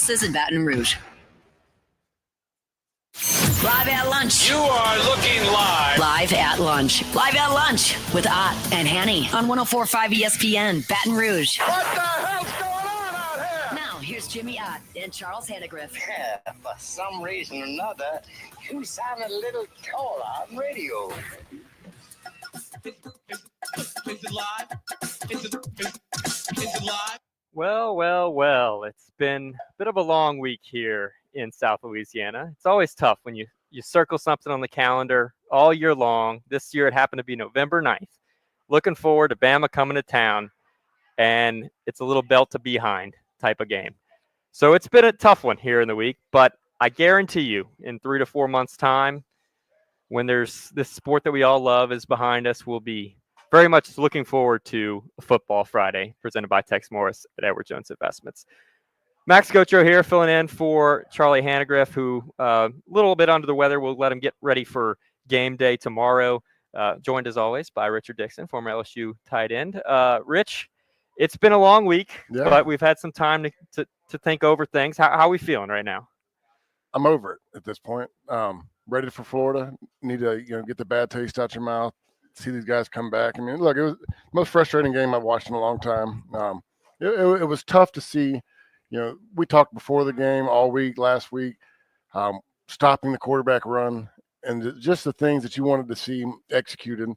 offices in Baton Rouge. Live at lunch. You are looking live. Live at lunch. Live at lunch with Ott and Hanny on 104.5 ESPN, Baton Rouge. What the hell's going on out here? Now, here's Jimmy Ott and Charles Hanagriff. Yeah, for some reason or another, you sound a little taller on radio. Is it live? Is it live? Well. It's been a bit of a long week here in South Louisiana. It's always tough when you circle something on the calendar all year long. This year it happened to be November 9th. Looking forward to Bama coming to town, and it's a little belt to behind type of game. So it's been a tough one here in the week, but I guarantee you in 3 to 4 months' time, when there's this sport that we all love is behind us, we'll be very much looking forward to a Football Friday presented by Tex Morris at Edward Jones Investments. Max Gocho here filling in for Charlie Hanagriff, who a little bit under the weather. We'll let him get ready for game day tomorrow. Joined as always by Richard Dixon, former LSU tight end. Rich, it's been a long week, but we've had some time to think over things. How are we feeling right now? I'm over it at this point. Ready for Florida. Need to get the bad taste out your mouth. See these guys come back. I mean, look, it was the most frustrating game I've watched in a long time. It was tough to see. We talked before the game all week, last week, stopping the quarterback run and just the things that you wanted to see executed.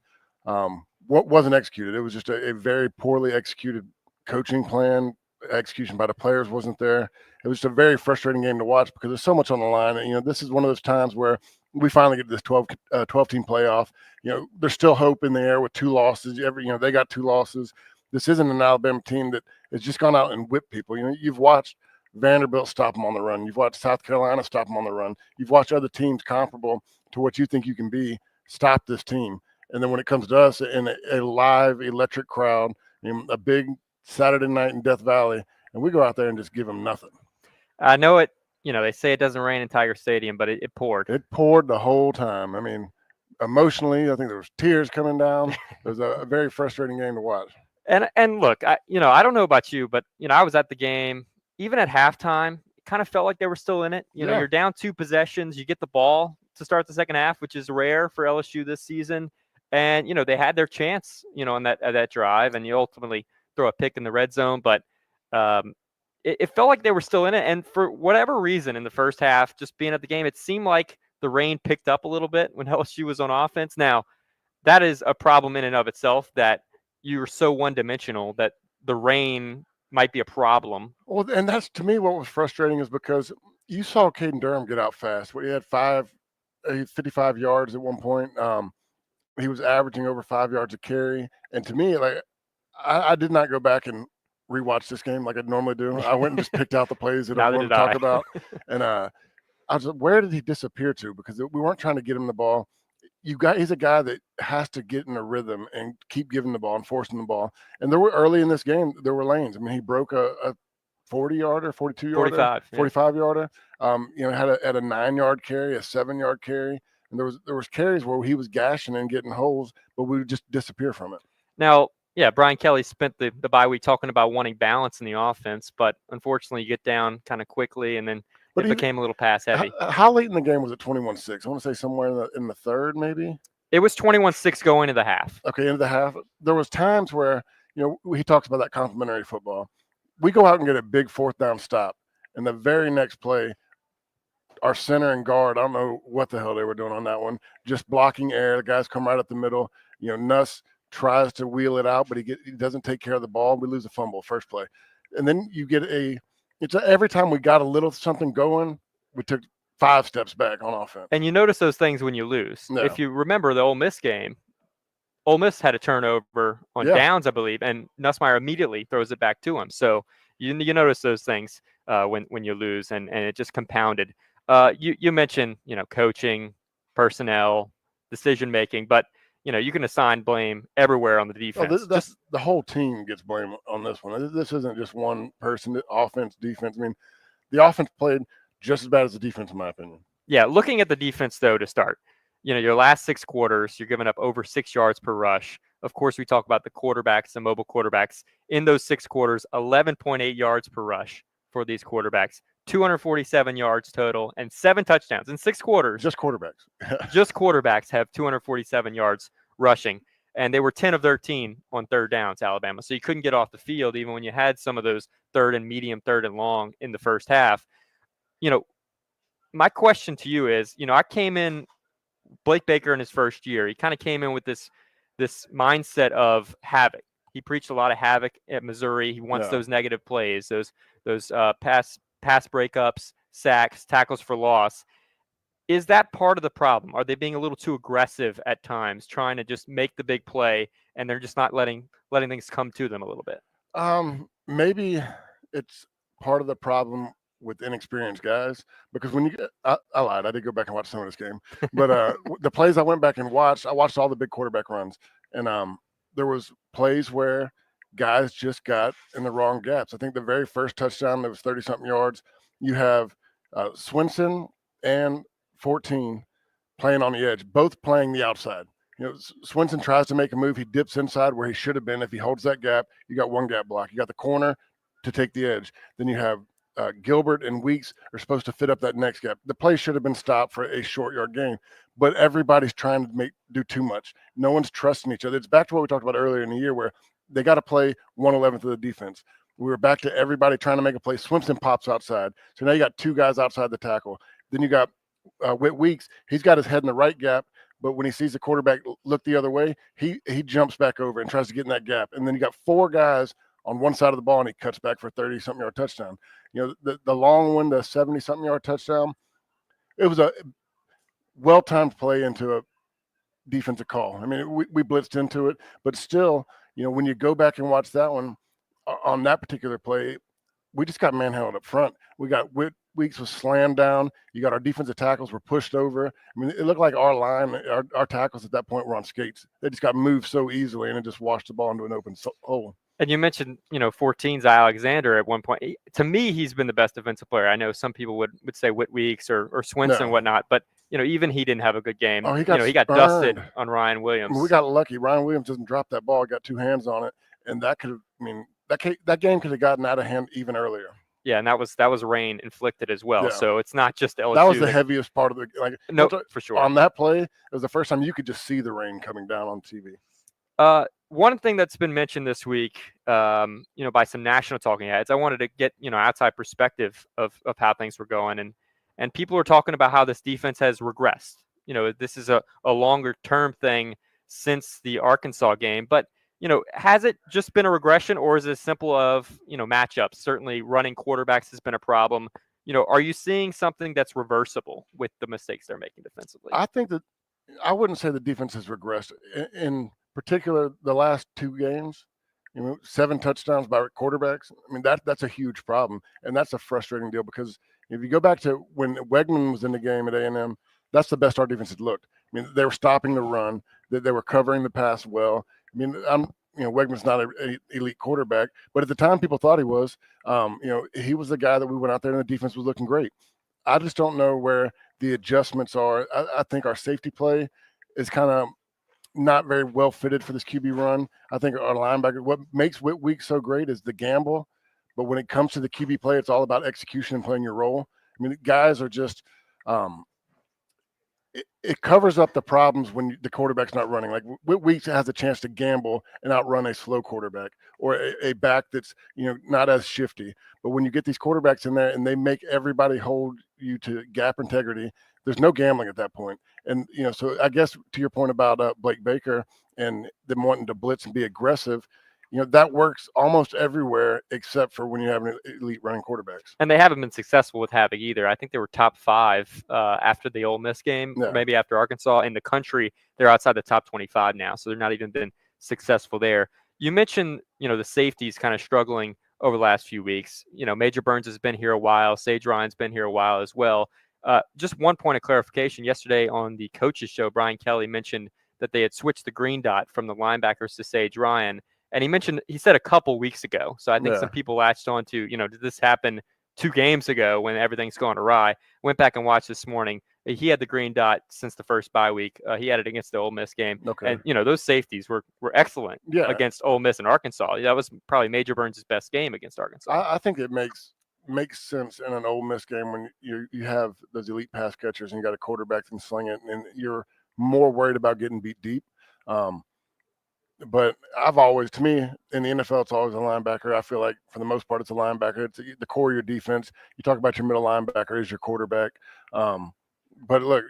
What wasn't executed? It was just a very poorly executed coaching plan. Execution by the players wasn't there. It was just a very frustrating game to watch because there's so much on the line. And, this is one of those times where we finally get this 12-team playoff. There's still hope in the air with 2 losses. They got 2 losses. This isn't an Alabama team that has just gone out and whipped people. You've watched Vanderbilt stop them on the run. You've watched South Carolina stop them on the run. You've watched other teams comparable to what you think you can be stop this team. And then when it comes to us in a live, electric crowd, a big Saturday night in Death Valley, and we go out there and just give them nothing. I know it. They say it doesn't rain in Tiger Stadium, but it poured. It poured the whole time. I mean, emotionally, I think there was tears coming down. It was a very frustrating game to watch. And look, I don't know about you, but I was at the game. Even at halftime, it kind of felt like they were still in it. You're down 2 possessions, you get the ball to start the second half, which is rare for LSU this season. And they had their chance, on that drive, and you ultimately throw a pick in the red zone. But it felt like they were still in it. And for whatever reason, in the first half, just being at the game, it seemed like the rain picked up a little bit when LSU was on offense. Now, that is a problem in and of itself, that you were so one-dimensional that the rain might be a problem. Well, and that's, to me, what was frustrating is because you saw Caden Durham get out fast. He had 55 yards at one point. He was averaging over 5 yards a carry. And to me, I did not go back and rewatch this game like I normally do. I went and just picked out the plays that I wanted to talk about. And I was like, where did he disappear to? Because we weren't trying to get him the ball. He's a guy that has to get in a rhythm and keep giving the ball and forcing the ball. And there were early in this game, there were lanes. I mean, he broke a 40-yarder, 42-yarder, 45-yarder. Had a 9-yard carry, a 7-yard carry. And there was carries where he was gashing and getting holes, but we would just disappear from it. Now, Brian Kelly spent the bye week talking about wanting balance in the offense, but unfortunately you get down kind of quickly, and then it became a little pass heavy. How late in the game was it 21-6? I want to say somewhere in the third, maybe? It was 21-6 going into the half. Okay, into the half. There was times where, he talks about that complimentary football. We go out and get a big 4th down stop, and the very next play, our center and guard, I don't know what the hell they were doing on that one, just blocking air. The guys come right up the middle. Nuss tries to wheel it out, but he doesn't take care of the ball. We lose a fumble first play. And then you get every time we got a little something going, we took 5 steps back on offense. And you notice those things when you lose. No. If you remember the Ole Miss game, Ole Miss had a turnover on downs, I believe, and Nussmeier immediately throws it back to him. So you notice those things when you lose, and it just compounded. You mentioned, coaching, personnel, decision-making, but you can assign blame everywhere on the defense. The whole team gets blame on this one. This isn't just one person, offense, defense. I mean, the offense played just as bad as the defense, in my opinion. Yeah, looking at the defense, though, to start, your last 6 quarters, you're giving up over 6 yards per rush. Of course, we talk about the quarterbacks, the mobile quarterbacks. In those 6 quarters, 11.8 yards per rush for these quarterbacks, 247 yards total, and 7 touchdowns in 6 quarters. Just quarterbacks. Just quarterbacks have 247 yards rushing, and they were 10 of 13 on third downs, Alabama. So you couldn't get off the field even when you had some of those third and medium, third and long in the first half. My question to you is, I came in, Blake Baker in his first year, he kind of came in with this mindset of havoc. He preached a lot of havoc at Missouri. He wants those negative plays, those pass breakups, sacks, tackles for loss. Is that part of the problem? Are they being a little too aggressive at times, trying to just make the big play, and they're just not letting things come to them a little bit? Maybe it's part of the problem with inexperienced guys, because when you get, I lied, I did go back and watch some of this game, but the plays I went back and watched, I watched all the big quarterback runs, and there was plays where guys just got in the wrong gaps. I think the very first touchdown, that was 30-something yards, you have Swinson and 14 playing on the edge, both playing the outside. Swinson tries to make a move. He dips inside where he should have been. If he holds that gap, you got one gap block. You got the corner to take the edge. Then you have Gilbert and Weeks are supposed to fit up that next gap. The play should have been stopped for a short yard gain, but everybody's trying to do too much. No one's trusting each other. It's back to what we talked about earlier in the year, where they got to play 1/11th of the defense. We were back to everybody trying to make a play. Swinson pops outside. So now you got 2 guys outside the tackle. Then you got Whit Weeks. He's got his head in the right gap, but when he sees the quarterback look the other way, he jumps back over and tries to get in that gap. And then you got 4 guys on one side of the ball, and he cuts back for a 30-something yard touchdown. The long one, the 70-something yard touchdown, it was a well-timed play into a defensive call. I mean, we blitzed into it, but still, when you go back and watch that one, on that particular play, we just got manhandled up front. We got Weeks was slammed down. You got our defensive tackles were pushed over. I mean, it looked like our line, our tackles at that point were on skates. They just got moved so easily, and it just washed the ball into an open hole. And you mentioned, 14's Alexander at one point. To me, he's been the best defensive player. I know some people would say Whit Weeks or Swinson and whatnot, but even he didn't have a good game. Oh, he got dusted on Ryan Williams. I mean, we got lucky. Ryan Williams doesn't drop that ball. Got 2 hands on it, and that could have. I mean, that game could have gotten out of hand even earlier. Yeah, and that was rain inflicted as well. Yeah. So it's not just LSU. That was the heaviest part of the for sure. On that play, it was the first time you could just see the rain coming down on TV. One thing that's been mentioned this week, by some national talking heads, I wanted to get, outside perspective of how things were going. And people are talking about how this defense has regressed. This is a longer term thing since the Arkansas game. But, has it just been a regression, or is it as simple of, matchups? Certainly running quarterbacks has been a problem. Are you seeing something that's reversible with the mistakes they're making defensively? I think that I wouldn't say the defense has regressed. In particular, the last 2 games, 7 touchdowns by quarterbacks. I mean, that's a huge problem, and that's a frustrating deal, because if you go back to when Wegman was in the game at A&M, that's the best our defense had looked. I mean, they were stopping the run, they were covering the pass well. I mean, Wegman's not an elite quarterback, but at the time people thought he was. He was the guy that we went out there and the defense was looking great. I just don't know where the adjustments are. I think our safety play is kind of not very well fitted for this QB run. I think our linebacker, what makes Whit Weeks so great is the gamble, but when it comes to the QB play, it's all about execution and playing your role. I mean, guys are just it covers up the problems when the quarterback's not running. Like Whit Weeks has a chance to gamble and outrun a slow quarterback or a back that's not as shifty. But when you get these quarterbacks in there and they make everybody hold you to gap integrity, there's no gambling at that point. And so I guess to your point about Blake Baker and them wanting to blitz and be aggressive, that works almost everywhere except for when you have an elite running quarterbacks. And they haven't been successful with havoc either. I think they were top 5 after the Ole Miss game, or maybe after Arkansas. In the country, they're outside the top 25 now, so they're not even been successful there. You mentioned, the safeties kind of struggling over the last few weeks. Major Burns has been here a while. Sage Ryan's been here a while as well. Just one point of clarification. Yesterday on the coaches show, Brian Kelly mentioned that they had switched the green dot from the linebackers to Sage Ryan. And he said a couple weeks ago. So I think some people latched on to, did this happen 2 games ago when everything's gone awry? Went back and watched this morning. He had the green dot since the first bye week. He had it against the Ole Miss game. Okay. And, those safeties were excellent against Ole Miss and Arkansas. That was probably Major Burns' best game against Arkansas. I think it makes makes sense in an Ole Miss game when you have those elite pass catchers and you got a quarterback that can sling it, and you're more worried about getting beat deep. But I've always, to me, in the NFL, it's always a linebacker. I feel like for the most part, it's a linebacker. It's the core of your defense. You talk about your middle linebacker as your quarterback. But look,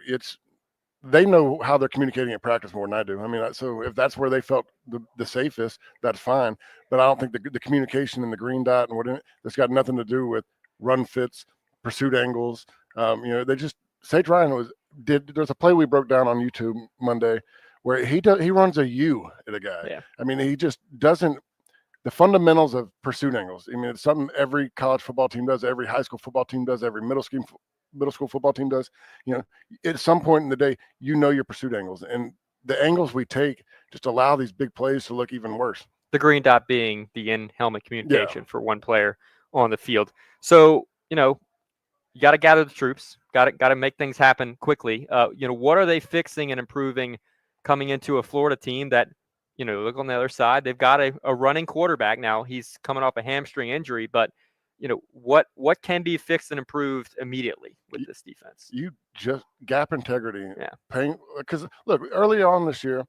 they know how they're communicating in practice more than I do. I mean, so if that's where they felt the safest, that's fine. But I don't think the communication in the green dot and what that's got nothing to do with run fits, pursuit angles. They just Sage Ryan there's a play we broke down on YouTube Monday where he runs a U at a guy. Yeah. I mean, he just doesn't. The fundamentals of pursuit angles. I mean, it's something every college football team does, every high school football team does, every middle school football team does. At some point in the day, your pursuit angles, and the angles we take just allow these big plays to look even worse. The green dot being the in-helmet communication for one player on the field. So, you got to gather the troops, got to make things happen quickly. What are they fixing and improving coming into a Florida team that, look on the other side, they've got a running quarterback. Now he's coming off a hamstring injury, but what can be fixed and improved immediately with this defense? You just gap integrity. Yeah. Because look, early on this year,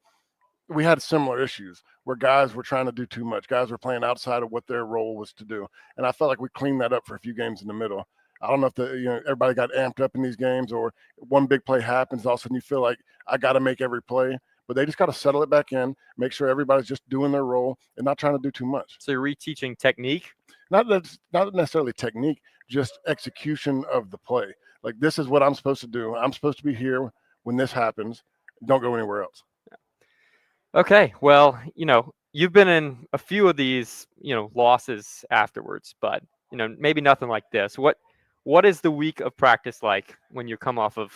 we had similar issues where guys were trying to do too much. Guys were playing outside of what their role was to do. And I felt like we cleaned that up for a few games in the middle. I don't know if everybody got amped up in these games, or one big play happens, all of a sudden you feel like I got to make every play. But they just got to settle it back in, make sure everybody's just doing their role and not trying to do too much. So you're reteaching technique? Not necessarily technique, just execution of the play. Like, this is what I'm supposed to do. I'm supposed to be here when this happens. Don't go anywhere else. Okay. Well, you've been in a few of these, losses afterwards, but, maybe nothing like this. What is the week of practice like when you come off of,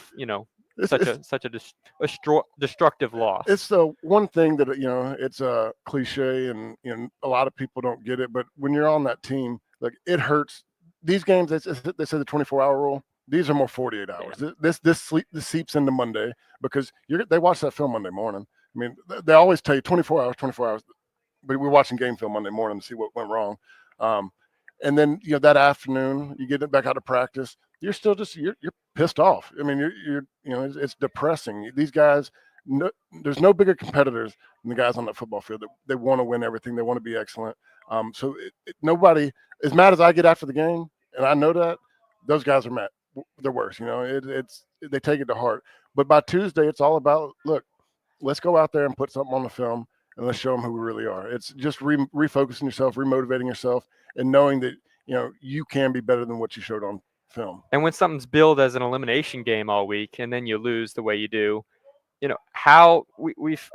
such a destructive loss? It's the one thing that, it's a cliche and, a lot of people don't get it. But when you're on that team, like, it hurts. These games, they say the 24-hour rule. These are more 48 hours. Yeah. This seeps into Monday because they watch that film Monday morning. I mean, they always tell you 24 hours. But we're watching game film Monday morning to see what went wrong. And then, that afternoon, you get it back out of practice. You're still you're pissed off. I mean, it's depressing. These guys, there's no bigger competitors than the guys on that football field. They want to win everything. They want to be excellent. So nobody, as mad as I get after the game, and I know that, those guys are mad. They're worse. They take it to heart. But by Tuesday, it's all about, look, let's go out there and put something on the film and let's show them who we really are. It's just refocusing yourself, remotivating yourself, and knowing that, you can be better than what you showed on film. And when something's billed as an elimination game all week and then you lose the way you do, how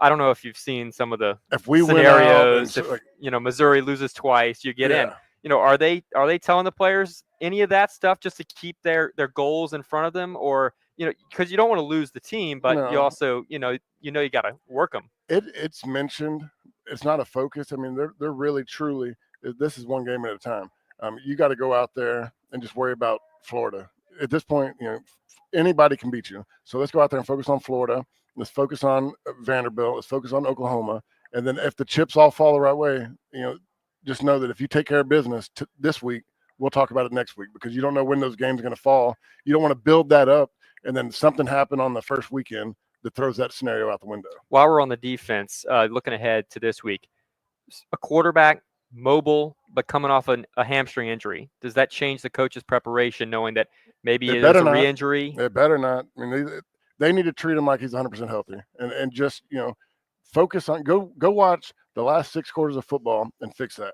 I don't know if you've seen some of the scenarios. If Missouri loses twice, you get in. Are they telling the players any of that stuff just to keep their goals in front of them, or because you don't want to lose the team, but you also you got to work them. It's mentioned. It's not a focus. I mean, they're really truly. This is one game at a time. You got to go out there and just worry about Florida. At this point, anybody can beat you. So let's go out there and focus on Florida. Let's focus on Vanderbilt. Let's focus on Oklahoma. And then if the chips all fall the right way, just know that if you take care of business this week, we'll talk about it next week, because you don't know when those games are going to fall. You don't want to build that up and then something happen on the first weekend that throws that scenario out the window. While we're on the defense, looking ahead to this week, a quarterback, mobile, but coming off a hamstring injury, does that change the coach's preparation, knowing that maybe it's a re-injury? It better not. I mean, they need to treat him like he's 100% healthy, and just focus on go watch the last 6 quarters of football and fix that.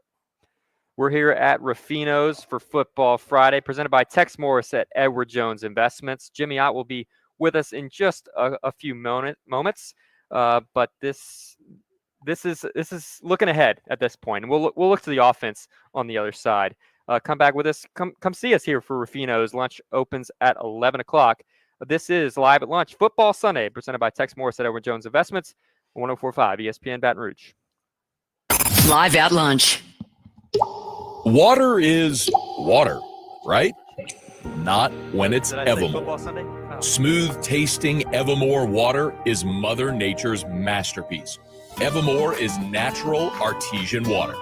We're here at Ruffino's for Football Friday, presented by Tex Morris at Edward Jones Investments. Jimmy Ott will be with us in just a few moments, but this is looking ahead at this point, and we'll look to the offense on the other side. Come back with us. Come see us here for Ruffino's. Lunch opens at 11 o'clock. This is Live at Lunch, Football Sunday, presented by Tex Morris at Edward Jones Investments, 104.5 ESPN Baton Rouge. Live at Lunch. Water is water, right? Not when it's Evermore. Oh. Smooth-tasting Evermore water is Mother Nature's masterpiece. Evermore is natural artesian water.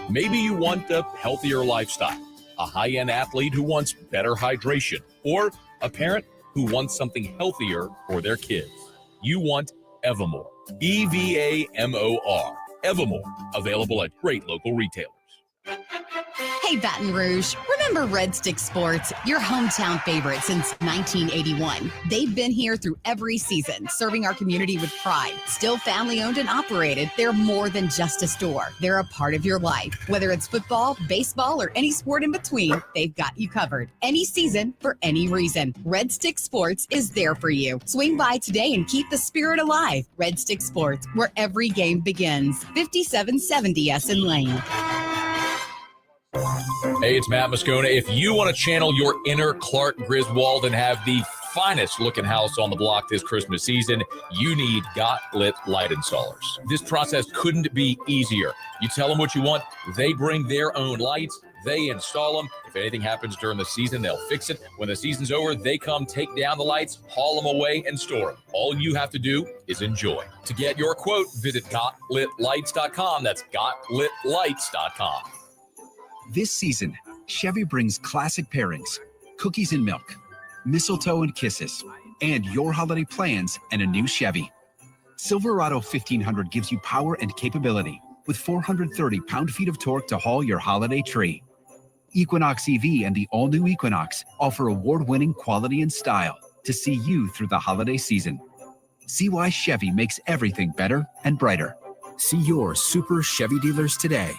Maybe you want a healthier lifestyle. a high-end athlete who wants better hydration, or a parent who wants something healthier for their kids. You want Evamore. EVAMOR. Evamore. Available at great local retailers. Hey, Baton Rouge, remember Red Stick Sports, your hometown favorite since 1981. They've been here through every season, serving our community with pride. Still family owned and operated, they're more than just a store. They're a part of your life. Whether it's football, baseball, or any sport in between, they've got you covered. Any season, for any reason. Red Stick Sports is there for you. Swing by today and keep the spirit alive. Red Stick Sports, where every game begins. 5770 Essen Lane. Hey, it's Matt Moscona. If you want to channel your inner Clark Griswold and have the finest looking house on the block this Christmas season, you need Got Lit light installers. This process couldn't be easier. You tell them what you want, they bring their own lights, they install them. If anything happens during the season, they'll fix it. When the season's over, they come take down the lights, haul them away, and store them. All you have to do is enjoy. To get your quote, visit GotLitLights.com. That's GotLitLights.com. This season, Chevy brings classic pairings, cookies and milk, mistletoe and kisses, and your holiday plans and a new Chevy. Silverado 1500 gives you power and capability with 430 pound-feet of torque to haul your holiday tree. Equinox EV and the all-new Equinox offer award-winning quality and style to see you through the holiday season. See why Chevy makes everything better and brighter. See your Super Chevy dealers today.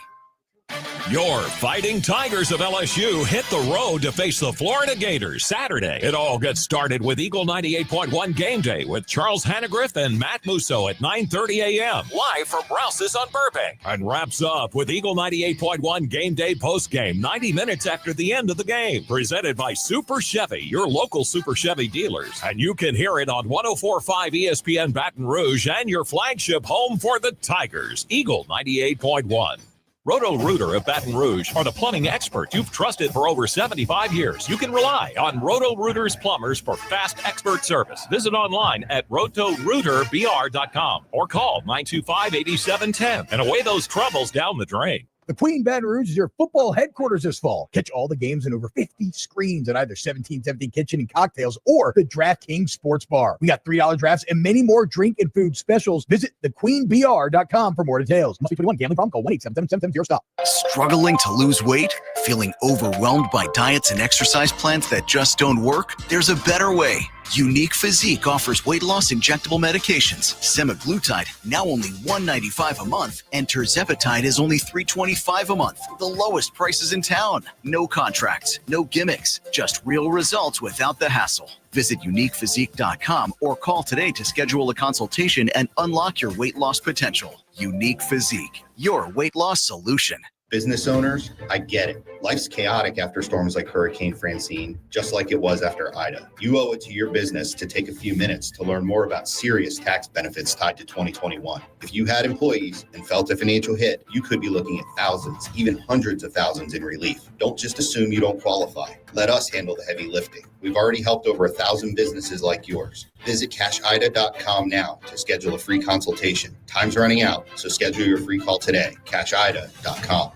Your Fighting Tigers of LSU hit the road to face the Florida Gators Saturday. It all gets started with Eagle 98.1 Game Day with Charles Hanagriff and Matt Musso at 9:30 a.m. live from Rouse's on Burbank, and wraps up with Eagle 98.1 Game Day postgame 90 minutes after the end of the game. Presented by Super Chevy, your local Super Chevy dealers. And you can hear it on 104.5 ESPN Baton Rouge and your flagship home for the Tigers, Eagle 98.1. Roto-Rooter of Baton Rouge are the plumbing experts you've trusted for over 75 years. You can rely on Roto-Rooter's plumbers for fast expert service. Visit online at rotorooterbr.com or call 925-8710 and away those troubles down the drain. The Queen Baton Rouge is your football headquarters this fall. Catch all the games in over 50 screens at either 1770 Kitchen and Cocktails or the DraftKings Sports Bar. We got $3 drafts and many more drink and food specials. Visit thequeenbr.com for more details. Must be 21. Gambling problem? Call 1-877-770-STOP. Struggling to lose weight? Feeling overwhelmed by diets and exercise plans that just don't work? There's a better way. Unique Physique offers weight loss injectable medications. Semaglutide, now only $195 a month, and tirzepatide is only $325 a month. The lowest prices in town. No contracts, no gimmicks, just real results without the hassle. Visit uniquephysique.com or call today to schedule a consultation and unlock your weight loss potential. Unique Physique, your weight loss solution. Business owners, I get it. Life's chaotic after storms like Hurricane Francine, just like it was after Ida. You owe it to your business to take a few minutes to learn more about serious tax benefits tied to 2021. If you had employees and felt a financial hit, you could be looking at thousands, even hundreds of thousands in relief. Don't just assume you don't qualify. Let us handle the heavy lifting. We've already helped over 1,000 businesses like yours. Visit cashida.com now to schedule a free consultation. Time's running out, so schedule your free call today. cashida.com.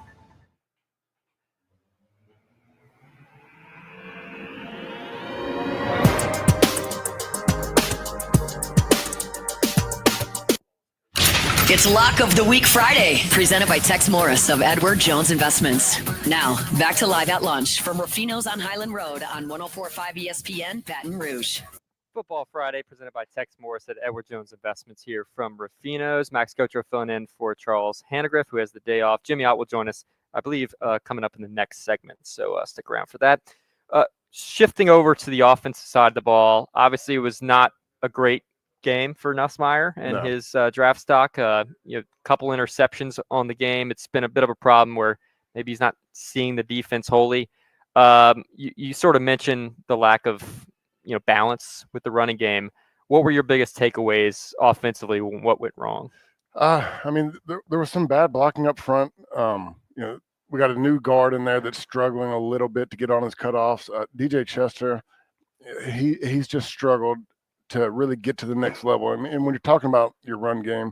It's Lock of the Week Friday, presented by Tex Morris of Edward Jones Investments. Now, back to Live at Lunch from Ruffino's on Highland Road on 104.5 ESPN, Baton Rouge. Football Friday, presented by Tex Morris at Edward Jones Investments here from Ruffino's. Max Gotro filling in for Charles Hanagriff, who has the day off. Jimmy Ott will join us, I believe, coming up in the next segment, so stick around for that. Shifting over to the offensive side of the ball, obviously it was not a great game for Nussmeier and his draft stock. Couple interceptions on the game. It's been a bit of a problem where maybe he's not seeing the defense wholly. You sort of mentioned the lack of balance with the running game. What were your biggest takeaways offensively? What went wrong? There was some bad blocking up front. We got a new guard in there that's struggling a little bit to get on his cutoffs. DJ Chester, he's just struggled to really get to the next level. And when you're talking about your run game,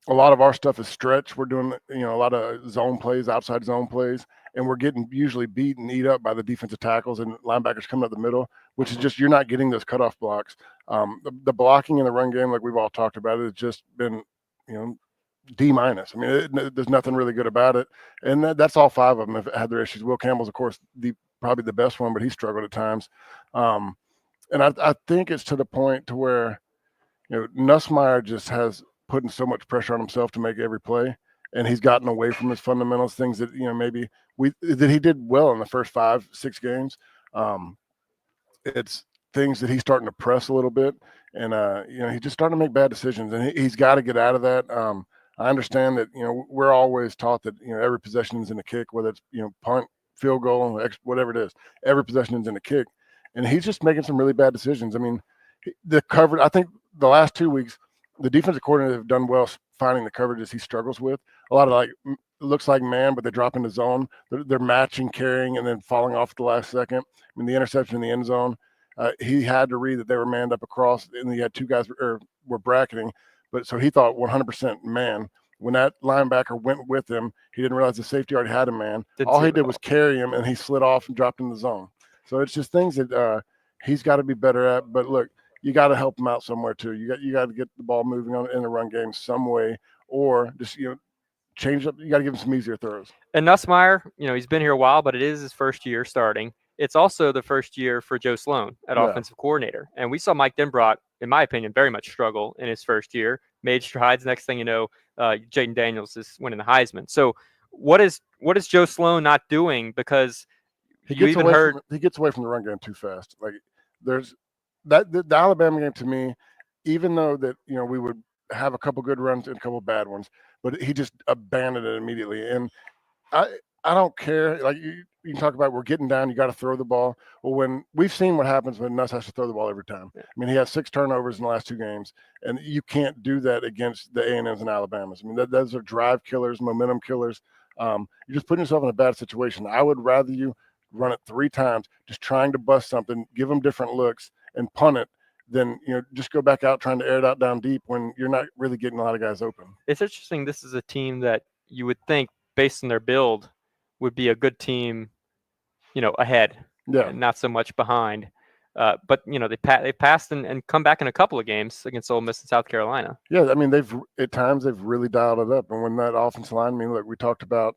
a lot of our stuff is stretch. We're doing, a lot of zone plays, outside zone plays, and we're getting usually beat and eat up by the defensive tackles and linebackers coming up the middle, which is just, you're not getting those cutoff blocks. The blocking in the run game, like we've all talked about, it has just been, D-. I mean, there's nothing really good about it. And that's all 5 of them have had their issues. Will Campbell's, of course, probably the best one, but he struggled at times. And I think it's to the point to where, Nussmeier just has putting so much pressure on himself to make every play, and he's gotten away from his fundamentals, things that, maybe that he did well in the first 5-6 games. It's things that he's starting to press a little bit, and he's just starting to make bad decisions, and he's got to get out of that. I understand that, we're always taught that, every possession is in a kick, whether it's, punt, field goal, whatever it is, every possession is in a kick. And he's just making some really bad decisions. I mean, the coverage, I think the last 2 weeks, the defensive coordinator have done well finding the coverages he struggles with. A lot of it looks like man, but they drop into zone. They're matching, carrying, and then falling off at the last second. I mean, the interception in the end zone, he had to read that they were manned up across, and he had 2 guys were bracketing. But so he thought 100% man. When that linebacker went with him, he didn't realize the safety already had a man. All he did was carry him, and he slid off and dropped in the zone. So it's just things that he's got to be better at. But look, you got to help him out somewhere too. You got to get the ball moving in the run game some way, or just change up. You got to give him some easier throws. And Nussmeier, he's been here a while, but it is his first year starting. It's also the first year for Joe Sloan at offensive coordinator. And we saw Mike Denbrot, in my opinion, very much struggle in his first year, made strides. Next thing you know, Jaden Daniels is winning the Heisman. So what is Joe Sloan not doing? Because he gets away from the run game too fast. Like there's the Alabama game to me, even though that, we would have a couple good runs and a couple bad ones, but he just abandoned it immediately. And I don't care. Like you can talk about, we're getting down, you got to throw the ball. Well, when we've seen what happens when Nuss has to throw the ball every time. I mean, he has 6 turnovers in the last 2 games, and you can't do that against the A&Ms and Alabamas. I mean, those are drive killers, momentum killers. You're just putting yourself in a bad situation. I would rather you run it 3 times, just trying to bust something, give them different looks, and punt it, than just go back out trying to air it out down deep when you're not really getting a lot of guys open. It's interesting. This is a team that you would think, based on their build, would be a good team, ahead, and not so much behind. But they passed and come back in a couple of games against Ole Miss and South Carolina. Yeah, I mean at times they've really dialed it up. And when that offensive line, look, we talked about,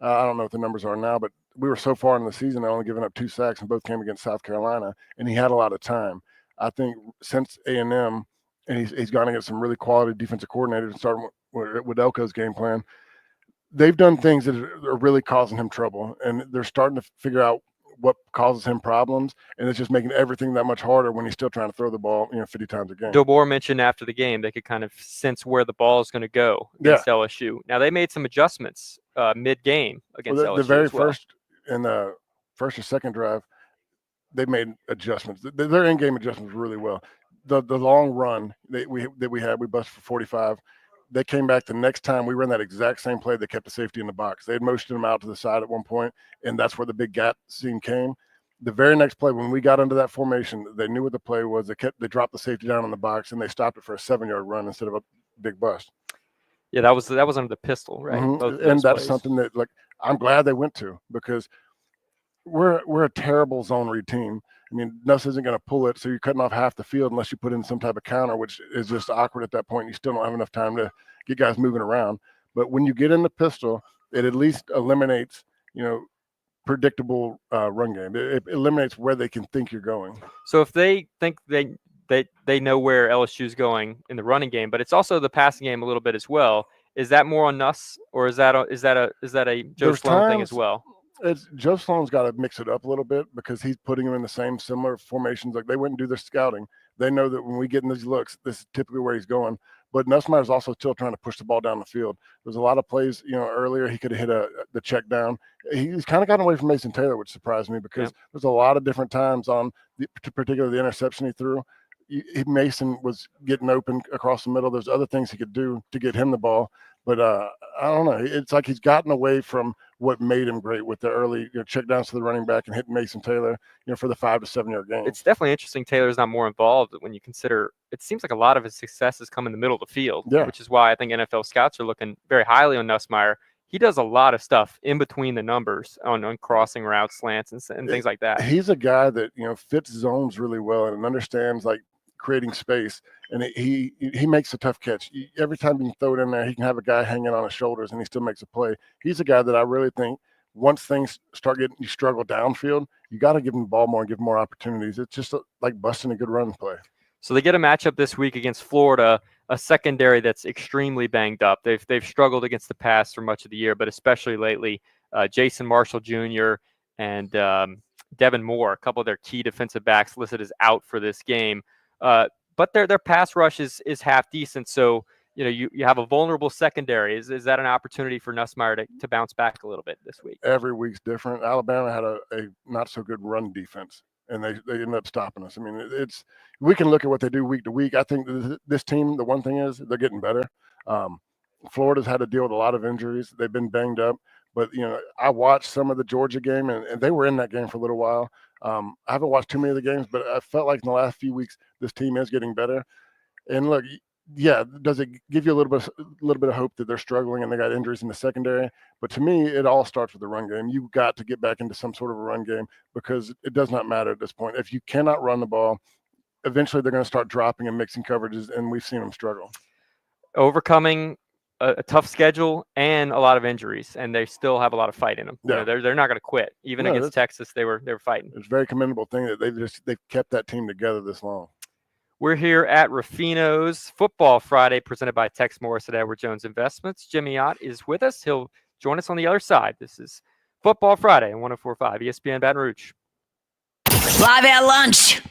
I don't know what the numbers are now, but we were so far in the season, they're only giving up 2 sacks, and both came against South Carolina, and he had a lot of time. I think since A&M, and he's gone against some really quality defensive coordinators, starting with Elko's game plan, they've done things that are really causing him trouble, and they're starting to figure out what causes him problems, and it's just making everything that much harder when he's still trying to throw the ball 50 times a game. DeBoer mentioned after the game they could kind of sense where the ball is going to go against LSU. Now, they made some adjustments mid-game against LSU. The very first, in the first or second drive, they made adjustments. Their in-game adjustments really well. The long run that we had, we busted for 45. They came back the next time. We ran that exact same play. They kept the safety in the box. They had motioned him out to the side at one point, and that's where the big gap seam came. The very next play, when we got into that formation, they knew what the play was. They dropped the safety down in the box, and they stopped it for a 7-yard run instead of a big bust. Yeah, that was under the pistol, right? Mm-hmm. And that's something that, I'm glad they went to, because we're a terrible zone read team. I mean, Nuss isn't going to pull it, so you're cutting off half the field unless you put in some type of counter, which is just awkward at that point. You still don't have enough time to get guys moving around. But when you get in the pistol, it at least eliminates, predictable run game. It eliminates where they can think you're going. So if they think they know where LSU is going in the running game, but it's also the passing game a little bit as well. Is that more on Nuss, or is that a Joe Sloan thing as well? Joe Sloan's got to mix it up a little bit, because he's putting them in the same similar formations. Like, they wouldn't do their scouting. They know that when we get in these looks, this is typically where he's going. But Nussmeier's also still trying to push the ball down the field. There's a lot of plays, earlier he could have hit the check down. He's kind of gotten away from Mason Taylor, which surprised me, because there's a lot of different times on particularly the interception he threw. Mason was getting open across the middle. There's other things he could do to get him the ball But I don't know. It's like he's gotten away from what made him great with the early check downs to the running back and hitting Mason Taylor, for the 5 to 7 yard game. It's definitely interesting Taylor's not more involved when you consider it seems like a lot of his successes come in the middle of the field, which is why I think NFL scouts are looking very highly on Nussmeier. He does a lot of stuff in between the numbers on crossing routes, slants, and things like that. He's a guy that, fits zones really well and understands creating space, and he makes a tough catch. Every time you throw it in there, he can have a guy hanging on his shoulders and he still makes a play. He's a guy that I really think once things start getting you struggle downfield, you got to give him the ball more and give him more opportunities. It's just like busting a good run play. So they get a matchup this week against Florida, a secondary that's extremely banged up. They've struggled against the pass for much of the year, but especially lately. Jason Marshall Jr. and Devin Moore, a couple of their key defensive backs listed as out for this game. But their pass rush is half decent. So, you have a vulnerable secondary. Is that an opportunity for Nussmeier to bounce back a little bit this week? Every week's different. Alabama had a not so good run defense, and they ended up stopping us. I mean, we can look at what they do week to week. I think this team, the one thing is they're getting better. Florida's had to deal with a lot of injuries. They've been banged up. But, I watched some of the Georgia game, and they were in that game for a little while. I haven't watched too many of the games, but I felt like in the last few weeks this team is getting better. And look, does it give you a little bit of hope that they're struggling and they got injuries in the secondary? But to me, it all starts with the run game. You've got to get back into some sort of a run game because it does not matter at this point. If you cannot run the ball, eventually they're going to start dropping and mixing coverages, and we've seen them struggle. Overcoming a tough schedule and a lot of injuries, and they still have a lot of fight in them. Yeah. They're not going to quit. Even against Texas, they were fighting. It's a very commendable thing that they've kept that team together this long. We're here at Ruffino's Football Friday, presented by Tex Morris at Edward Jones Investments. Jimmy Ott is with us. He'll join us on the other side. This is Football Friday on 104.5 ESPN Baton Rouge. Live at lunch.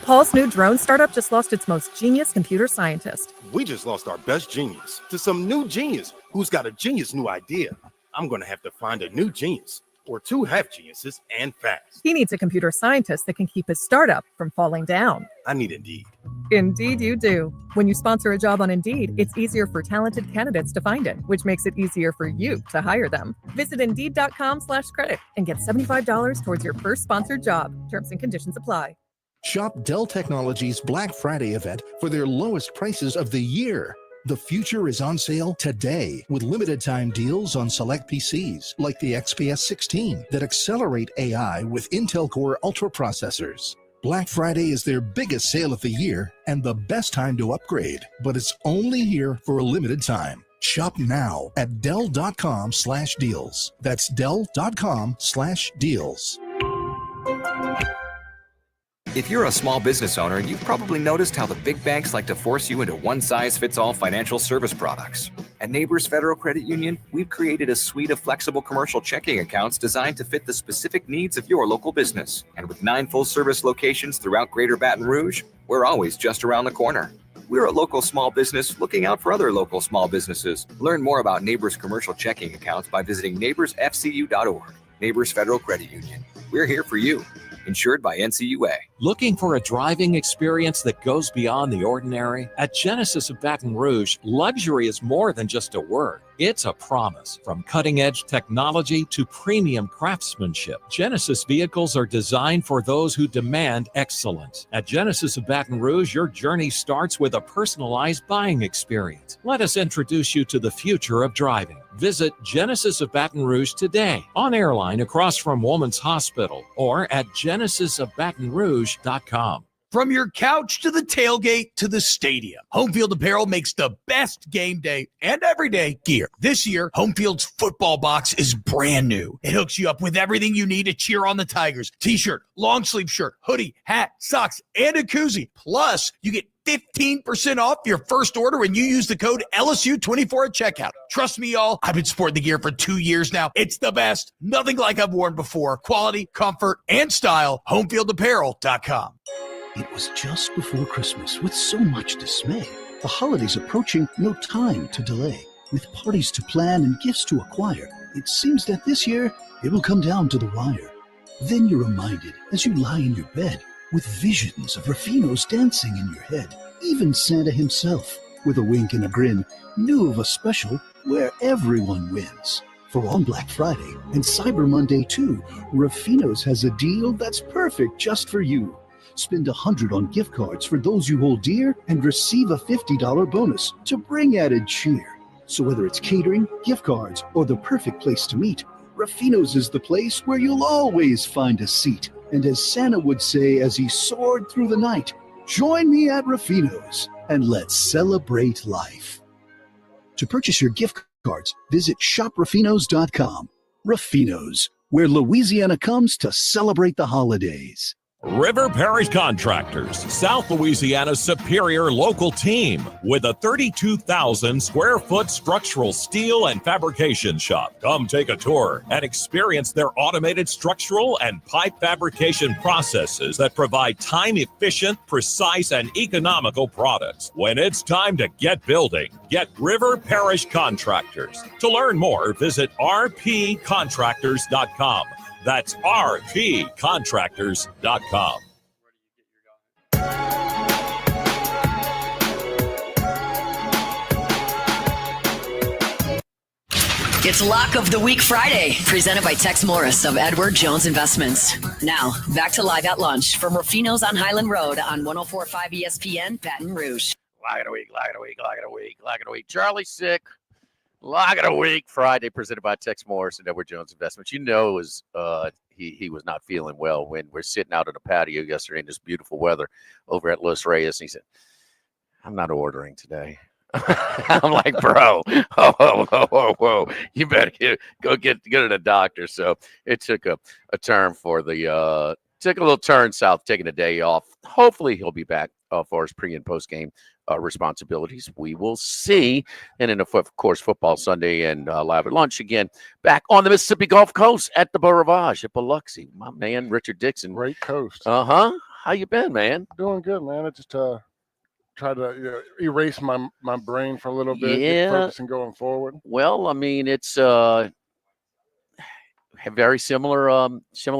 Paul's new drone startup just lost its most genius computer scientist. We just lost our best genius to some new genius who's got a genius new idea. I'm going to have to find a new genius or two half geniuses and fast. He needs a computer scientist that can keep his startup from falling down. I need Indeed. Indeed you do. When you sponsor a job on Indeed, it's easier for talented candidates to find it, which makes it easier for you to hire them. Visit Indeed.com/credit and get $75 towards your first sponsored job. Terms and conditions apply. Shop Dell Technologies Black Friday event for their lowest prices of the year. The future is on sale today with limited time deals on select PCs like the XPS 16 that accelerate AI with Intel Core Ultra processors. Black Friday is their biggest sale of the year and the best time to upgrade, but it's only here for a limited time. Shop now at Dell.com/deals. That's Dell.com/deals. If you're a small business owner, you've probably noticed how the big banks like to force you into one-size-fits-all financial service products. At Neighbors Federal Credit Union, we've created a suite of flexible commercial checking accounts designed to fit the specific needs of your local business. And with 9 full-service locations throughout Greater Baton Rouge, we're always just around the corner. We're a local small business looking out for other local small businesses. Learn more about Neighbors commercial checking accounts by visiting neighborsfcu.org. Neighbors Federal Credit Union. We're here for you. Insured by NCUA. Looking for a driving experience that goes beyond the ordinary? At Genesis of Baton Rouge, luxury is more than just a word. It's a promise. From cutting-edge technology to premium craftsmanship, Genesis vehicles are designed for those who demand excellence. At Genesis of Baton Rouge, your journey starts with a personalized buying experience. Let us introduce you to the future of driving. Visit Genesis of Baton Rouge today on Airline across from Woman's Hospital or at genesisofbatonrouge.com. From your couch to the tailgate to the stadium, Homefield Apparel makes the best game day and everyday gear. This year, Homefield's football box is brand new. It hooks you up with everything you need to cheer on the Tigers. T-shirt, long sleeve shirt, hoodie, hat, socks, and a koozie. Plus, you get 15% off your first order when you use the code LSU24 at checkout. Trust me, y'all, I've been sporting the gear for 2 years now. It's the best. Nothing like I've worn before. Quality, comfort, and style. HomefieldApparel.com. It was just before Christmas with so much dismay. The holidays approaching, no time to delay. With parties to plan and gifts to acquire, it seems that this year it will come down to the wire. Then you're reminded as you lie in your bed with visions of Ruffino's dancing in your head. Even Santa himself with a wink and a grin, knew of a special where everyone wins. For on Black Friday and Cyber Monday too, Ruffino's has a deal that's perfect just for you. Spend $100 on gift cards for those you hold dear and receive a $50 bonus to bring added cheer. So whether it's catering, gift cards, or the perfect place to meet, Ruffino's is the place where you'll always find a seat. And as Santa would say as he soared through the night, join me at Ruffino's and let's celebrate life. To purchase your gift cards, visit shopruffinos.com. Ruffino's, where Louisiana comes to celebrate the holidays. River Parish Contractors, South Louisiana's superior local team, with a 32,000 square foot structural steel and fabrication shop. Come take a tour and experience their automated structural and pipe fabrication processes that provide time-efficient, precise, and economical products. When it's time to get building, get River Parish Contractors. To learn more, visit rpcontractors.com. That's rpcontractors.com. It's Lock of the Week Friday, presented by Tex Morris of Edward Jones Investments. Now, back to Live at Lunch from Ruffino's on Highland Road on 104.5 ESPN, Baton Rouge. Lock of the week, lock of the week, lock of the week, lock of the week. Charlie's sick. Lock of the week Friday, presented by Tex Morris and Edward Jones Investments. You know, it was he was not feeling well when we're sitting out on the patio yesterday in this beautiful weather over at Los Reyes. And he said, "I'm not ordering today." I'm like, "Bro, whoa, you better go to the doctor." So it took a turn for the took a little turn south, taking a day off. Hopefully he'll be back for his pre and post game responsibilities. We will see. And then, of course, football Sunday and Live at Lunch again back on the Mississippi Gulf Coast at the Beau Rivage at Biloxi. My man, Richard Dixon. Great coast. How you been, man? Doing good, man. I just try to erase my brain for a little bit, get focusing going forward. Well, I mean, it's a very similar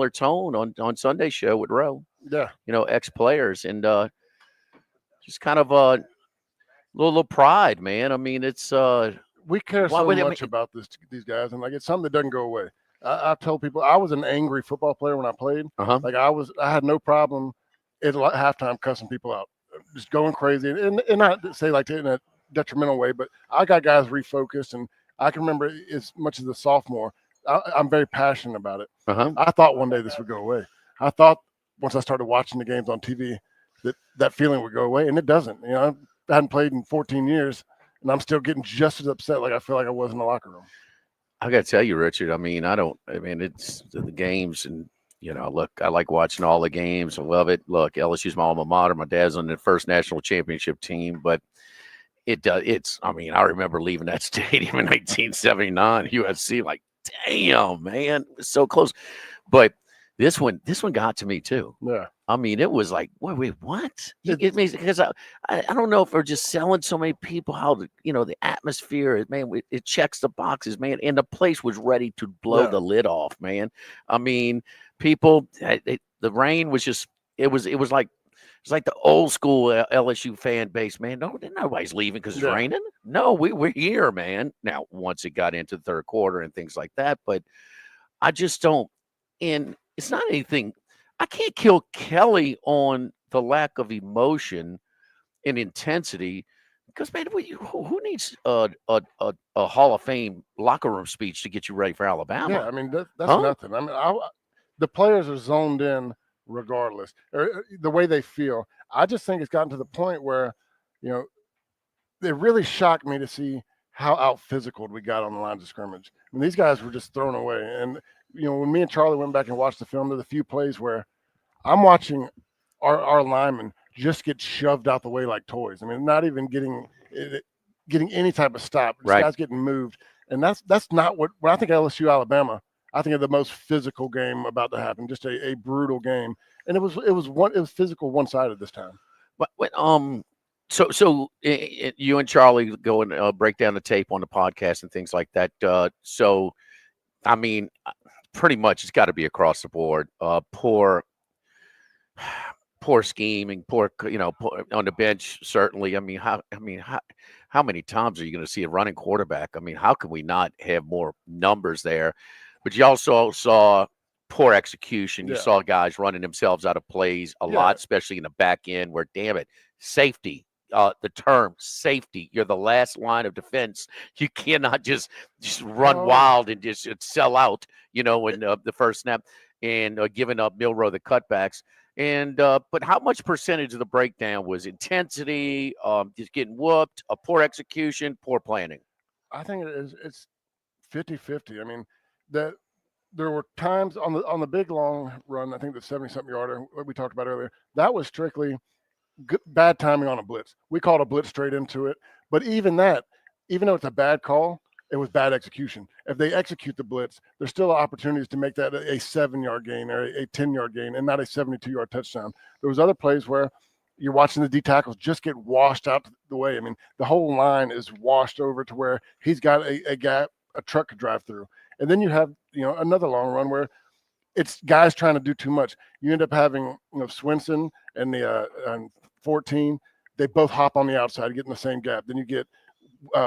tone on Sunday's show with Roe. Yeah. Ex-players and just kind of a little pride, man. I mean, it's we care so much about these guys, and it's something that doesn't go away. I tell people I was an angry football player when I played. I had no problem at halftime cussing people out, just going crazy, and not say in a detrimental way, but I got guys refocused, and I can remember as much as a sophomore, I'm very passionate about it. I thought one day this would go away. I thought once I started watching the games on TV that feeling would go away, and it doesn't. I hadn't played in 14 years, and I'm still getting just as upset like I feel like I was in the locker room. I got to tell you, Richard, it's the games, and look, I like watching all the games. I love it. Look, LSU's my alma mater. My dad's on the first national championship team, but I remember leaving that stadium in 1979, USC, like, damn, man, it was so close. But this one got to me too. Yeah. I mean, it was like, wait, what? Because I don't know if we're just selling so many people how the atmosphere is, man. It checks the boxes, man, and the place was ready to blow the lid off, man. I mean, people, the rain was just it was like the old school LSU fan base, man. Nobody's leaving because it's raining. No, we're here, man. Now, once it got into the third quarter and things like that, but I just don't. And it's not anything. I can't kill Kelly on the lack of emotion and intensity because, man, who needs a Hall of Fame locker room speech to get you ready for Alabama? Yeah, I mean, that's nothing. I mean, the players are zoned in regardless, or the way they feel. I just think it's gotten to the point where, it really shocked me to see how out physical we got on the lines of scrimmage. I mean, these guys were just thrown away. And, when me and Charlie went back and watched the film, there's a few plays where I'm watching our linemen just get shoved out the way like toys. I mean, not even getting any type of stop. These guys getting moved. And that's not when I think LSU, Alabama, I think of the most physical game about to happen, just a brutal game. And it was physical one-sided this time. But so you and Charlie go and break down the tape on the podcast and things like that. So, I mean, pretty much it's got to be across the board. Poor poor scheming, poor on the bench. Certainly, I mean, how many times are you going to see a running quarterback? I mean, how can we not have more numbers there? But you also saw poor execution. You saw guys running themselves out of plays a lot, especially in the back end. Where, damn it, safety. The term safety. You're the last line of defense. You cannot just run wild and just sell out. In the first snap and giving up Milroe the cutbacks. And but how much percentage of the breakdown was intensity, just getting whooped, a poor execution, poor planning? I think it's 50-50. I mean, there were times on the big long run, I think the 70-something yarder we talked about earlier, that was strictly bad timing on a blitz. We called a blitz straight into it. But even though it's a bad call, it was bad execution. If they execute the blitz, there's still opportunities to make that a 7-yard gain or a 10-yard gain and not a 72-yard touchdown. There was other plays where you're watching the D tackles just get washed out the way. I mean, the whole line is washed over to where he's got a gap a truck could drive through. And then you have, another long run where it's guys trying to do too much. You end up having, Swinson and the 14, they both hop on the outside, get in the same gap. Then you get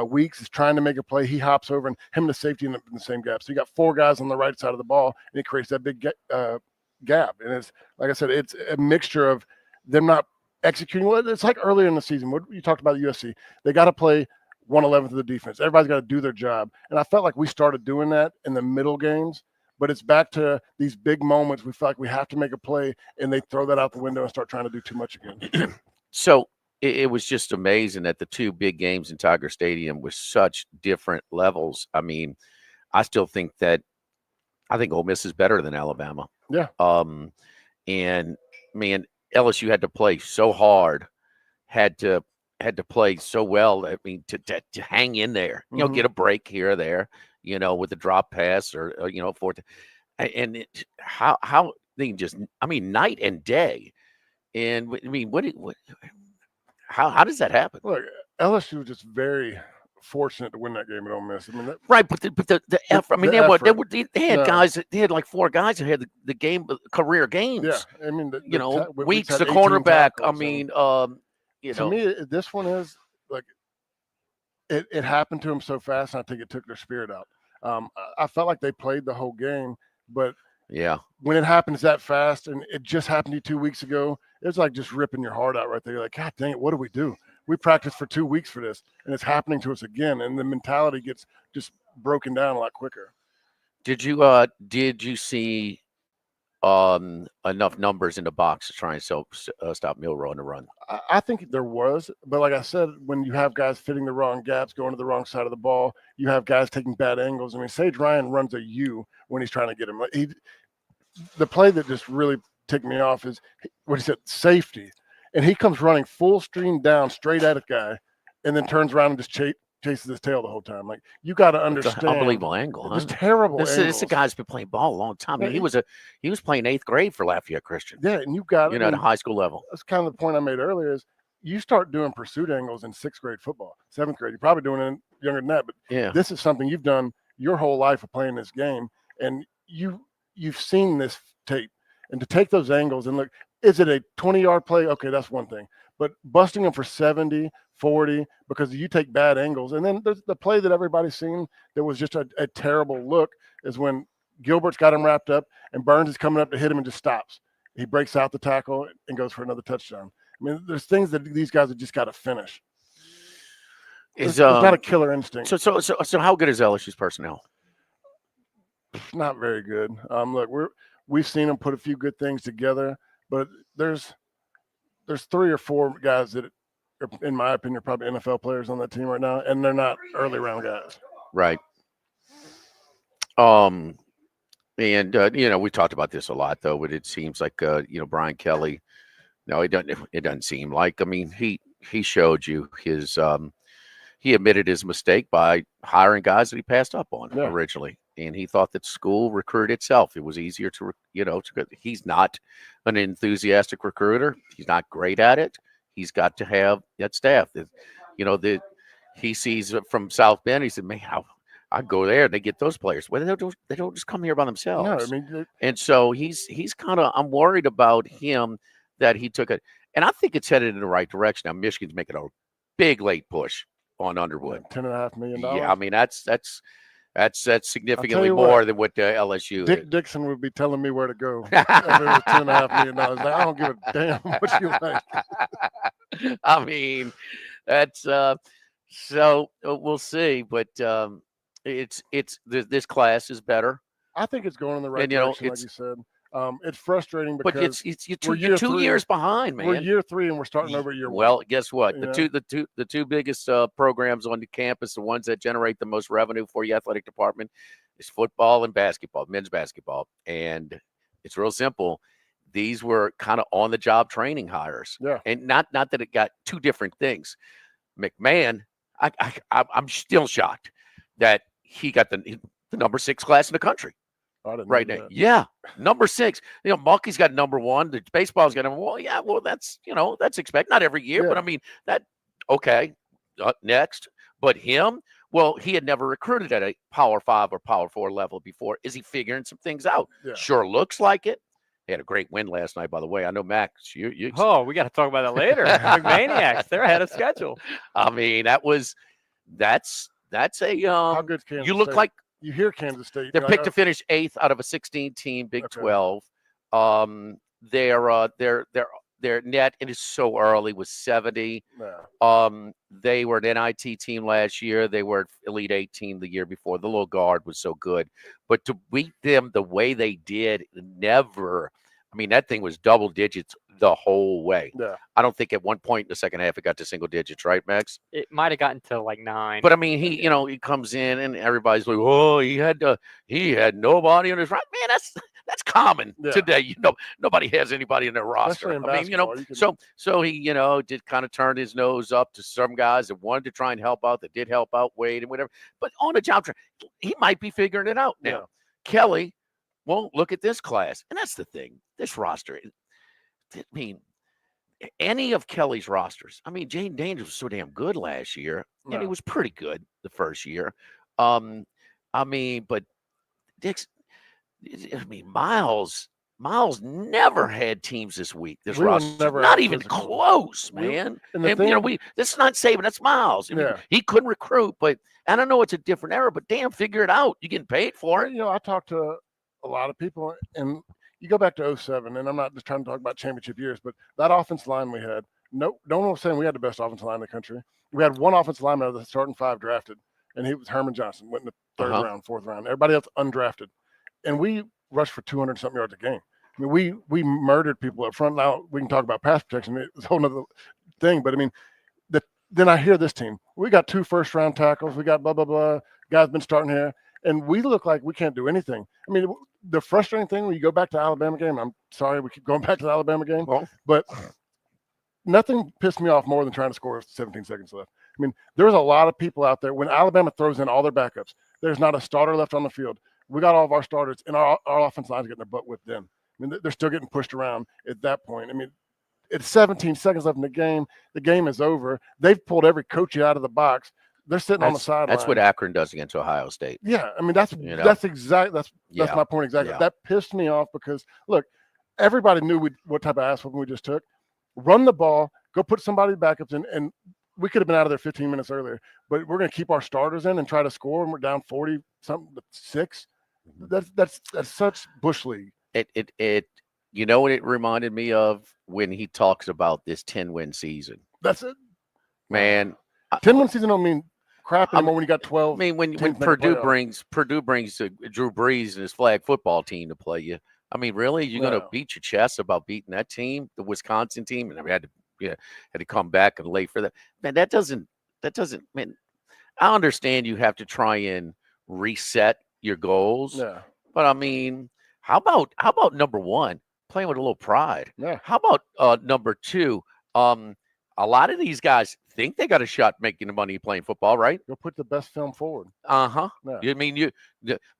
Weeks is trying to make a play. He hops over and him and the safety in the same gap. So you got 4 guys on the right side of the ball, and it creates that big gap. And it's, like I said, it's a mixture of them not executing. Well, it's like earlier in the season, what you talked about USC. They got to play 1/11th of the defense. Everybody's got to do their job. And I felt like we started doing that in the middle games, but it's back to these big moments. We feel like we have to make a play, and they throw that out the window and start trying to do too much again. So it was just amazing that the 2 big games in Tiger Stadium with such different levels. I mean, I think Ole Miss is better than Alabama. Yeah. And man, LSU had to play so hard, had to play so well. I mean, to hang in there, get a break here or there, with a drop pass or fourth. And how they just, night and day. And I mean, how does that happen? Look, LSU was just very fortunate to win that game at Ole Miss. I mean, right, but the effort. I mean, they had guys. They had like 4 guys that had the game career games. Yeah, I mean, Weeks the cornerback. I mean, to me, this one is like it happened to them so fast, and I think it took their spirit out. I felt like they played the whole game, but when it happens that fast, and it just happened to you 2 weeks ago, it's like just ripping your heart out right there. You're like, God dang it, what do we do? We practiced for 2 weeks for this, and it's happening to us again, and the mentality gets just broken down a lot quicker. Did you see enough numbers in the box to try and stop Milroe in the run? I think there was, but like I said, when you have guys fitting the wrong gaps, going to the wrong side of the ball, you have guys taking bad angles. I mean, Sage Ryan runs a U when he's trying to get him. The play that just really ticked me off is what he said, safety. And he comes running full stream down straight at a guy and then turns around and just chases his tail the whole time. Like, you got to understand. It's an unbelievable angle. It's terrible. This guy's been playing ball a long time. I mean, he was playing 8th grade for Lafayette Christian. Yeah, and you got at a high school level. That's kind of the point I made earlier is you start doing pursuit angles in 6th grade football, 7th grade. You're probably doing it younger than that, but this is something you've done your whole life of playing this game, and you've seen this tape. And to take those angles and look, is it a 20-yard play? Okay, that's one thing. But busting them for 70, 40, because you take bad angles. And then there's the play that everybody's seen that was just a terrible look is when Gilbert's got him wrapped up and Burns is coming up to hit him and just stops. He breaks out the tackle and goes for another touchdown. I mean, there's things that these guys have just got to finish. It's not a killer instinct. So how good is LSU's personnel? Not very good. Look, we've seen them put a few good things together, but there's 3 or 4 guys that, in my opinion, are probably NFL players on that team right now, and they're not early round guys. Right. And we talked about this a lot, though, but it seems like Brian Kelly. No, it doesn't seem like. I mean, he showed you his. He admitted his mistake by hiring guys that he passed up on originally, and he thought that school recruited itself. It was easier to he's not an enthusiastic recruiter. He's not great at it. He's got to have that staff that, he sees from South Bend. He said, man, I go there and they get those players. Well, they don't just come here by themselves. No, I mean, and so he's kind of, I'm worried about him that he took it. And I think it's headed in the right direction. Now, Michigan's making a big late push on Underwood. $10.5 million. Yeah, I mean, that's significantly you more what, than what LSU Dick is. Dixon would be telling me where to go if it was $10.5 million. Like, I don't give a damn what you like. I mean, that's so we'll see, but this class is better. I think it's going in the right And, direction, like you said. It's frustrating because you're 2 years behind, man. We're year 3 and we're starting over at year 1. Well, guess what? You The two biggest programs on the campus, the ones that generate the most revenue for your athletic department, is football and basketball, men's basketball. And it's real simple. These were kind of on-the-job training hires. Yeah. And not that it got two different things. McMahon, I'm still shocked that he got the number 6 class in the country. Right now. Yeah. Number 6. Monkey's got number 1. The baseball's got number 1. Yeah, well, that's expected. Not every year, but I mean, okay. Next. But him, well, he had never recruited at a Power 5 or Power 4 level before. Is he figuring some things out? Yeah. Sure looks like it. They had a great win last night, by the way. I know, Max, you Oh, we got to talk about that later. McManiacs, they're ahead of schedule. I mean, that's a How good's Kansas you look State? like You hear Kansas State. they're you're picked like, to finish 8th out of a 16-team Big Okay. 12. Their net, it is so early, was 70. Yeah. They were an NIT team last year. They were Elite 8 team the year before. The little guard was so good. But to beat them the way they did, that thing was double digits the whole way. Yeah. I don't think at one point in the second half it got to single digits, right, Max? It might have gotten to like 9. But I mean, he comes in and everybody's like, "Oh, he had nobody on his right." Man, that's common today. Nobody has anybody in their roster. Especially in I mean, basketball, so he did kind of turn his nose up to some guys that wanted to try and help out, that did help out Wade and whatever. But on a job, he might be figuring it out now. Yeah. Kelly won't look at this class, and that's the thing. This roster, I mean, any of Kelly's rosters. I mean, Jaden Daniels was so damn good last year, and he was pretty good the first year. But Miles never had teams this week. This We were roster, never not as even physical. close, We- man. and the And, thing- this is not Saban, that's Miles. I mean, Yeah. he couldn't recruit, but I don't know. It's a different era, but damn, figure it out. You're getting paid for it. I talked to a lot of people, and you go back to 07, and I'm not just trying to talk about championship years, but that offensive line we had, no one's saying we had the best offensive line in the country. We had one offensive lineman out of the starting 5 drafted, and he was Herman Johnson, went in the 3rd round, 4th round. Everybody else undrafted. And we rushed for 200-something yards a game. I mean, we murdered people up front. Now we can talk about pass protection. It's a whole nother thing. But I mean, then I hear this team. We got 2 first-round tackles. We got blah, blah, blah. Guys been starting here. And we look like we can't do anything. I mean, the frustrating thing when you go back to the Alabama game, I'm sorry we keep going back to the Alabama game, but nothing pissed me off more than trying to score with 17 seconds left. I mean, there's a lot of people out there. When Alabama throws in all their backups, there's not a starter left on the field. We got all of our starters, and our offensive line's getting their butt with them. I mean, they're still getting pushed around at that point. I mean, it's 17 seconds left in the game. The game is over. They've pulled every coach out of the box. They're sitting on the sideline. That's what Akron does against Ohio State. Yeah, I mean that's my point exactly. Yeah. That pissed me off because look, everybody knew what type of ass whooping we just took. Run the ball, go put somebody backups in, and we could have been out of there 15 minutes earlier. But we're going to keep our starters in and try to score, and we're down 40-6. That's such Bush League. You know what it reminded me of when he talks about this 10-win season. That's it, man. 10-win season don't mean crap anymore when you got 12. I mean, when Purdue brings Drew Brees and his flag football team to play you. I mean, really, you're going to beat your chest about beating that team, the Wisconsin team, and I had to come back and late for that. Man, that doesn't. Man, I understand you have to try and reset your goals. Yeah. But I mean, how about number 1, playing with a little pride? Yeah. How about number 2? A lot of these guys think they got a shot making the money playing football, right? Go put the best film forward. Uh-huh. Yeah. I mean,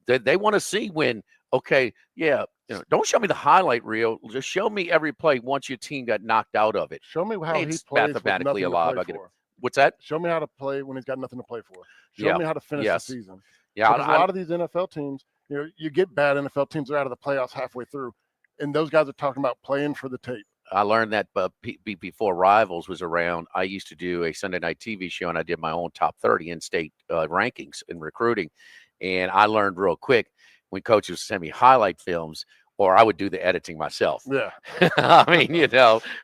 they want to see when, okay, yeah, don't show me the highlight reel. Just show me every play once your team got knocked out of it. Show me how he It's plays mathematically with nothing alive. to play for. What's that? Show me how to play when he's got nothing to play for. Show me how to finish the season. Yeah, Because a lot of these NFL teams, you get bad NFL teams, they're out of the playoffs halfway through, and those guys are talking about playing for the tape. I learned that before Rivals was around. I used to do a Sunday night TV show, and I did my own top 30 in-state rankings in recruiting. And I learned real quick when coaches would send me highlight films, or I would do the editing myself. Yeah. I mean,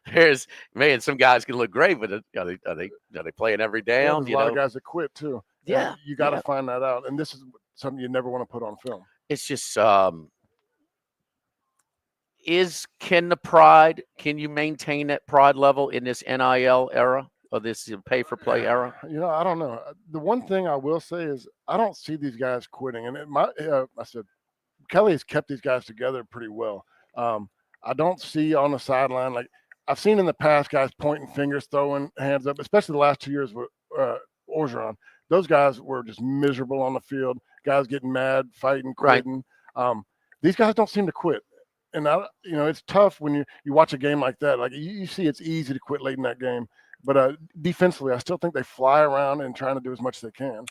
there's some guys can look great, but are they playing every down? There's a lot of guys that quit too. Yeah. And you got to find that out. And this is something you never want to put on film. It's just can you maintain that pride level in this NIL era or this pay for play era? I don't know. The one thing I will say is I don't see these guys quitting. And I said Kelly has kept these guys together pretty well. I don't see on the sideline, like I've seen in the past, guys pointing fingers, throwing hands up, especially the last 2 years with Orgeron. Those guys were just miserable on the field. Guys getting mad, fighting, quitting. Right. These guys don't seem to quit. And it's tough when you watch a game like that. Like you see, it's easy to quit late in that game. But defensively, I still think they fly around and trying to do as much as they can.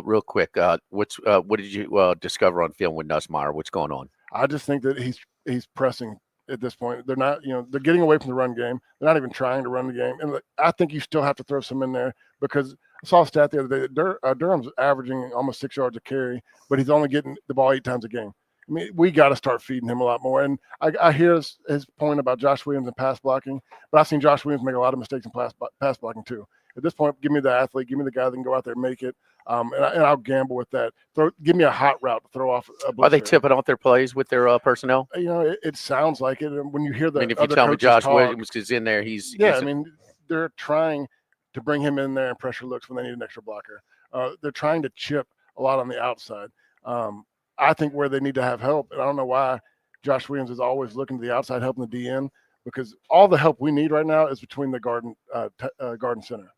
Real quick, what did you discover on film with Nussmeier? What's going on? I just think that he's pressing at this point. They're not, they're getting away from the run game. They're not even trying to run the game. And I think you still have to throw some in there because I saw a stat the other day. Durham's averaging almost 6 yards a carry, but he's only getting the ball 8 times a game. I mean, we got to start feeding him a lot more. And I hear his point about Josh Williams and pass blocking, but I've seen Josh Williams make a lot of mistakes in pass blocking too. At this point, give me the athlete, give me the guy that can go out there and make it, and I'll gamble with that. Give me a hot route to throw off a blitzer. Are they tipping off their plays with their personnel? It sounds like it. And when you hear the if you tell me Josh Williams is in there, they're trying to bring him in there and pressure looks when they need an extra blocker. They're trying to chip a lot on the outside. I think where they need to have help, and I don't know why Josh Williams is always looking to the outside, helping the DN, because all the help we need right now is between the Garden Center.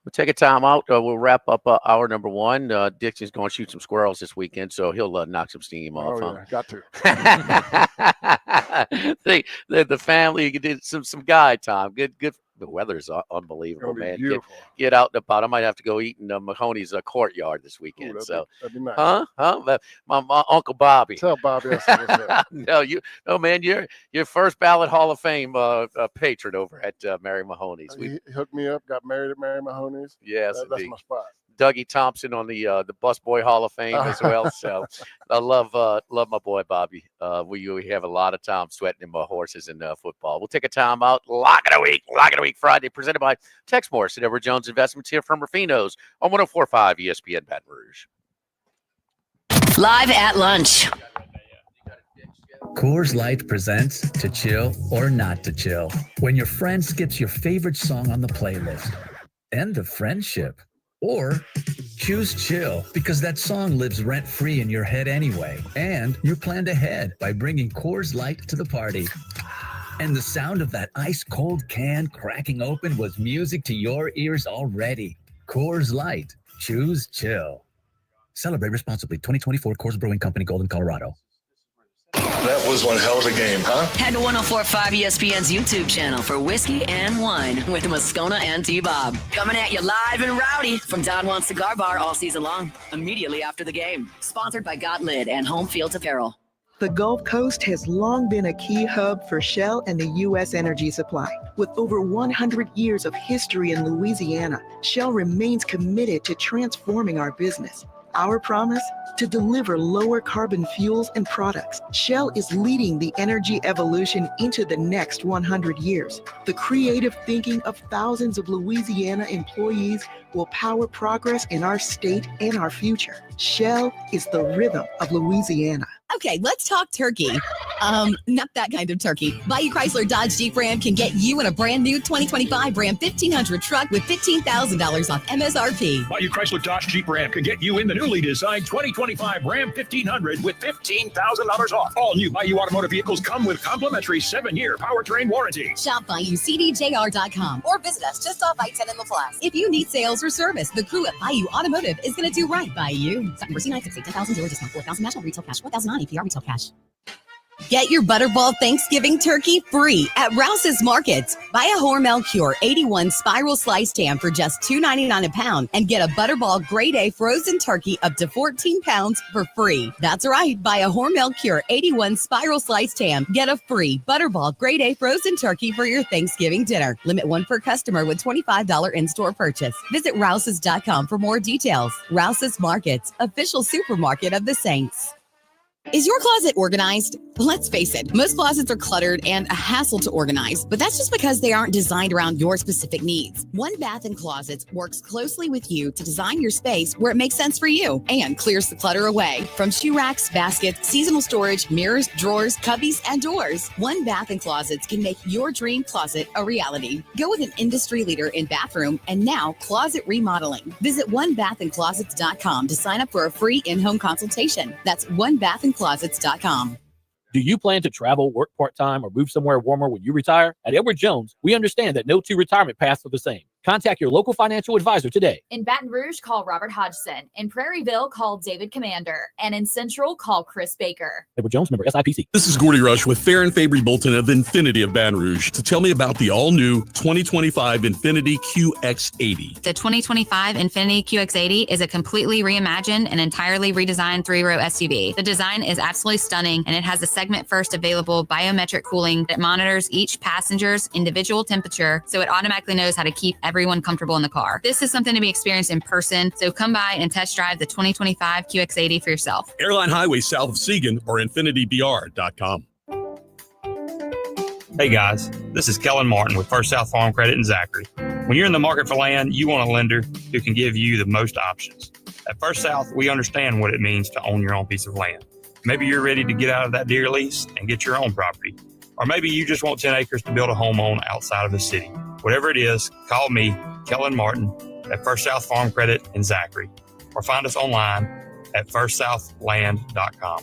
We'll take a time out. We'll wrap up hour number one. Dixon's going to shoot some squirrels this weekend, so he'll knock some steam off. Oh, yeah, got to. the family did some guy time. Good. The weather's unbelievable, man. Get out and about. I might have to go eat in Mahoney's courtyard this weekend. That'd be nice. Huh? My Uncle Bobby. Tell Bobby I said what's up. No, man. You're first ballot Hall of Fame patron over at Mary Mahoney's. He hooked me up. Got married at Mary Mahoney's. Yes, that's my spot. Dougie Thompson on the Busboy Hall of Fame as well. So I love my boy Bobby. We have a lot of time sweating in my horses in football. We'll take a time out. Lock of the week Friday, presented by Tex Morris at Edward Jones Investments here from Ruffino's on 104.5 ESPN Baton Rouge. Live at lunch. Coors Light presents To Chill or Not to Chill. When your friend skips your favorite song on the playlist. End of friendship. Or choose chill because that song lives rent-free in your head anyway. And you planned ahead by bringing Coors Light to the party. And the sound of that ice-cold can cracking open was music to your ears already. Coors Light. Choose chill. Celebrate responsibly. 2024 Coors Brewing Company, Golden, Colorado. That was one hell of a game, huh? Head to 104.5 ESPN's YouTube channel for Whiskey and Wine with Moscona and T-Bob. Coming at you live and rowdy from Don Juan's Cigar Bar all season long, immediately after the game. Sponsored by Got Lid and Home Fields Apparel. The Gulf Coast has long been a key hub for Shell and the U.S. energy supply. With over 100 years of history in Louisiana, Shell remains committed to transforming our business. Our promise? To deliver lower carbon fuels and products. Shell is leading the energy evolution into the next 100 years. The creative thinking of thousands of Louisiana employees will power progress in our state and our future. Shell is the rhythm of Louisiana. Okay, let's talk turkey. Not that kind of turkey. Bayou Chrysler Dodge Jeep Ram can get you in a brand new 2025 Ram 1500 truck with $15,000 off MSRP. Bayou Chrysler Dodge Jeep Ram can get you in the newly designed 2025 Ram 1500 with $15,000 off. All new Bayou Automotive vehicles come with complimentary 7-year powertrain warranty. Shop BayouCDJR.com or visit us just off I-10 in LaPlace. If you need sales or service, the crew at Bayou Automotive is going to do right by you. September C968, $10,000 dealer discount, $4,000 national retail cash, $4,000 APR retail cash. Get your Butterball Thanksgiving turkey free at Rouse's Markets. Buy a Hormel Cure 81 spiral sliced ham for just $2.99 a pound and get a Butterball Grade A frozen turkey up to 14 pounds for free. That's right. Buy a Hormel Cure 81 spiral sliced ham. Get a free Butterball Grade A frozen turkey for your Thanksgiving dinner. Limit one per customer with $25 in-store purchase. Visit Rouses.com for more details. Rouse's Markets, official supermarket of the Saints. Is your closet organized? Let's face it, most closets are cluttered and a hassle to organize, but that's just because they aren't designed around your specific needs. One Bath & Closets works closely with you to design your space where it makes sense for you and clears the clutter away. From shoe racks, baskets, seasonal storage, mirrors, drawers, cubbies, and doors, One Bath & Closets can make your dream closet a reality. Go with an industry leader in bathroom and now closet remodeling. Visit onebathandclosets.com to sign up for a free in-home consultation. That's onebathandclosets.com. Do you plan to travel, work part-time, or move somewhere warmer when you retire? At Edward Jones, we understand that no two retirement paths are the same. Contact your local financial advisor today. In Baton Rouge, call Robert Hodgson. In Prairieville, call David Commander. And in Central, call Chris Baker. Edward Jones, member SIPC. This is Gordy Rush with Farron Fabry Bolton of Infinity of Baton Rouge to tell me about the all-new 2025 Infinity QX80. The 2025 Infinity QX80 is a completely reimagined and entirely redesigned three-row SUV. The design is absolutely stunning, and it has a segment-first available biometric cooling that monitors each passenger's individual temperature, so it automatically knows how to keep everyone comfortable in the car. This is something to be experienced in person, so come by and test drive the 2025 QX80 for yourself. Airline Highway south of Siegen or InfinityBR.com. Hey guys, this is Kellen Martin with First South Farm Credit in Zachary. When you're in the market for land, you want a lender who can give you the most options. At First South, we understand what it means to own your own piece of land. Maybe you're ready to get out of that deer lease and get your own property. Or maybe you just want 10 acres to build a home on outside of the city. Whatever it is, call me, Kellen Martin, at First South Farm Credit in Zachary, or find us online at firstsouthland.com.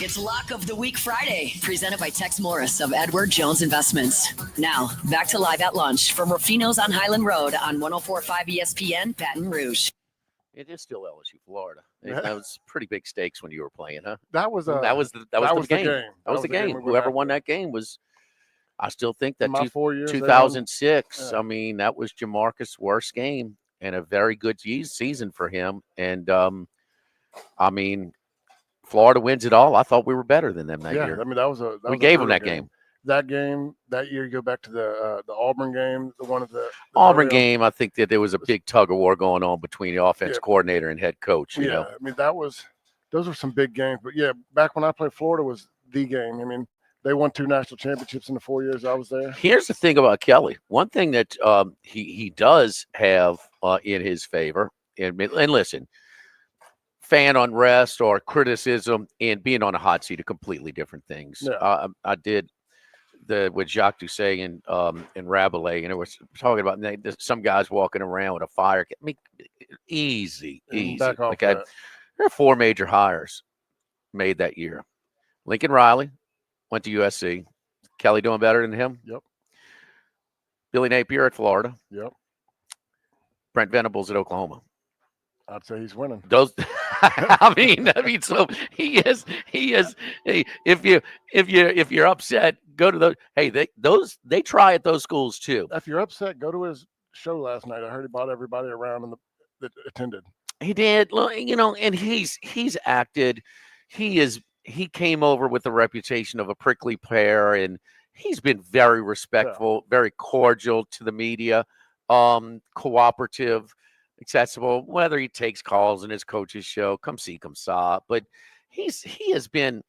It's Lock of the Week Friday, presented by Tex Morris of Edward Jones Investments. Now, back to Live at Lunch from Ruffino's on Highland Road on 104.5 ESPN, Baton Rouge. It is still LSU, Florida. That was pretty big stakes when you were playing, huh? That was the game. That was the game. Whoever won that game was. I still think that 2006. I mean, that was Jamarcus' worst game and a very good season for him. And I mean, Florida wins it all. I thought we were better than them that year. I mean, we gave them that game. That game that year, you go back to the Auburn game, the one of the Auburn game. I think that there was a big tug of war going on between the offense coordinator and head coach. You know? I mean, those were some big games. But yeah, back when I played, Florida was the game. I mean, they won 2 national championships in the 4 years I was there. Here's the thing about Kelly. One thing that he does have in his favor, and listen, fan unrest or criticism and being on a hot seat are completely different things. Yeah. I did with Jacques Doucet and Rabelais, and it was talking about some guys walking around with a fire. I mean, easy. Okay, there are 4 major hires made that year. Lincoln Riley went to USC. Kelly doing better than him. Yep. Billy Napier at Florida. Yep. Brent Venables at Oklahoma. I'd say he's winning. Those, I mean, so he is. Hey, if you're upset, go to those. Hey, they try at those schools too. If you're upset, go to his show last night. I heard he brought everybody around that attended. He did, you know, and he's acted. He came over with the reputation of a prickly pear, and he's been very respectful, very cordial to the media, cooperative, accessible. Whether he takes calls in his coach's show, come see, come saw, but he's been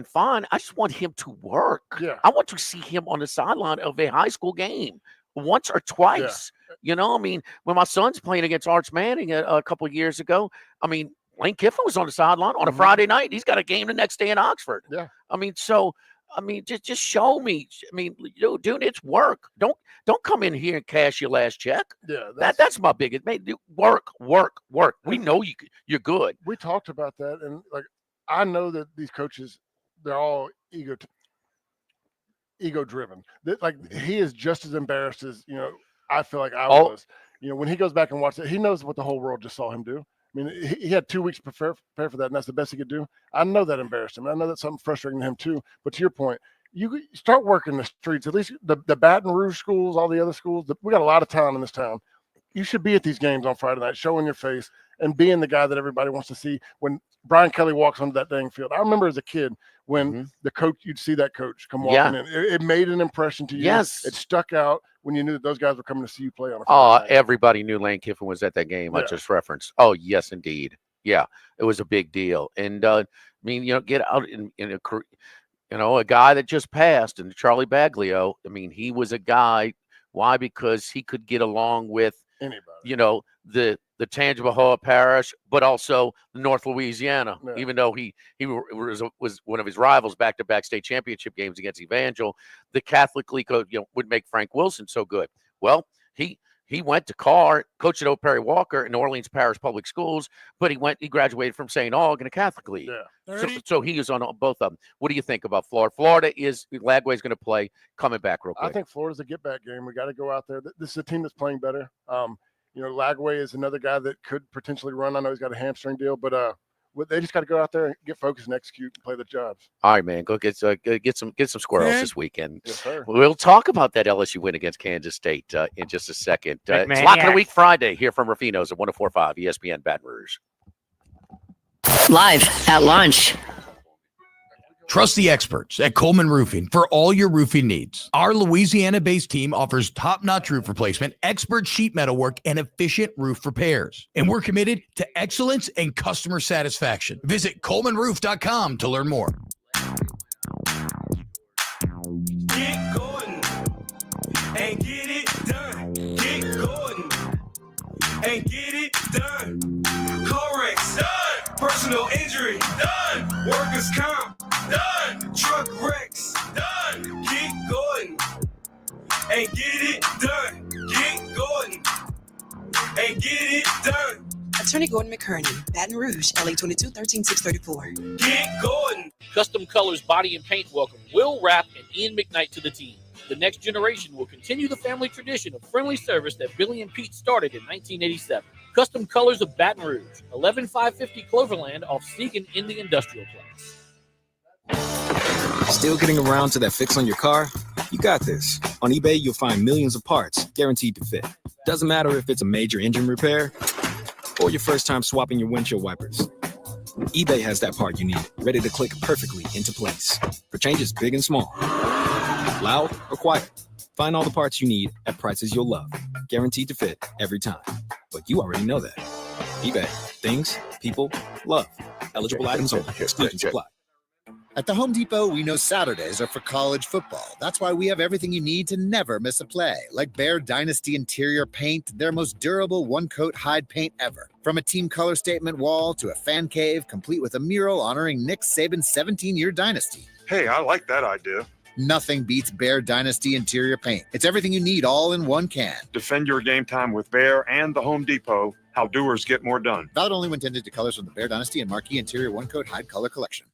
fine. I just want him to work. Yeah. I want to see him on the sideline of a high school game once or twice. Yeah. You know, I mean, when my son's playing against Arch Manning a couple of years ago, I mean, Lane Kiffin was on the sideline on a Friday night. He's got a game the next day in Oxford. Yeah. I mean, just show me. I mean, dude, it's work. Don't come in here and cash your last check. Yeah. That's my biggest. Work. We know you're good. We talked about that, and like I know that these coaches, they're all ego driven. Like he is just as embarrassed as I feel like I Oh. was. When he goes back and watches it, he knows what the whole world just saw him do. I mean, he had 2 weeks to prepare for that, and that's the best he could do. I know that embarrassed him. I know that's something frustrating to him too. But to your point, you start working the streets. At least the Baton Rouge schools, all the other schools. We got a lot of talent in this town. You should be at these games on Friday night, showing your face and being the guy that everybody wants to see. When Brian Kelly walks onto that dang field, I remember as a kid when the coach, you'd see that coach come walking in. It made an impression to you. Yes. It stuck out when you knew that those guys were coming to see you play on a Friday night. Everybody knew Lane Kiffin was at that game. I just referenced. Oh, yes, indeed. Yeah, it was a big deal. And get out in a guy that just passed, and Charlie Baglio. I mean, he was a guy. Why? Because he could get along with anybody. The Tangipahoa Parish, but also North Louisiana. Yeah. Even though he was one of his rivals back-to-back state championship games against Evangel, the Catholic League would make Frank Wilson so good. Well, he went to Carr, coached at Oak Perry Walker in New Orleans Parish Public Schools, but he graduated from St. Aug in a Catholic league. Yeah. So he is on both of them. What do you think about Florida? Lagway's going to play coming back real quick. I think Florida's a get-back game. We got to go out there. This is a team that's playing better. Lagway is another guy that could potentially run. I know he's got a hamstring deal, but they just got to go out there and get focused and execute and play the jobs. All right, man. Go get some squirrels this weekend. Yes, sir. We'll talk about that LSU win against Kansas State in just a second. It's Lock of the Week Friday here from Ruffino's at 104.5 ESPN Baton Rouge. Live at lunch. Trust the experts at Coleman Roofing for all your roofing needs. Our Louisiana-based team offers top-notch roof replacement, expert sheet metal work, and efficient roof repairs. And we're committed to excellence and customer satisfaction. Visit ColemanRoof.com to learn more. Get going and get it done. Get going and get it done. Car wrecks done. Personal injury done. Workers' comp done. Truck wrecks done. Get going and get it done. Get going and get it done. Attorney Gordon McKerney, Baton Rouge, LA 22 13634. Get going. Custom Colors Body and Paint welcome Will Rapp and Ian McKnight to the team. The next generation will continue the family tradition of friendly service that Billy and Pete started in 1987. Custom Colors of Baton Rouge, 11550 Cloverland off Segan in the Industrial Place. Still getting around to that fix on your car? You got this. On eBay, you'll find millions of parts guaranteed to fit. Doesn't matter if it's a major engine repair or your first time swapping your windshield wipers. eBay has that part you need, ready to click perfectly into place. For changes big and small, loud or quiet, find all the parts you need at prices you'll love. Guaranteed to fit every time. But you already know that. eBay. Things, people, love. Eligible items only. Exclusions apply. At the Home Depot, we know Saturdays are for college football. That's why we have everything you need to never miss a play, like Bear Dynasty interior paint, their most durable one-coat hide paint ever. From a team color statement wall to a fan cave, complete with a mural honoring Nick Saban's 17-year dynasty. Hey, I like that idea. Nothing beats Bear Dynasty interior paint. It's everything you need all in one can. Defend your game time with Bear and the Home Depot. How doers get more done. Valid only when intended to colors from the Bear Dynasty and Marquee Interior One-Coat Hide Color Collection.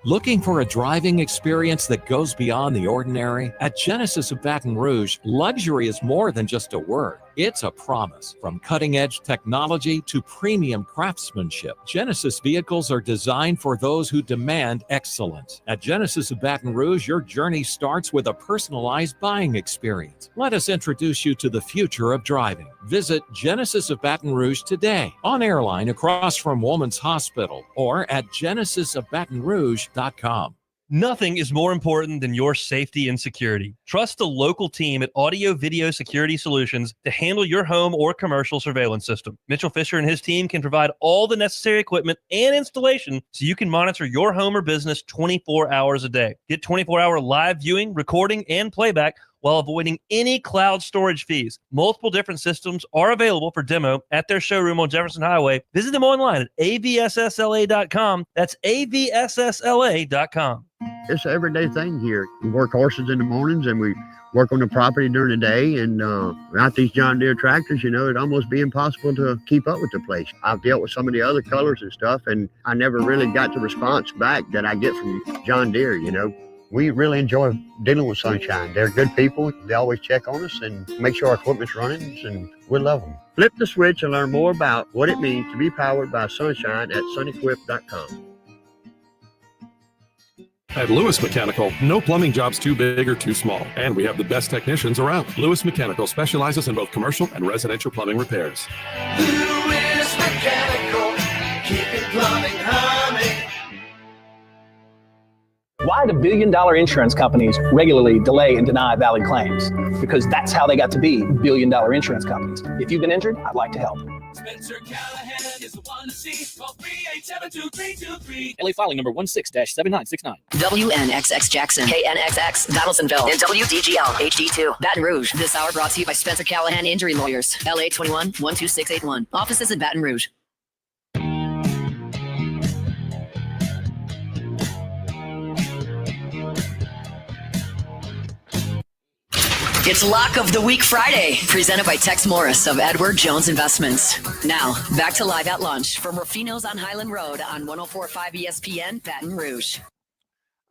Looking for a driving experience that goes beyond the ordinary? At Genesis of Baton Rouge, luxury is more than just a word. It's a promise. From cutting-edge technology to premium craftsmanship, Genesis vehicles are designed for those who demand excellence. At Genesis of Baton Rouge, your journey starts with a personalized buying experience. Let us introduce you to the future of driving. Visit Genesis of Baton Rouge today on Airline across from Woman's Hospital or at genesisofbatonrouge.com. Nothing is more important than your safety and security. Trust the local team at Audio Video Security Solutions to handle your home or commercial surveillance system. Mitchell Fisher and his team can provide all the necessary equipment and installation so you can monitor your home or business 24 hours a day. Get 24-hour live viewing, recording, and playback while avoiding any cloud storage fees. Multiple different systems are available for demo at their showroom on Jefferson Highway. Visit them online at avssla.com. That's avssla.com. It's an everyday thing here. We work horses in the mornings and we work on the property during the day. And without these John Deere tractors, it'd almost be impossible to keep up with the place. I've dealt with some of the other colors and stuff, and I never really got the response back that I get from John Deere, we really enjoy dealing with Sunshine. They're good people. They always check on us and make sure our equipment's running, and we love them. Flip the switch and learn more about what it means to be powered by Sunshine at sunequip.com. At Lewis Mechanical, no plumbing job's too big or too small, and we have the best technicians around. Lewis Mechanical specializes in both commercial and residential plumbing repairs. Lewis Mechanical, keeping plumbing humming. Why do billion-dollar insurance companies regularly delay and deny valid claims? Because that's how they got to be billion-dollar insurance companies. If you've been injured, I'd like to help. Spencer Callahan is the one to see. Call 387-2323. LA filing number 16-7969. WNXX Jackson, KNXX Donaldsonville, and WDGL HD2 Baton Rouge. This hour brought to you by Spencer Callahan Injury Lawyers, LA 21-12681. Offices in Baton Rouge. It's Lock of the Week Friday, presented by Tex Morris of Edward Jones Investments. Now, back to Live at Lunch from Ruffino's on Highland Road on 104.5 ESPN, Baton Rouge.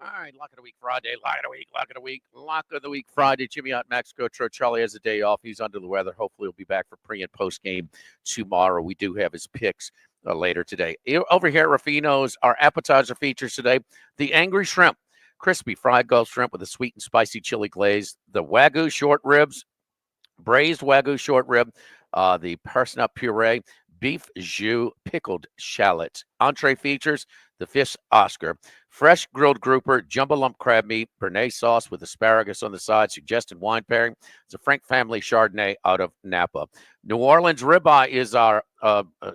All right, Lock of the Week Friday, Lock of the Week, Lock of the Week, Lock of the Week Friday. Jimmy out, Mexico. Charlie has a day off. He's under the weather. Hopefully he'll be back for pre- and post-game tomorrow. We do have his picks later today. Over here at Ruffino's, our appetizer features today, the Angry Shrimp. Crispy fried Gulf shrimp with a sweet and spicy chili glaze, the Wagyu short ribs, braised Wagyu short rib, the parsnip puree, beef jus, pickled shallots. Entree features the fish Oscar, fresh grilled grouper, jumbo lump crab meat, béarnaise sauce with asparagus on the side, suggested wine pairing. It's a Frank family Chardonnay out of Napa. New Orleans ribeye is our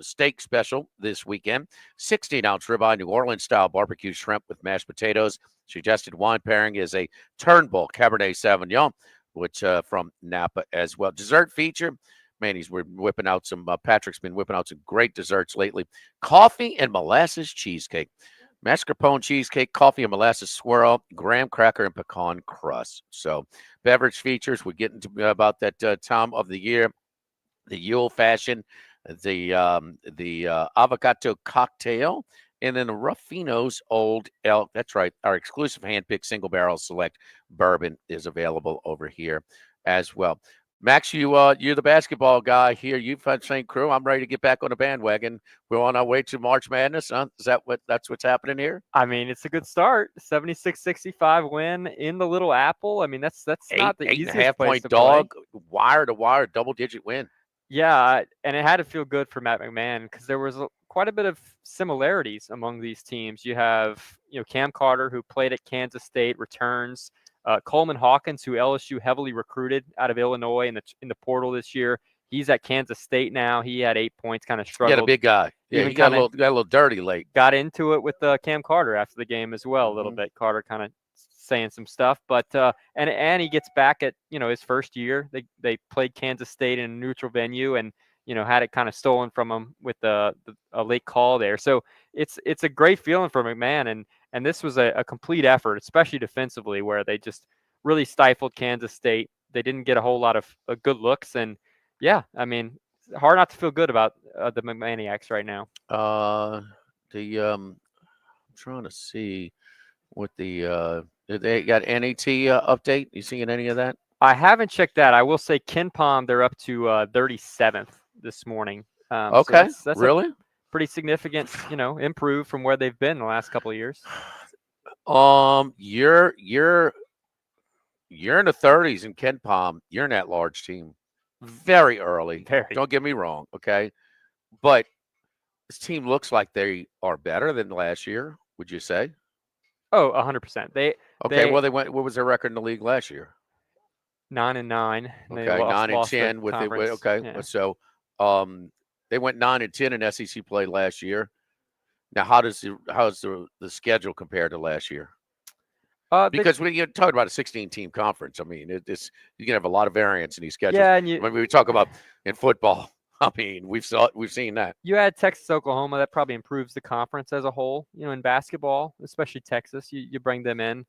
steak special this weekend. 16-ounce ribeye, New Orleans style barbecue shrimp with mashed potatoes. Suggested wine pairing is a Turnbull Cabernet Sauvignon, which from Napa as well. Dessert feature, man, we're whipping out some, Patrick's been whipping out some great desserts lately. Coffee and molasses cheesecake. Mascarpone cheesecake, coffee and molasses swirl, graham cracker, and pecan crust. So beverage features, we're getting to about that time of the year. The Yule fashion, the avocado cocktail, and then the Ruffino's Old Elk. That's right. Our exclusive hand-picked single barrel select bourbon is available over here as well. Max, you're the basketball guy here. You've had St. Crew. I'm ready to get back on the bandwagon. We're on our way to March Madness, huh? Is that's what's happening here? I mean, it's a good start. 76-65 win in the Little Apple. I mean, that's not the easiest 8.5 place point to dog, play. wire to wire, double-digit win. Yeah, and it had to feel good for Matt McMahon because there was quite a bit of similarities among these teams. You have, Cam Carter, who played at Kansas State, returns. Coleman Hawkins, who LSU heavily recruited out of Illinois in the portal this year. He's at Kansas State now. He had 8 points, kind of struggled. He had a big guy. Yeah, he got a little dirty late. Got into it with Cam Carter after the game as well a little bit. Carter kind of saying some stuff, but and he gets back at his first year. They played Kansas State in a neutral venue and had it kind of stolen from him with a late call there. So it's a great feeling for McMahon, and this was a complete effort, especially defensively, where they just really stifled Kansas State. They didn't get a whole lot of good looks, and yeah, I mean, hard not to feel good about the McManiacs right now. I'm trying to see what they got NAT update. You seeing any of that? I haven't checked that. I will say KenPom, they're up to 37th this morning. Okay, so that's really pretty significant, improve from where they've been in the last couple of years. You're in the 30s in KenPom. You're in that large team. Very early. Don't get me wrong, okay? But this team looks like they are better than last year, would you say? Oh, 100%. Well, they went. What was their record in the league last year? 9-9. Okay, 9-10 with it. Okay, yeah. So they went 9-10 in SEC play last year. Now, how's the schedule compared to last year? Because when you're talking about a 16-team conference, I mean, you can have a lot of variance in these schedules. Yeah, and when we talk about in football, I mean, we've seen that. You add Texas, Oklahoma, that probably improves the conference as a whole. In basketball, especially Texas, you bring them in.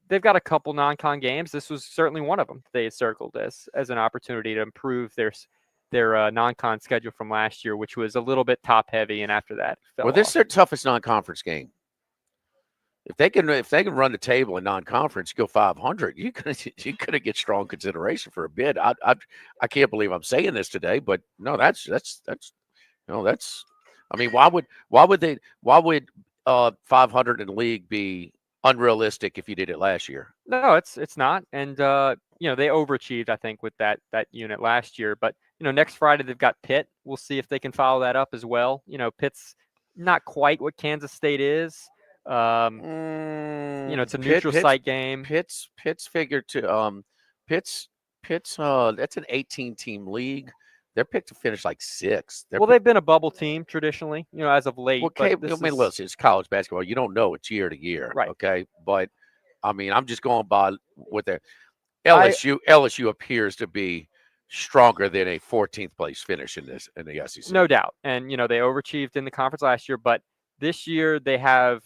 They've got a couple non-con games. This was certainly one of them. They had circled as an opportunity to improve their non-con schedule from last year, which was a little bit top-heavy, and after that, This is their toughest non-conference game. If they can run the table in non-conference, go 500, you could get strong consideration for a bid. I can't believe I'm saying this today, but no, that's I mean, why would 500 in the league be unrealistic if you did it last year? No, it's not. And they overachieved, I think, with that unit last year. But next Friday they've got Pitt. We'll see if they can follow that up as well. Pitt's not quite what Kansas State is. It's a neutral site game. Pitt's figured to Pitt's that's an 18-team league. They're picked to finish like 6th. They've been a bubble team traditionally, as of late. Okay, listen, it's college basketball. You don't know it's year to year, right? Okay, but I mean, I'm just going by what their LSU appears to be stronger than a 14th place finish in the SEC. No doubt, and they overachieved in the conference last year, but this year they have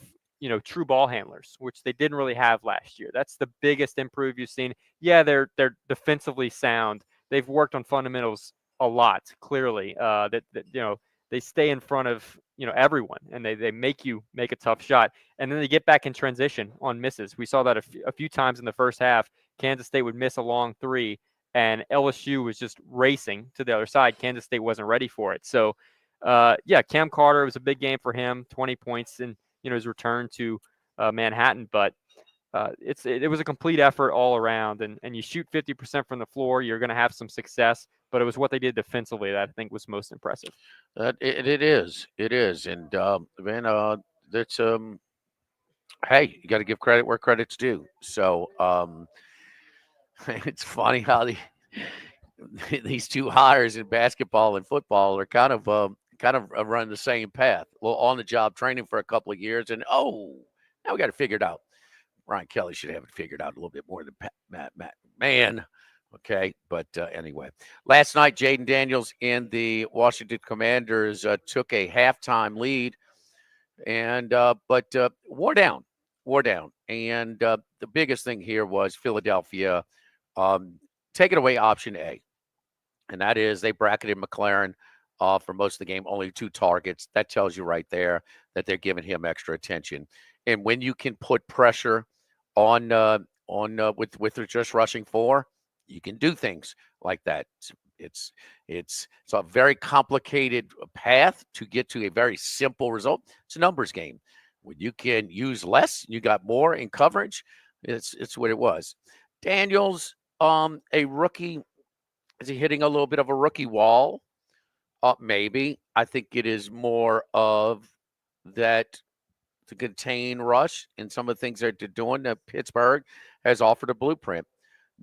true ball handlers, which they didn't really have last year. That's the biggest improve you've seen. Yeah, they're defensively sound. They've worked on fundamentals a lot, clearly. They stay in front of everyone, and they make you make a tough shot, and then they get back in transition on misses. We saw that a few times in the first half. Kansas State would miss a long 3, and LSU was just racing to the other side. Kansas State wasn't ready for it. So, Cam Carter, was a big game for him, 20 points in his return to Manhattan, but it was a complete effort all around, and you shoot 50% from the floor, you're going to have some success. But it was what they did defensively that I think was most impressive. It is, and man, that's hey, you got to give credit where credit's due. So it's funny how these two hires in basketball and football are kind of run the same path. Well, on the job training for a couple of years, and now we got to figure it out. Ryan Kelly should have it figured out a little bit more than Matt. Man. Okay, but anyway, last night Jaden Daniels and the Washington Commanders took a halftime lead, and but wore down, and the biggest thing here was Philadelphia taking away option A, and that is they bracketed McLaren for most of the game, only 2 targets. That tells you right there that they're giving him extra attention, and when you can put pressure on with just rushing 4. You can do things like that. It's a very complicated path to get to a very simple result. It's a numbers game. When you can use less, you got more in coverage. It's what it was. Daniels, a rookie, is he hitting a little bit of a rookie wall? Maybe. I think it is more of that to contain rush and some of the things that they're doing. Pittsburgh has offered a blueprint.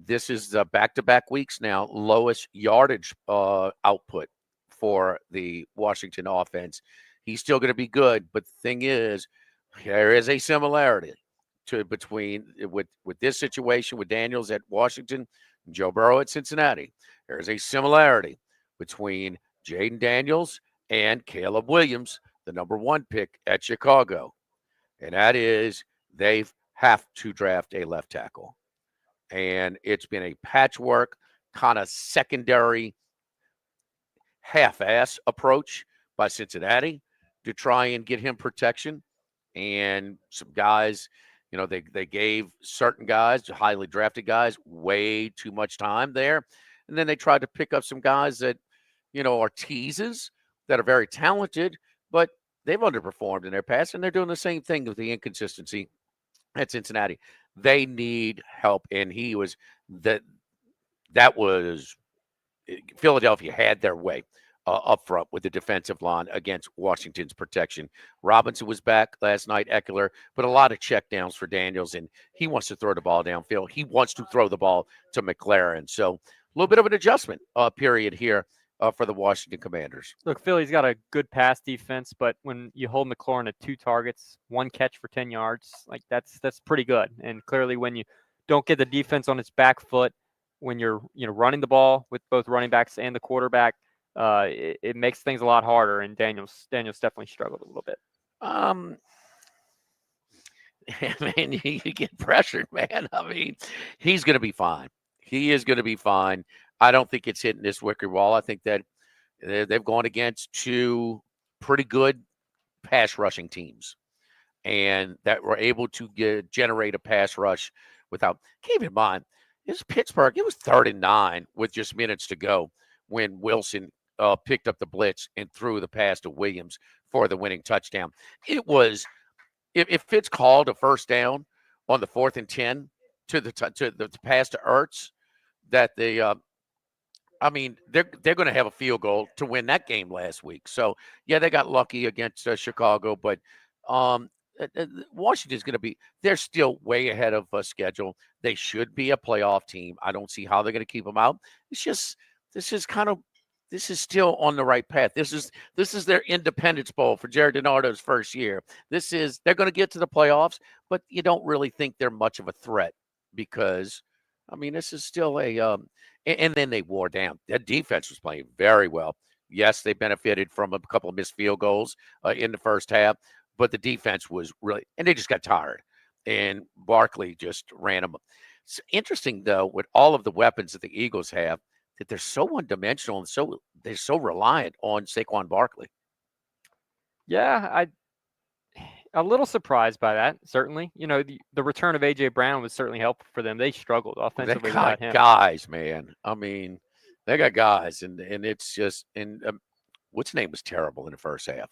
This is the back-to-back weeks now, lowest yardage output for the Washington offense. He's still going to be good, but the thing is, there is a similarity between this situation with Daniels at Washington and Joe Burrow at Cincinnati. There is a similarity between Jaden Daniels and Caleb Williams, the number 1 pick at Chicago, and that is they have to draft a left tackle. And it's been a patchwork, kind of secondary, half-ass approach by Cincinnati to try and get him protection. And some guys, they gave certain guys, highly drafted guys, way too much time there. And then they tried to pick up some guys that, are teases, that are very talented, but they've underperformed in their past. And they're doing the same thing with the inconsistency at Cincinnati. They need help, and that was Philadelphia had their way up front with the defensive line against Washington's protection. Robinson was back last night, Eckler, but a lot of checkdowns for Daniels, and he wants to throw the ball downfield. He wants to throw the ball to McLaren. So a little bit of an adjustment period here for the Washington Commanders. Look, Philly's got a good pass defense, but when you hold McLaurin to 2 targets, 1 catch for 10 yards, like that's pretty good. And clearly, when you don't get the defense on its back foot, when you're running the ball with both running backs and the quarterback, it makes things a lot harder. And Daniels definitely struggled a little bit. Man, you get pressured, man. I mean, he's going to be fine. He is going to be fine. I don't think it's hitting this wicker wall. I think that they've gone against 2 pretty good pass rushing teams. and that were able to generate a pass rush without. Keep in mind, it's Pittsburgh. It was 3rd and 9 with just minutes to go when Wilson picked up the blitz and threw the pass to Williams for the winning touchdown. It was, if Fitz called a first down on the 4th and 10 to the pass to Ertz, that they, I mean, they're going to have a field goal to win that game last week. So yeah, they got lucky against Chicago, but Washington's going to be, they're still way ahead of schedule. They should be a playoff team. I don't see how they're going to keep them out. It's just, this is still on the right path. This is their Independence Bowl for Jared DiNardo's first year. They're going to get to the playoffs, but you don't really think they're much of a threat because, I mean, this is still and then they wore down. Their defense was playing very well. Yes, they benefited from a couple of missed field goals in the first half, but the defense was really, and they just got tired. And Barkley just ran them. It's interesting, though, with all of the weapons that the Eagles have, that they're so one-dimensional and they're so reliant on Saquon Barkley. Yeah, a little surprised by that, certainly. You know, the return of A.J. Brown was certainly helpful for them. They struggled offensively without him. Guys, man. I mean, they got guys, and it's just – and what's his name was terrible in the first half.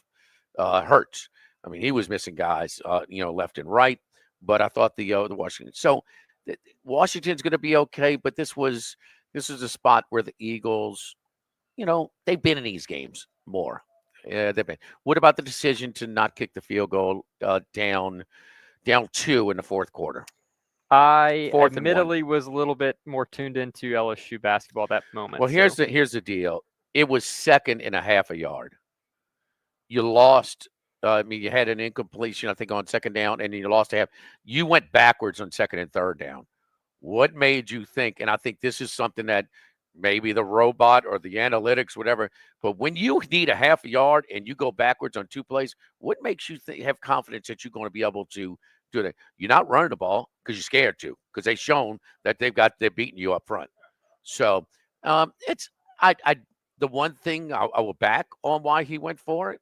Hurts. I mean, he was missing guys, left and right. But I thought the Washington – so Washington's going to be okay, but this is a spot where the Eagles, they've been in these games more. Yeah, they've been. What about the decision to not kick the field goal down 2 in the fourth quarter? I admittedly was a little bit more tuned into LSU basketball at that moment. Well, here's the deal. It was 2nd and a half a yard. You lost. You had an incompletion, I think, on 2nd down, and you lost a half. You went backwards on 2nd and 3rd down. What made you think? And I think this is something that maybe the robot or the analytics, whatever. But when you need a half a yard and you go backwards on 2 plays, what makes you have confidence that you're going to be able to do that? You're not running the ball because you're scared to, because they've shown that they're beating you up front. So it's the one thing I will back on why he went for it.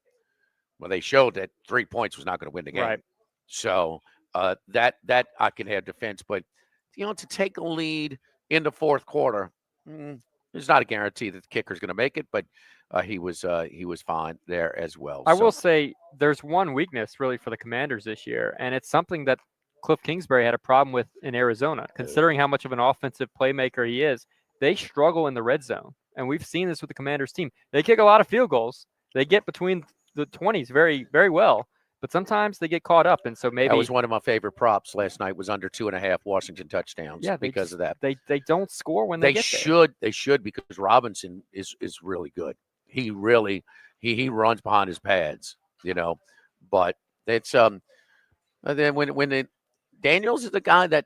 Well, they showed that 3 points was not going to win the game. Right. So that I can have defense, but to take a lead in the fourth quarter. There's not a guarantee that the kicker's going to make it, but he was fine there as well. I will say there's one weakness really for the Commanders this year, and it's something that Cliff Kingsbury had a problem with in Arizona. Considering how much of an offensive playmaker he is, they struggle in the red zone, and we've seen this with the Commanders team. They kick a lot of field goals. They get between the 20s very, very well. But sometimes they get caught up, and so maybe that was one of my favorite props last night. Was under 2.5 Washington touchdowns. Yeah, because of that. They don't score when they get there. They should because Robinson is really good. He really he runs behind his pads, But it's and then when Daniels is the guy that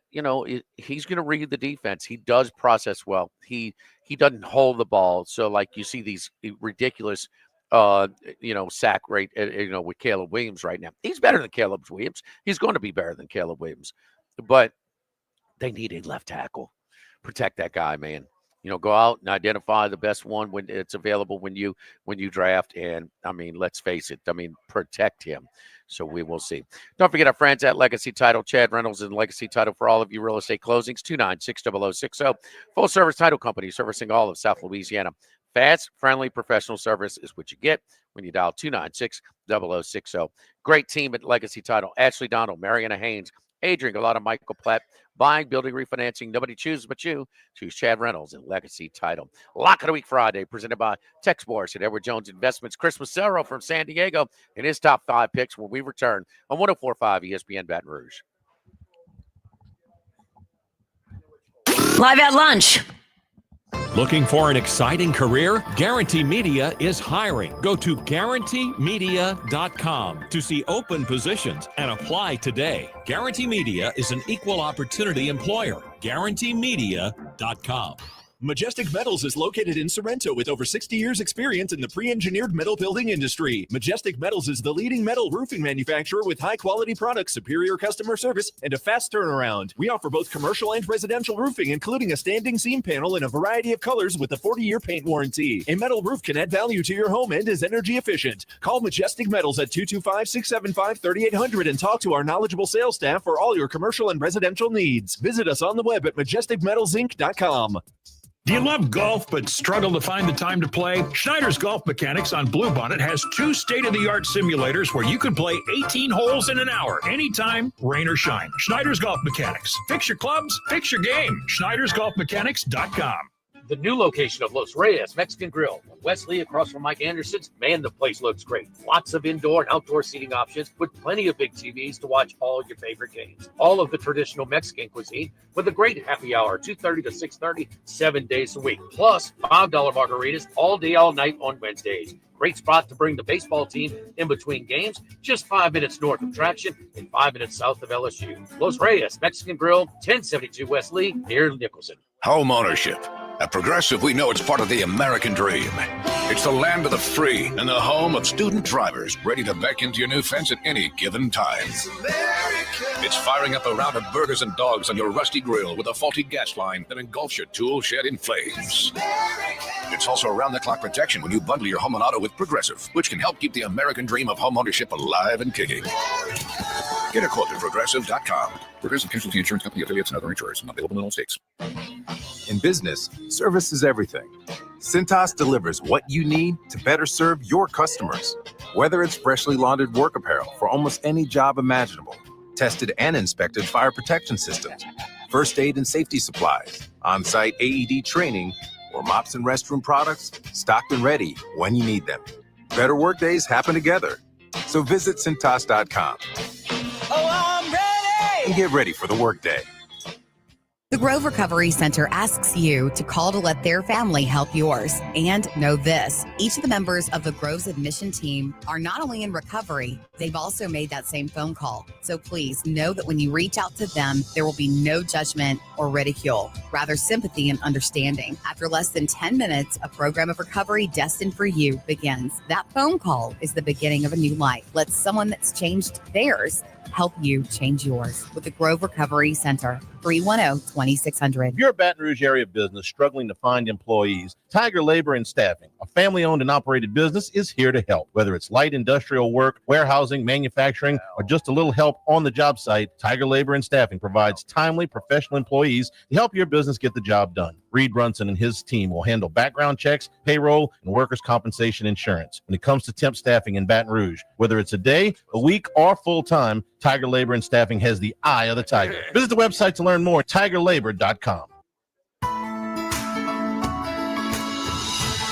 he's going to read the defense. He does process well. He doesn't hold the ball. So like you see these ridiculous. Sack rate, with Caleb Williams right now. He's better than Caleb Williams. He's going to be better than Caleb Williams. But they need a left tackle. Protect that guy, man. Go out and identify the best one when it's available when you draft. And, let's face it. Protect him. So we will see. Don't forget our friends at Legacy Title, Chad Reynolds and Legacy Title for all of you real estate closings, 296-0060. Full-service title company servicing all of South Louisiana. Fast, friendly, professional service is what you get when you dial 296-0060. Great team at Legacy Title. Ashley Donald, Mariana Haynes, Adrian Galata, Michael Platt. Buying, building, refinancing. Nobody chooses but you. Choose Chad Reynolds and Legacy Title. Lock of the Week Friday, presented by Tex Morris and Edward Jones Investments. Chris Massaro from San Diego and his top 5 picks when we return on 104.5 ESPN Baton Rouge. Live at lunch. Looking for an exciting career? Guarantee Media is hiring. Go to guaranteemedia.com to see open positions and apply today. Guarantee Media is an equal opportunity employer. Guaranteemedia.com. Majestic Metals is located in Sorrento with over 60 years experience in the pre-engineered metal building industry. Majestic Metals is the leading metal roofing manufacturer with high-quality products, superior customer service, and a fast turnaround. We offer both commercial and residential roofing, including a standing seam panel in a variety of colors with a 40-year paint warranty. A metal roof can add value to your home and is energy efficient. Call Majestic Metals at 225-675-3800 and talk to our knowledgeable sales staff for all your commercial and residential needs. Visit us on the web at majesticmetalsinc.com. Do you love golf but struggle to find the time to play? Schneider's Golf Mechanics on Bluebonnet has 2 state-of-the-art simulators where you can play 18 holes in an hour, anytime, rain or shine. Schneider's Golf Mechanics. Fix your clubs, fix your game. SchneidersGolfMechanics.com. The new location of Los Reyes Mexican Grill, Wesley across from Mike Anderson's. Man, the place looks great. Lots of indoor and outdoor seating options with plenty of big TVs to watch all your favorite games. All of the traditional Mexican cuisine with a great happy hour, 2:30 to 6:30, 7 days a week. Plus, $5 margaritas all day, all night on Wednesdays. Great spot to bring the baseball team in between games, just 5 minutes north of Traction and 5 minutes south of LSU. Los Reyes Mexican Grill, 1072 West Lee, near Nicholson. Home ownership. At Progressive, we know it's part of the American dream. It's the land of the free and the home of student drivers ready to back into your new fence at any given time. It's firing up a round of burgers and dogs on your rusty grill with a faulty gas line that engulfs your tool shed in flames. It's also around-the-clock protection when you bundle your home and auto with Progressive, which can help keep the American dream of home ownership alive and kicking. Get a quote at Progressive.com. Progressive Casualty Insurance Company, affiliates, and other insurers. Not available in all states. In business, service is everything. Cintas delivers what you need to better serve your customers. Whether it's freshly laundered work apparel for almost any job imaginable, tested and inspected fire protection systems, first aid and safety supplies, on-site AED training, or mops and restroom products, stocked and ready when you need them. Better work days happen together. So visit Cintas.com. Oh, I'm ready! And get ready for the workday. The Grove Recovery Center asks you to call to let their family help yours. And know this, each of the members of the Grove's admission team are not only in recovery, they've also made that same phone call. So please know that when you reach out to them, there will be no judgment or ridicule, rather sympathy and understanding. After less than 10 minutes, a program of recovery destined for you begins. That phone call is the beginning of a new life. Let someone that's changed theirs help you change yours with the Grove Recovery Center, 310-2600. If you're a Baton Rouge area business struggling to find employees, Tiger Labor and Staffing, a family-owned and operated business, is here to help. Whether it's light industrial work, warehousing, manufacturing, or just a little help on the job site, Tiger Labor and Staffing provides timely, professional employees to help your business get the job done. Reed Brunson and his team will handle background checks, payroll, and workers' compensation insurance. When it comes to temp staffing in Baton Rouge, whether it's a day, a week, or full-time, Tiger Labor and Staffing has the eye of the tiger. Visit the website to learn more, tigerlabor.com.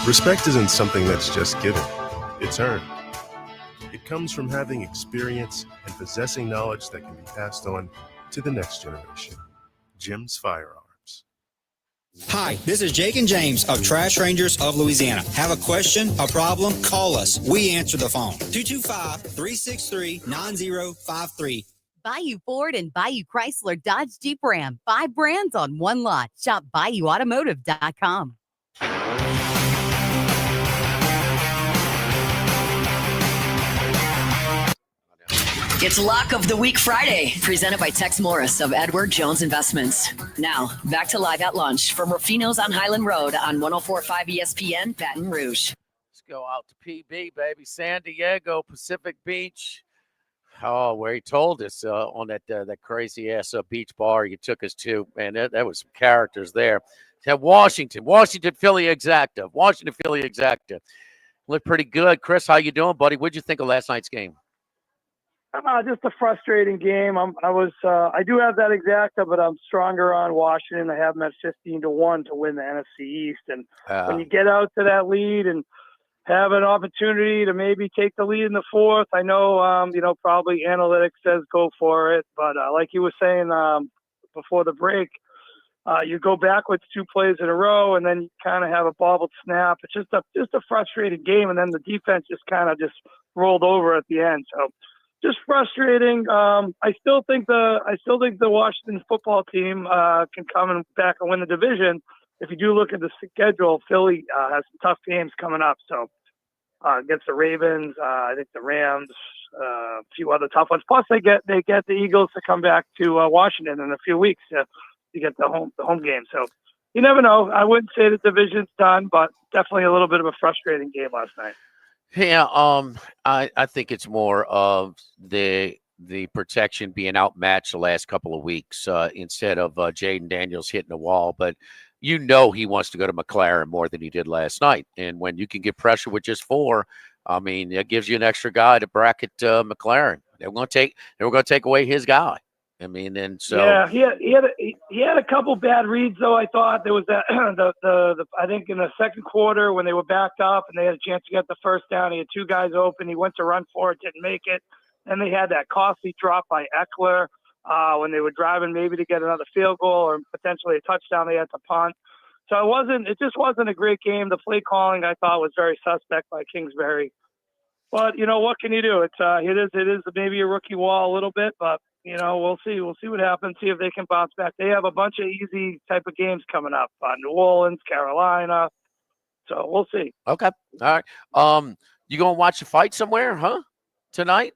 Respect isn't something that's just given, it's earned. It comes from having experience and possessing knowledge that can be passed on to the next generation. Jim's Firearms. Hi, this is Jake and James of Trash Rangers of Louisiana. Have a question, a problem? Call us. We answer the phone. 225-363-9053. Bayou Ford and Bayou Chrysler Dodge Jeep Ram. 5 brands on one lot. Shop BayouAutomotive.com. It's Lock of the Week Friday, presented by Tex Morris of Edward Jones Investments. Now, back to Live at Lunch from Ruffino's on Highland Road on 104.5 ESPN, Baton Rouge. Let's go out to PB, baby. San Diego, Pacific Beach. Oh, where he told us on that crazy-ass beach bar you took us to. Man, that was some characters there. Washington, Philly Exacta. Looked pretty good. Chris, how you doing, buddy? What'd you think of last night's game? Just a frustrating game. I do have that exacta, but I'm stronger on Washington. I have them at 15-1 to win the NFC East. And when you get out to that lead and have an opportunity to maybe take the lead in the fourth, I know, probably analytics says go for it. But like you were saying before the break, you go backwards 2 plays in a row, and then you kind of have a bobbled snap. It's just a frustrating game, and then the defense just rolled over at the end. So. Just frustrating. I still think the Washington football team can come back and win the division, if you do look at the schedule, Philly has some tough games coming up. So against the Ravens, I think the Rams, a few other tough ones. Plus, they get the Eagles to come back to Washington in a few weeks to get the home game. So you never know. I wouldn't say the division's done, but definitely a little bit of a frustrating game last night. Yeah, I think it's more of the protection being outmatched the last couple of weeks instead of Jaden Daniels hitting the wall. But he wants to go to McLaren more than he did last night. And when you can get pressure with just 4, I mean, it gives you an extra guy to bracket McLaren. They were going to take away his guy. I mean, and so yeah, he had a couple bad reads though. I thought there was that I think in the second quarter when they were backed up and they had a chance to get the first down, he had 2 guys open. He went to run for it, didn't make it. Then they had that costly drop by Eckler when they were driving maybe to get another field goal or potentially a touchdown. They had to punt. So it just wasn't a great game. The play calling I thought was very suspect by Kingsbury. But what can you do? It is maybe a rookie wall a little bit, but we'll see. We'll see what happens. See if they can bounce back. They have a bunch of easy type of games coming up. New Orleans, Carolina. So we'll see. Okay. All right. You gonna watch the fight somewhere, huh? Tonight?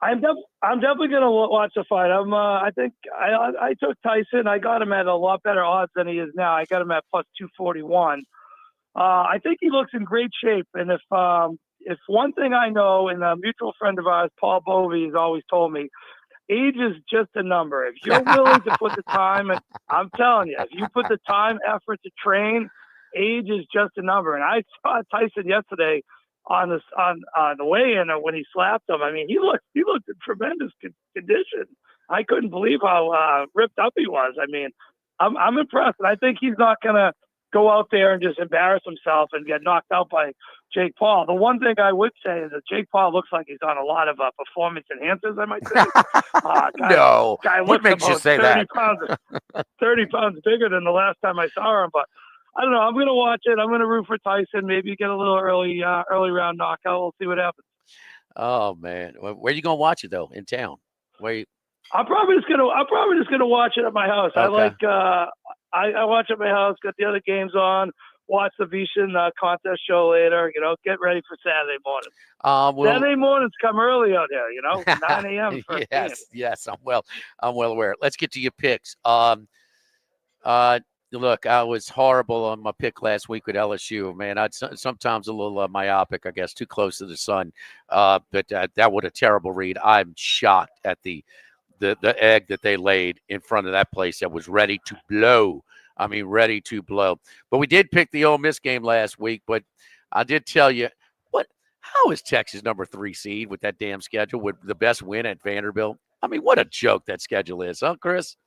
I'm definitely gonna watch the fight. I think I took Tyson. I got him at a lot better odds than he is now. I got him at plus 241. I think he looks in great shape. And if one thing I know, and a mutual friend of ours, Paul Bovey, has always told me, age is just a number. If you're willing to put the time, and I'm telling you, if you put the time, effort to train, age is just a number. And I saw Tyson yesterday on the weigh-in when he slapped him. I mean, he looked in tremendous condition. I couldn't believe how ripped up he was. I mean, I'm impressed, and I think he's not gonna go out there and just embarrass himself and get knocked out by Jake Paul. The one thing I would say is that Jake Paul looks like he's on a lot of performance enhancers, I might say. Guy what makes you say 30 that? 30 pounds bigger than the last time I saw him. But I don't know. I'm going to watch it. I'm going to root for Tyson. Maybe get a little early round knockout. We'll see what happens. Oh, man. Where are you going to watch it, though? In town? I'm probably just gonna watch it at my house. Okay. I watch at my house, got the other games on, watch the Vishen contest show later, get ready for Saturday morning. Saturday mornings come early out here, 9 a.m. first game. Yes, I'm well aware. Let's get to your picks. Look, I was horrible on my pick last week with LSU. Man, I'd sometimes a little myopic, I guess, too close to the sun. But that was a terrible read. I'm shocked at the egg that they laid in front of that place that was ready to blow. I mean, ready to blow. But we did pick the Ole Miss game last week. But I did tell you, how is Texas number 3 seed with that damn schedule with the best win at Vanderbilt? I mean, what a joke that schedule is, huh, Chris?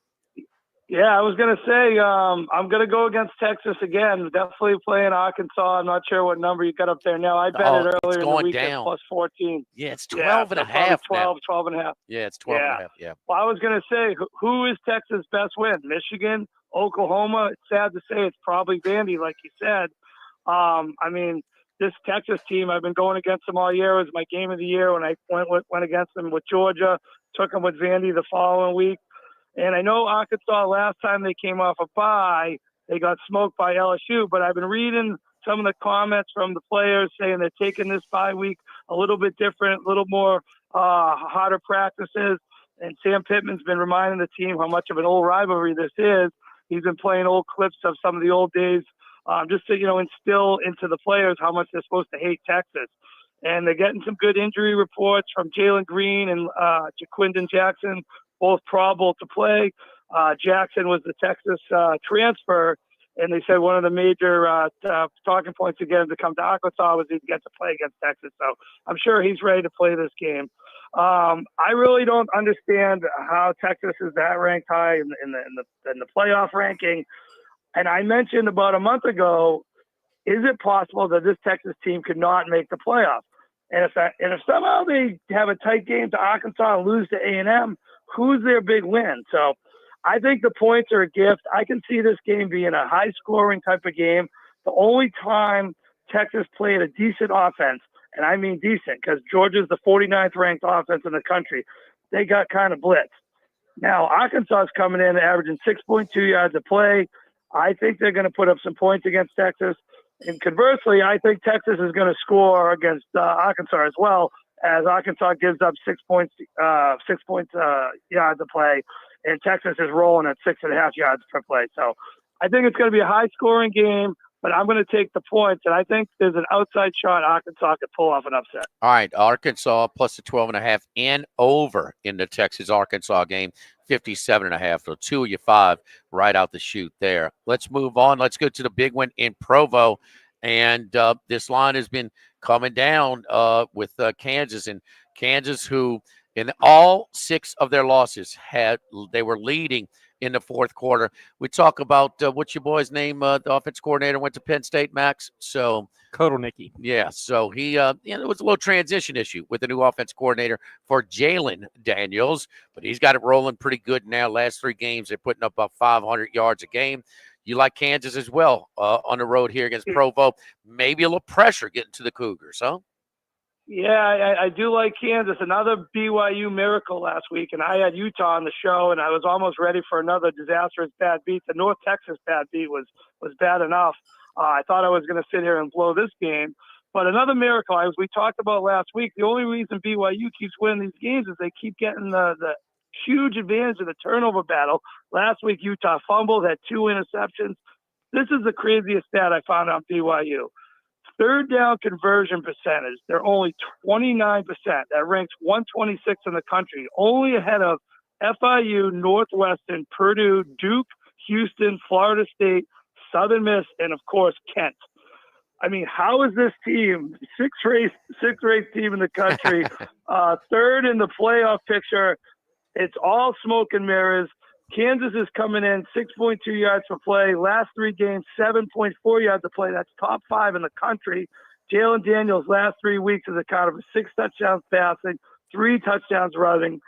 Yeah, I was going to say I'm going to go against Texas again. Definitely playing Arkansas. I'm not sure what number you got up there now. I bet it earlier in the week at plus 14. Yeah, it's 12 and a half. 12 and a half. Yeah, it's 12 and a half. Yeah. Well, I was going to say, who is Texas' best win? Michigan, Oklahoma? It's sad to say it's probably Vandy, like you said. I mean, this Texas team, I've been going against them all year. It was my game of the year when I went against them with Georgia, took them with Vandy the following week. And I know Arkansas, last time they came off a bye, they got smoked by LSU. But I've been reading some of the comments from the players saying they're taking this bye week a little bit different, a little more harder practices. And Sam Pittman's been reminding the team how much of an old rivalry this is. He's been playing old clips of some of the old days just to, instill into the players how much they're supposed to hate Texas. And they're getting some good injury reports from Jalen Green and Jaquindon Jackson, both probable to play. Jackson was the Texas transfer, and they said one of the major talking points again to come to Arkansas was he'd get to play against Texas. So I'm sure he's ready to play this game. I really don't understand how Texas is that ranked high in the playoff ranking. And I mentioned about a month ago, is it possible that this Texas team could not make the playoffs? And if somehow they have a tight game to Arkansas and lose to A&M, who's their big win? So I think the points are a gift. I can see this game being a high-scoring type of game. The only time Texas played a decent offense, and I mean decent, because Georgia's the 49th ranked offense in the country, they got kind of blitzed. Now, Arkansas is coming in averaging 6.2 yards a play. I think they're going to put up some points against Texas. And conversely, I think Texas is going to score against Arkansas as well, as Arkansas gives up 6 points, yards a play, and Texas is rolling at 6.5 yards per play. So I think it's going to be a high-scoring game, but I'm going to take the points, and I think there's an outside shot Arkansas could pull off an upset. All right, Arkansas plus the 12.5 and over in the Texas-Arkansas game, 57.5. So 2 of your 5 right out the chute there. Let's move on. Let's go to the big one in Provo. And this line has been coming down with Kansas. And Kansas, who in all 6 of their losses they were leading in the fourth quarter. We talk about what's your boy's name? The offense coordinator went to Penn State, Max. So Kotelnicki. Yeah, so he there was a little transition issue with the new offense coordinator for Jaden Daniels, but he's got it rolling pretty good now. Last 3 games, they're putting up about 500 yards a game. You like Kansas as well on the road here against Provo. Maybe a little pressure getting to the Cougars, huh? Yeah, I do like Kansas. Another BYU miracle last week, and I had Utah on the show, and I was almost ready for another disastrous bad beat. The North Texas bad beat was bad enough. I thought I was going to sit here and blow this game. But another miracle, as we talked about last week, the only reason BYU keeps winning these games is they keep getting the huge advantage of the turnover battle. Last week, Utah fumbled, had 2 interceptions. This is the craziest stat I found on BYU. Third down conversion percentage, they're only 29%. That ranks 126 in the country, only ahead of FIU, Northwestern, Purdue, Duke, Houston, Florida State, Southern Miss, and, of course, Kent. I mean, how is this team, sixth-ranked team in the country, third in the playoff picture? It's all smoke and mirrors. Kansas is coming in 6.2 yards per play. Last 3 games, 7.4 yards per play. That's top 5 in the country. Jaden Daniels last 3 weeks is accounted for 6 touchdowns passing, 3 touchdowns running.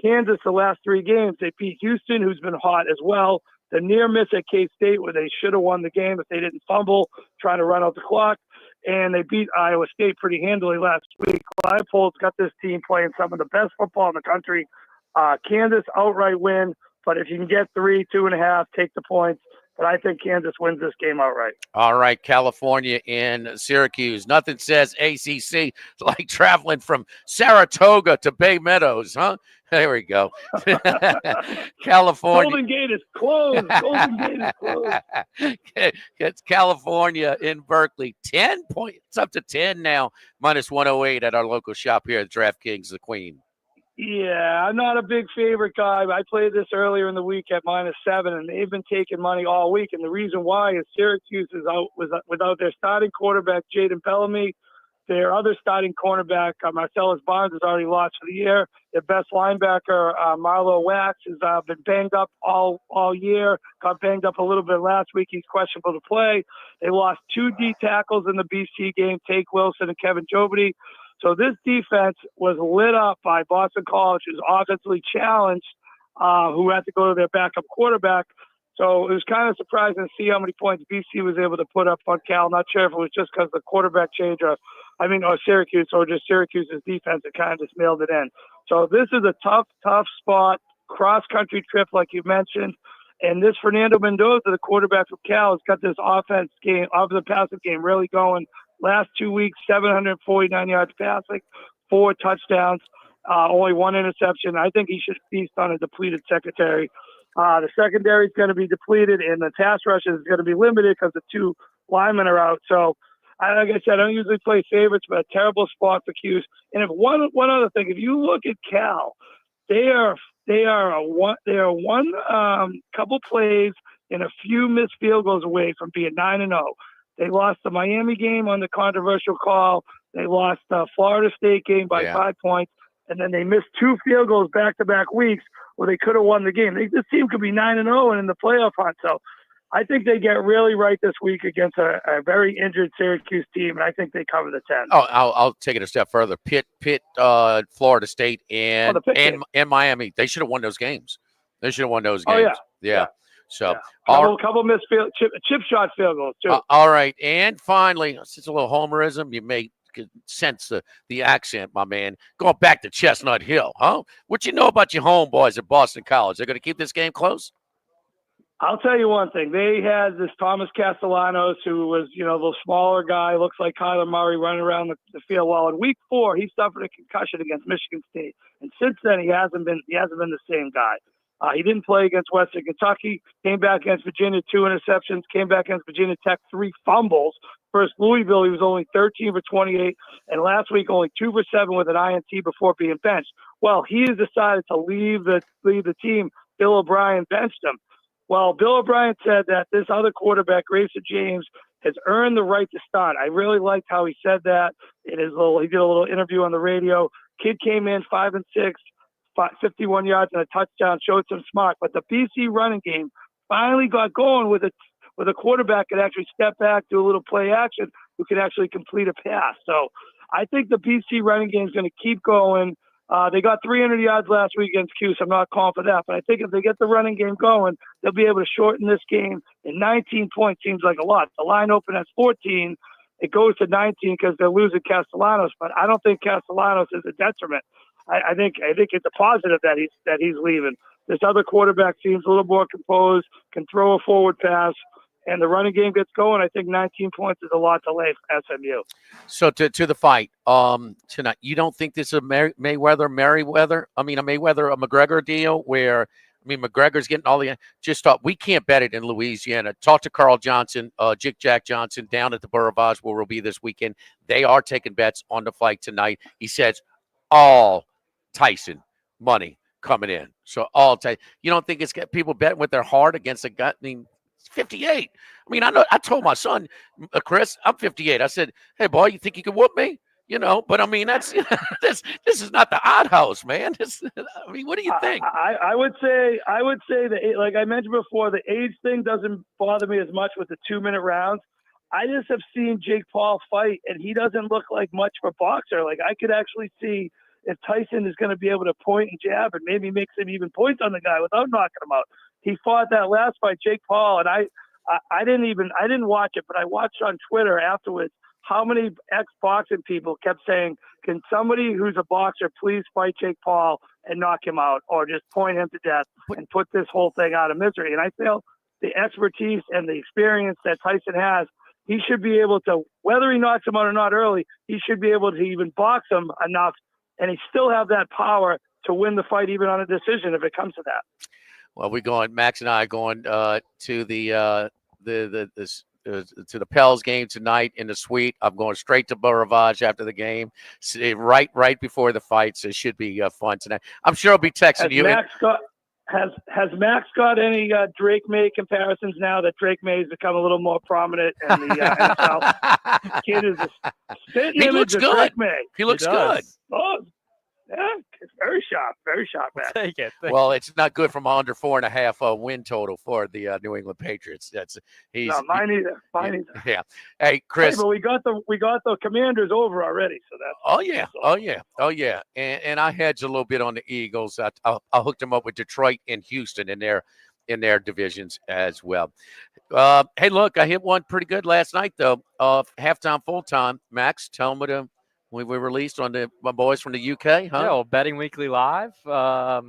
Kansas, the last 3 games, they beat Houston, who's been hot as well. The near miss at K-State, where they should have won the game if they didn't fumble, trying to run out the clock. And they beat Iowa State pretty handily last week. Leipold's got this team playing some of the best football in the country. Kansas outright win. But if you can get 3, 2.5, take the points. But I think Kansas wins this game outright. All right, California and Syracuse. Nothing says ACC like traveling from Saratoga to Bay Meadows, huh? There we go. California. Golden Gate is closed. Golden Gate is closed. It's California in Berkeley. 10 points. It's up to 10 now, minus 108 at our local shop here at DraftKings, the Queen. Yeah, I'm not a big favorite guy. I played this earlier in the week at -7, and they've been taking money all week. And the reason why is Syracuse is without their starting quarterback, Jaden Bellamy. Their other starting cornerback, Marcellus Barnes, is already lost for the year. Their best linebacker, Marlo Wax, has been banged up all year. Got banged up a little bit last week. He's questionable to play. They lost 2 D tackles in the BC game, Take Wilson and Kevin Jobity. So this defense was lit up by Boston College, who's offensively challenged, who had to go to their backup quarterback. So it was kind of surprising to see how many points BC was able to put up on Cal. Not sure if it was just because of the quarterback change or Syracuse, or just Syracuse's defense that kind of just mailed it in. So this is a tough spot, cross-country trip like you mentioned. And this Fernando Mendoza, the quarterback from Cal, has got this offensive passing game really going. Last 2 weeks, 749 yards passing, 4 touchdowns, only 1 interception. I think he should feast on a depleted secondary. The secondary is going to be depleted, and the pass rush is going to be limited because the 2 linemen are out. So, like I said, I don't usually play favorites, but a terrible spot for Cuse. And if one other thing, if you look at Cal, they are one couple plays and a few missed field goals away from being 9-0. They lost the Miami game on the controversial call. They lost the Florida State game by 5 points. And then they missed 2 field goals back-to-back weeks where they could have won the game. This team could be 9-0 and in the playoff hunt. So I think they get really right this week against a very injured Syracuse team, and I think they cover the 10. Oh, I'll take it a step further. Pitt, Florida State, and Miami. They should have won those games. Oh, yeah. So couple missed chip shot field goals too. All right, and finally, since a little homerism, you may sense the accent, my man. Going back to Chestnut Hill, huh? What you know about your homeboys at Boston College? They're going to keep this game close? I'll tell you one thing. They had this Thomas Castellanos, who was, the little smaller guy, looks like Kyler Murray, running around the field. Well, in week 4, he suffered a concussion against Michigan State, and since then he hasn't been the same guy. He didn't play against Western Kentucky. Came back against Virginia, 2 interceptions. Came back against Virginia Tech, 3 fumbles. Versus Louisville, he was only 13 for 28, and last week only 2 for 7 with an INT before being benched. Well, he has decided to leave the team. Bill O'Brien benched him. Well, Bill O'Brien said that this other quarterback, Grayson James, has earned the right to start. I really liked how he said that. He did a little interview on the radio. Kid came in 5 and 6, 51 yards and a touchdown, showed some smart. But the BC running game finally got going with a quarterback that actually step back, do a little play action, who could actually complete a pass. So I think the BC running game is going to keep going. They got 300 yards last week against Cuse. I'm not calling for that, but I think if they get the running game going, they'll be able to shorten this game. And 19 points seems like a lot. The line open as 14. It goes to 19 because they're losing Castellanos, but I don't think Castellanos is a detriment. I think it's a positive that he's leaving. This other quarterback seems a little more composed, can throw a forward pass, and the running game gets going. I think 19 points is a lot to lay for SMU. So to the fight tonight, you don't think this is a Mayweather, a McGregor deal where, McGregor's getting all the – just thought we can't bet it in Louisiana. Talk to Carl Johnson, Jack Johnson down at the Bourravage where we'll be this weekend. They are taking bets on the fight tonight. He says all Tyson money coming in. So all Tyson. You don't think it's got people betting with their heart against a guy? 58. I told my son, Chris, I'm 58. I said, hey, boy, you think you can whoop me? But that's this is not the odd house, man. What do you think? I would say that, like I mentioned before, the age thing doesn't bother me as much with the 2-minute rounds. I just have seen Jake Paul fight, and he doesn't look like much of a boxer. Like, I could actually see if Tyson is going to be able to point and jab and maybe make some even points on the guy without knocking him out. He fought that last fight, Jake Paul, and I didn't watch it, but I watched on Twitter afterwards how many ex-boxing people kept saying, can somebody who's a boxer please fight Jake Paul and knock him out, or just point him to death and put this whole thing out of misery? And I feel the expertise and the experience that Tyson has, he should be able to, whether he knocks him out or not early, he should be able to even box him enough, and he still have that power to win the fight even on a decision if it comes to that. Well, Max and I are going to the Pels game tonight in the suite. I'm going straight to Bourravage after the game, right before the fight. So it should be fun tonight. I'm sure I'll be texting you. Has Max got any Drake May comparisons now that Drake May has become a little more prominent in the NFL? Kid is a spit image of Drake May. He looks good. Oh, yeah, it's very sharp, man. Take it. Well, it's not good from under 4.5 win total for the New England Patriots. Mine either. Yeah. Hey, Chris. Hey, but we got the Commanders over already, so that's. Oh yeah. And I hedged a little bit on the Eagles. I hooked them up with Detroit and Houston in their divisions as well. Hey, look, I hit one pretty good last night though. Halftime, full time. Max, tell them we were released on my boys from the UK, huh? Yeah, well, Betting Weekly Live. That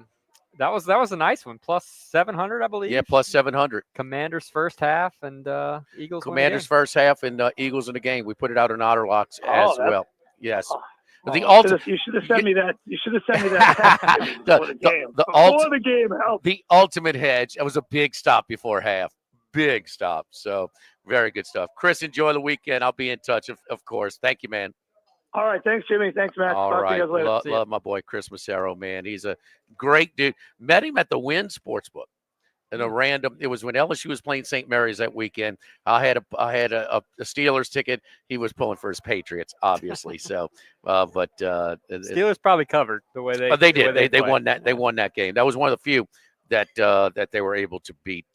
was a nice one. Plus 700, I believe. Yeah, plus 700. Commanders first half and Eagles. Commanders first half and Eagles in the game. We put it out on Otter Locks as well. Yes. You should have sent me that. You should have sent me that before the game. Before the game helped. The ultimate hedge. It was a big stop before half. Big stop. So very good stuff. Chris, enjoy the weekend. I'll be in touch, of course. Thank you, man. All right. Thanks, Jimmy. Thanks, Matt. All Talk right. to you guys later. Love my boy, Chris Massaro, man. He's a great dude. Met him at the Wynn Sportsbook. In a random, it was when LSU was playing St. Mary's that weekend. I had a Steelers ticket. He was pulling for his Patriots, obviously. So, Steelers probably covered the way they. They did. They won that. They won that game. That was one of the few that they were able to beat.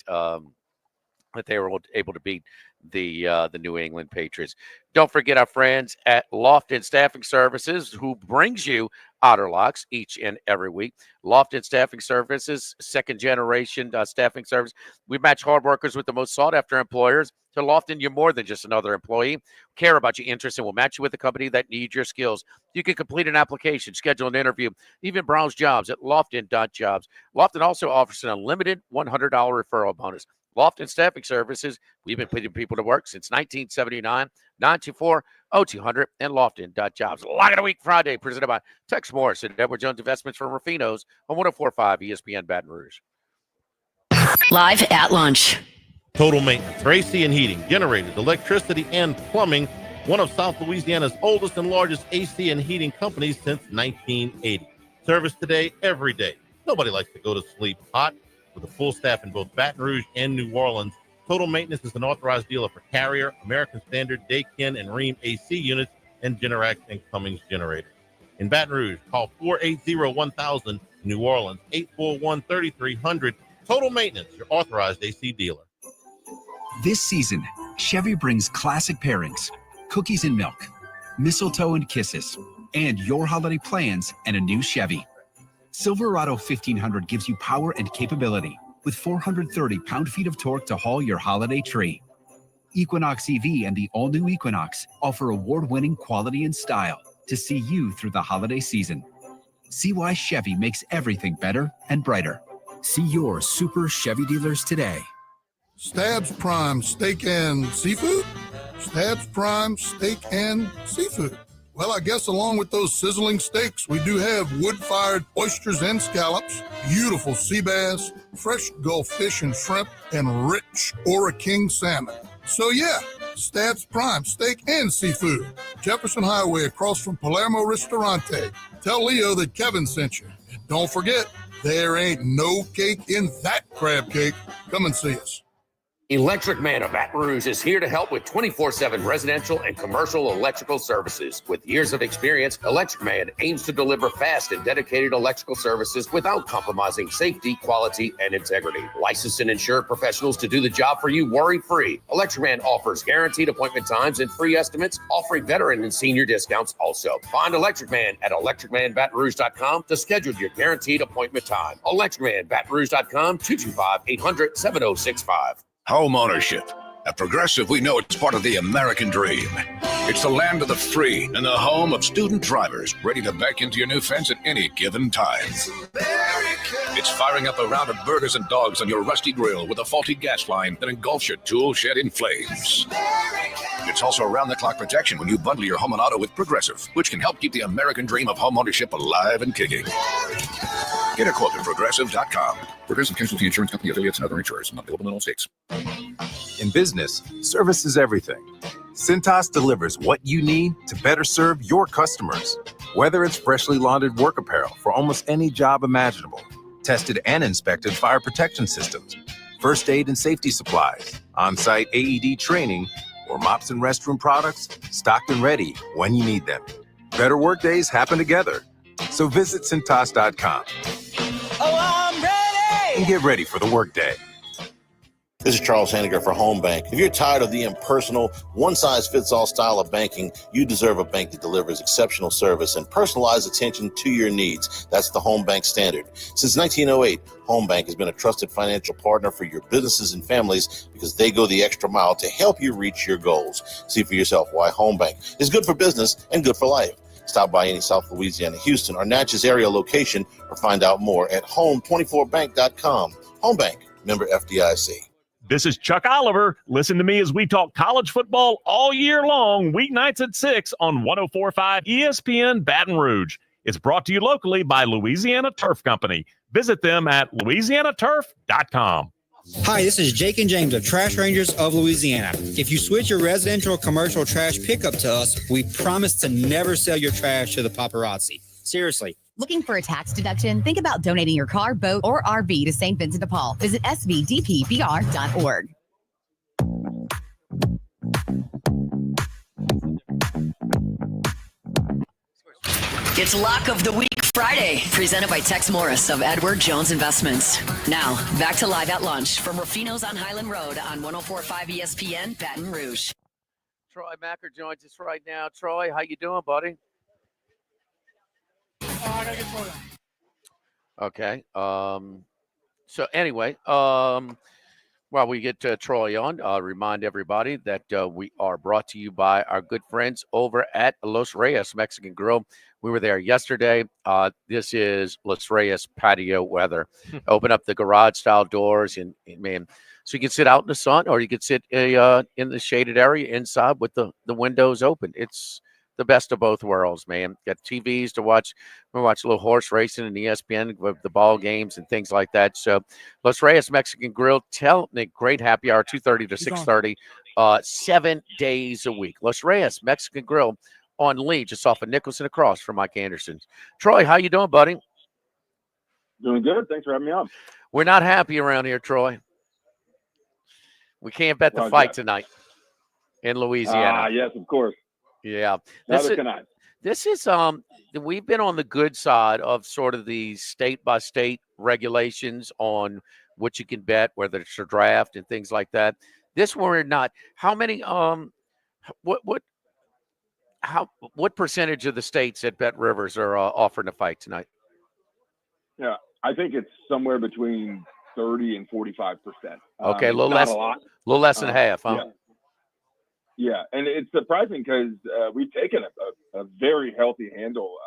That they were able to beat the New England Patriots. Don't forget our friends at Lofton Staffing Services, who brings you Otter Locks each and every week. Lofton Staffing Services, second generation staffing service. We match hard workers with the most sought after employers. To Lofton, you're more than just another employee. Care about your interests and will match you with a company that needs your skills. You can complete an application, schedule an interview, even browse jobs at lofton.jobs. Lofton also offers an unlimited $100 referral bonus. Lofton Staffing Services. We've been putting people to work since 1979. 924-0200 and Lofton.jobs. Lock of the Week Friday, presented by Tex Morris and Edward Jones Investments from Ruffino's on 104.5 ESPN Baton Rouge. Live at lunch. Total Maintenance for AC and heating, generators, electricity, and plumbing. One of South Louisiana's oldest and largest AC and heating companies since 1980. Service today, every day. Nobody likes to go to sleep hot. With a full staff in both Baton Rouge and New Orleans, Total Maintenance is an authorized dealer for Carrier, American Standard, Daikin, and Rheem AC units, and Generac and Cummings generators. In Baton Rouge, call 480-1000. New Orleans, 841-3300. Total Maintenance, your authorized AC dealer. This season, Chevy brings classic pairings, cookies and milk, mistletoe and kisses, and your holiday plans and a new Chevy. Silverado 1500 gives you power and capability with 430 pound-feet of torque to haul your holiday tree. Equinox EV and the all-new Equinox offer award-winning quality and style to see you through the holiday season. See why Chevy makes everything better and brighter. See your Super Chevy dealers today. Stabs Prime Steak and Seafood? Stabs Prime Steak and Seafood. Well, I guess along with those sizzling steaks, we do have wood-fired oysters and scallops, beautiful sea bass, fresh Gulf fish and shrimp, and rich Ora King salmon. So yeah, Stabs Prime Steak and Seafood. Jefferson Highway across from Palermo Ristorante. Tell Leo that Kevin sent you. And don't forget, there ain't no cake in that crab cake. Come and see us. Electric Man of Baton Rouge is here to help with 24/7 residential and commercial electrical services. With years of experience, Electric Man aims to deliver fast and dedicated electrical services without compromising safety, quality, and integrity. Licensed and insured professionals to do the job for you worry-free. Electric Man offers guaranteed appointment times and free estimates, offering veteran and senior discounts also. Find Electric Man at electricmanbatonrouge.com to schedule your guaranteed appointment time. electricmanbatonrouge.com, 225-800-7065. Home ownership. At Progressive, we know it's part of the American dream. It's the land of the free and the home of student drivers ready to back into your new fence at any given time. It's firing up a round of burgers and dogs on your rusty grill with a faulty gas line that engulfs your tool shed in flames. It's also around-the-clock protection when you bundle your home and auto with Progressive, which can help keep the American dream of home ownership alive and kicking. Get a quote at Progressive.com. Progressive Casualty Insurance Company affiliates and other insurers. Not available in all states. In business, service is everything. Cintas delivers what you need to better serve your customers. Whether it's freshly laundered work apparel for almost any job imaginable, tested and inspected fire protection systems, first aid and safety supplies, on-site AED training, or mops and restroom products, stocked and ready when you need them. Better work days happen together. So visit Cintas.com. Oh, I'm ready! And get ready for the workday. This is Charles Hanagriff for Home Bank. If you're tired of the impersonal, one-size-fits-all style of banking, you deserve a bank that delivers exceptional service and personalized attention to your needs. That's the Home Bank standard. Since 1908, Home Bank has been a trusted financial partner for your businesses and families because they go the extra mile to help you reach your goals. See for yourself why Home Bank is good for business and good for life. Stop by any South Louisiana, Houston, or Natchez area location or find out more at home24bank.com. Home Bank, member FDIC. This is Chuck Oliver. Listen to me as we talk college football all year long, weeknights at 6 on 104.5 ESPN Baton Rouge. It's brought to you locally by Louisiana Turf Company. Visit them at louisianaturf.com. Hi, this is Jake and James of Trash Rangers of Louisiana. If you switch your residential or commercial trash pickup to us, we promise to never sell your trash to the paparazzi. Seriously. Looking for a tax deduction? Think about donating your car, boat, or RV to St. Vincent de Paul. Visit svdpbr.org. It's Lock of the Week Friday, presented by Tex Morris of Edward Jones Investments. Now, back to Live at Lunch from Ruffino's on Highland Road on 104.5 ESPN Baton Rouge. Troy Macker joins us right now. Troy, how you doing, buddy? I gotta get Troy on. Okay. So anyway, while we get Troy on, remind everybody that we are brought to you by our good friends over at Los Reyes Mexican Grill. We were there yesterday. This is Los Reyes patio weather. Open up the garage style doors and man, So you can sit out in the sun, or you can sit in the shaded area inside with the windows open. It's the best of both worlds, man. Got TVs to watch. We watch a little horse racing and ESPN with the ball games and things like that. So Los Reyes Mexican Grill, tell me, great happy hour, 2:30 to 6:30, 7 days a week. Los Reyes Mexican Grill on Lee, just off of Nicholson across from Mike Anderson's. Troy, how you doing, buddy? Doing good. Thanks for having me on. We're not happy around here, Troy. We can't bet the fight tonight in Louisiana. Yes, of course. Yeah. Neither can I. This is we've been on the good side of sort of the state by state regulations on what you can bet, whether it's a draft and things like that. This one we're not. How many what percentage of the states at Bet Rivers are offering a fight tonight? Yeah, I think it's somewhere between 30 and 45%. Okay, a little less. A lot. A little less than half, huh? Yeah, and it's surprising because we've taken a very healthy handle.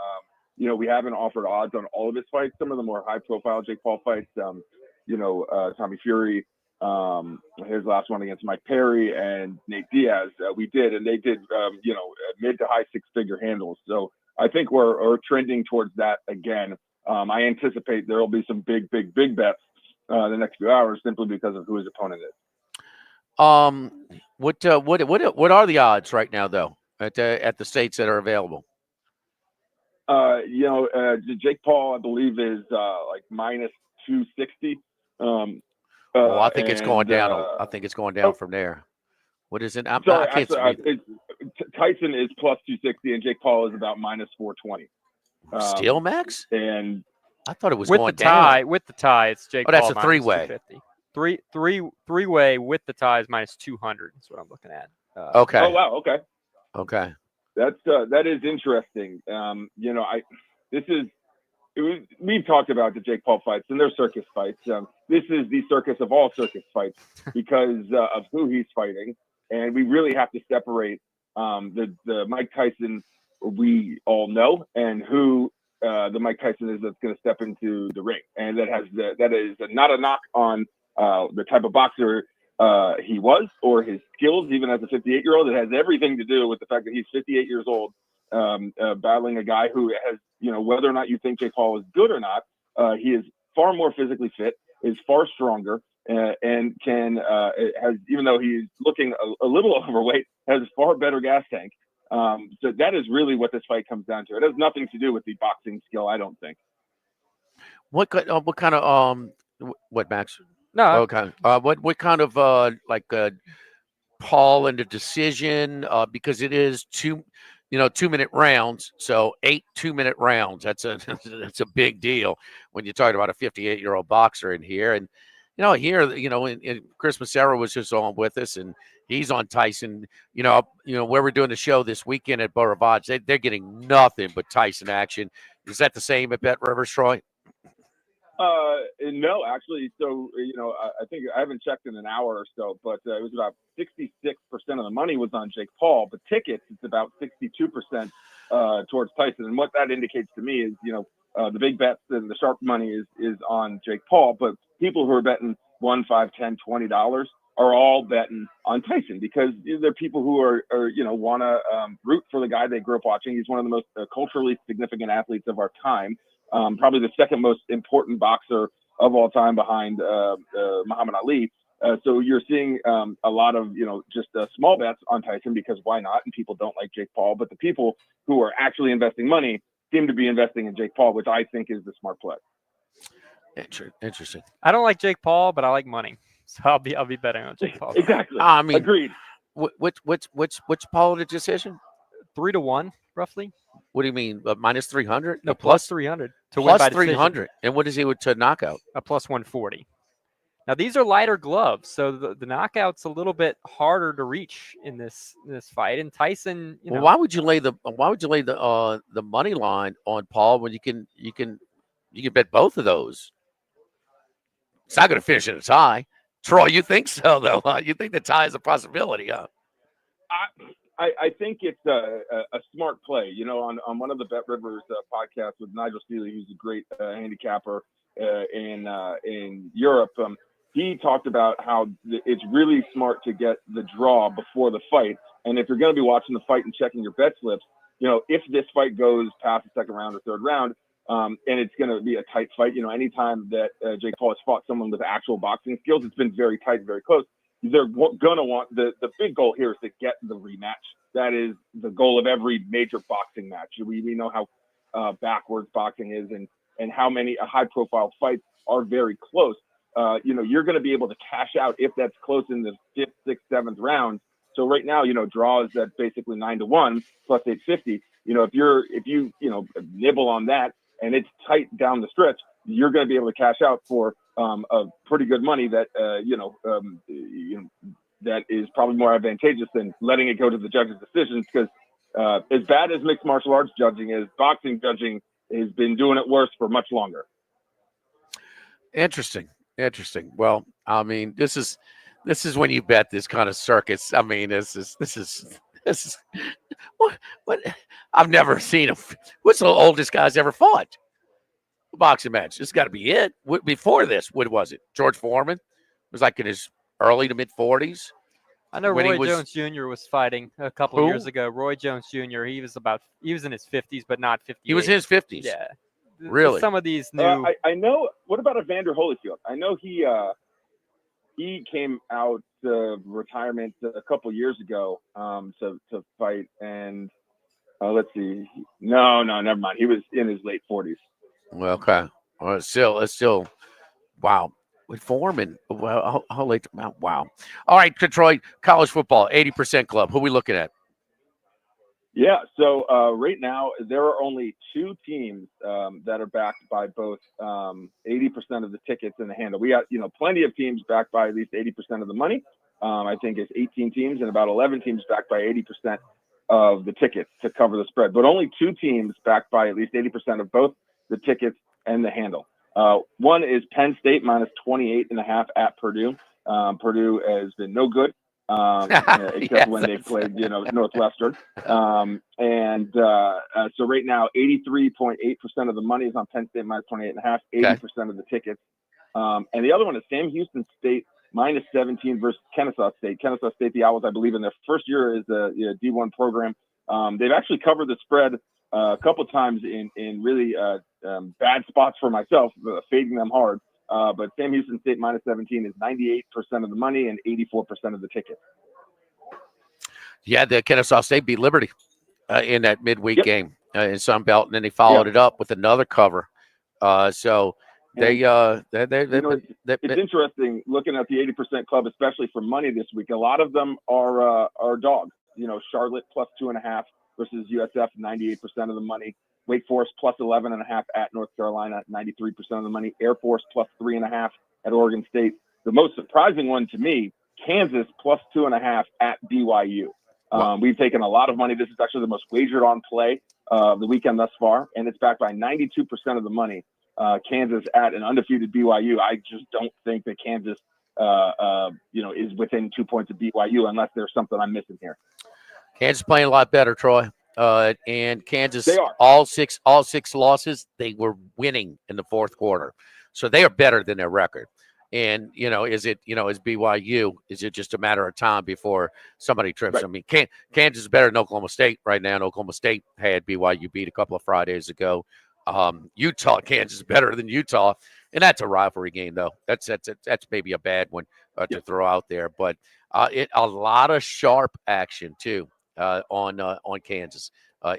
We haven't offered odds on all of his fights. Some of the more high-profile Jake Paul fights, Tommy Fury, his last one against Mike Perry and Nate Diaz, we did, and they did, mid to high six-figure handles. So I think we're trending towards that again. I anticipate there will be some big bets the next few hours simply because of who his opponent is. What are the odds right now though at the states that are available? Jake Paul, I believe, is like minus 260. I think it's going down. I think it's going down from there. What is it? Tyson is plus 260, and Jake Paul is about minus 420. Still, Max? And I thought it was with going the tie. down. With the tie, it's Jake. Oh, that's Paul a three-way. Three-way with the tie is minus 200. That's what I'm looking at. Okay. Oh wow. Okay. That is interesting. We've talked about the Jake Paul fights and their circus fights. This is the circus of all circus fights because of who he's fighting, and we really have to separate the Mike Tyson we all know and who the Mike Tyson is that's going to step into the ring, and that is not a knock on the type of boxer he was or his skills, even as a 58-year-old. It has everything to do with the fact that he's 58 years old, battling a guy who has, whether or not you think Jake Paul is good or not, he is far more physically fit, is far stronger, and has, even though he's looking a little overweight, has far better gas tank. So that is really what this fight comes down to. It has nothing to do with the boxing skill, I don't think. What kind of what, Max? No. Okay. What kind of Paul in the decision? Because it is 2-minute rounds. So 8 2-minute rounds. That's a big deal when you're talking about a 58-year-old boxer in here. And in Chris Massaro was just on with us, and he's on Tyson. Where we're doing the show this weekend at Beau Rivage, they're getting nothing but Tyson action. Is that the same at Bet Rivers, Troy? No, actually. So, I think I haven't checked in an hour or so, but it was about 66% of the money was on Jake Paul, but tickets, it's about 62% towards Tyson. And what that indicates to me is, the big bets and the sharp money is on Jake Paul, but people who are betting $1, $5, $10, $20 are all betting on Tyson because they're people who are want to root for the guy they grew up watching. He's one of the most culturally significant athletes of our time. Probably the second most important boxer of all time behind Muhammad Ali. So you're seeing a lot of, just small bets on Tyson because why not? And people don't like Jake Paul. But the people who are actually investing money seem to be investing in Jake Paul, which I think is the smart play. Interesting. I don't like Jake Paul, but I like money. So I'll be betting on Jake Paul. Exactly. Agreed. What's Paul the decision? 3-1, roughly. What do you mean? Minus 300? No, plus 300 to win plus by decision. 300. And what is he to knockout? A plus 140. Now these are lighter gloves, so the knockout's a little bit harder to reach in this fight. And Tyson, why would you lay the money line on Paul when you can bet both of those? It's not going to finish in a tie. Troy, you think so though? You think the tie is a possibility, huh? I think it's a smart play. On one of the Bet Rivers podcasts with Nigel Seeley, who's a great handicapper in Europe, he talked about how it's really smart to get the draw before the fight. And if you're going to be watching the fight and checking your bet slips, if this fight goes past the second round or third round, and it's going to be a tight fight, anytime that Jake Paul has fought someone with actual boxing skills, it's been very tight, very close. They're going to want the big goal here is to get the rematch. That is the goal of every major boxing match. We know how backwards boxing is and how many high-profile fights are very close. You're going to be able to cash out if that's close in the 5th, 6th, 7th round. So right now, draw is at basically 9-1 plus 850. If you nibble on that and it's tight down the stretch, you're going to be able to cash out for a pretty good money that that is probably more advantageous than letting it go to the judges' decisions. Because as bad as mixed martial arts judging is, boxing judging has been doing it worse for much longer. Interesting. Well, I mean, this is when you bet this kind of circus. I mean, this is what I've never seen. What's the oldest guy's ever fought? A boxing match. This got to be it. Before this, what was it? George Foreman was like in his early to mid 40s. I know Roy Jones Jr. was fighting a couple of years ago. Roy Jones Jr. He was in his 50s, but not 50. He was in his 50s. Yeah. Really? Some of these new. I know. What about Evander Holyfield? I know he came out of retirement a couple years ago to fight, and let's see. No, never mind. He was in his late 40s. Well, okay. Well, it's still wow. With Foreman, well, how late? Wow. All right, Detroit college football 80% club. Who are we looking at? Yeah, so right now there are only 2 teams that are backed by both 80% of the tickets and the handle. We got plenty of teams backed by at least 80% of the money. I think it's 18 teams and about 11 teams backed by 80% of the tickets to cover the spread. But only 2 teams backed by at least 80% of both the tickets and the handle. One is Penn State minus 28.5 at Purdue. Purdue has been no good. Except when they played, Northwestern. So right now, 83.8% of the money is on Penn State minus 28.5, 80% of the tickets. And the other one is Sam Houston State minus 17 versus Kennesaw State. Kennesaw State, the Owls, I believe, in their first year as a D1 program. They've actually covered the spread a couple times in really bad spots for myself, fading them hard. But Sam Houston State minus 17 is 98% of the money and 84% of the tickets. Yeah, the Kennesaw State beat Liberty in that midweek game in Sun Belt, and then they followed it up with another cover. So it's interesting looking at the 80% club, especially for money this week. A lot of them are dogs. Charlotte plus 2.5 versus USF, 98% of the money. Wake Forest plus 11.5 at North Carolina, 93% of the money. Air Force plus 3.5 at Oregon State. The most surprising one to me, Kansas plus 2.5 at BYU. We've taken a lot of money. This is actually the most wagered on play of the weekend thus far, and it's backed by 92% of the money. Kansas at an undefeated BYU. I just don't think that Kansas, is within 2 points of BYU unless there's something I'm missing here. Kansas playing a lot better, Troy. And Kansas, they are. all six losses, they were winning in the fourth quarter. So they are better than their record. And, is BYU, is it just a matter of time before somebody trips? Right. I mean, Kansas is better than Oklahoma State right now. And Oklahoma State had BYU beat a couple of Fridays ago. Kansas is better than Utah. And that's a rivalry game, though. That's maybe a bad one to throw out there. But a lot of sharp action, too. On Kansas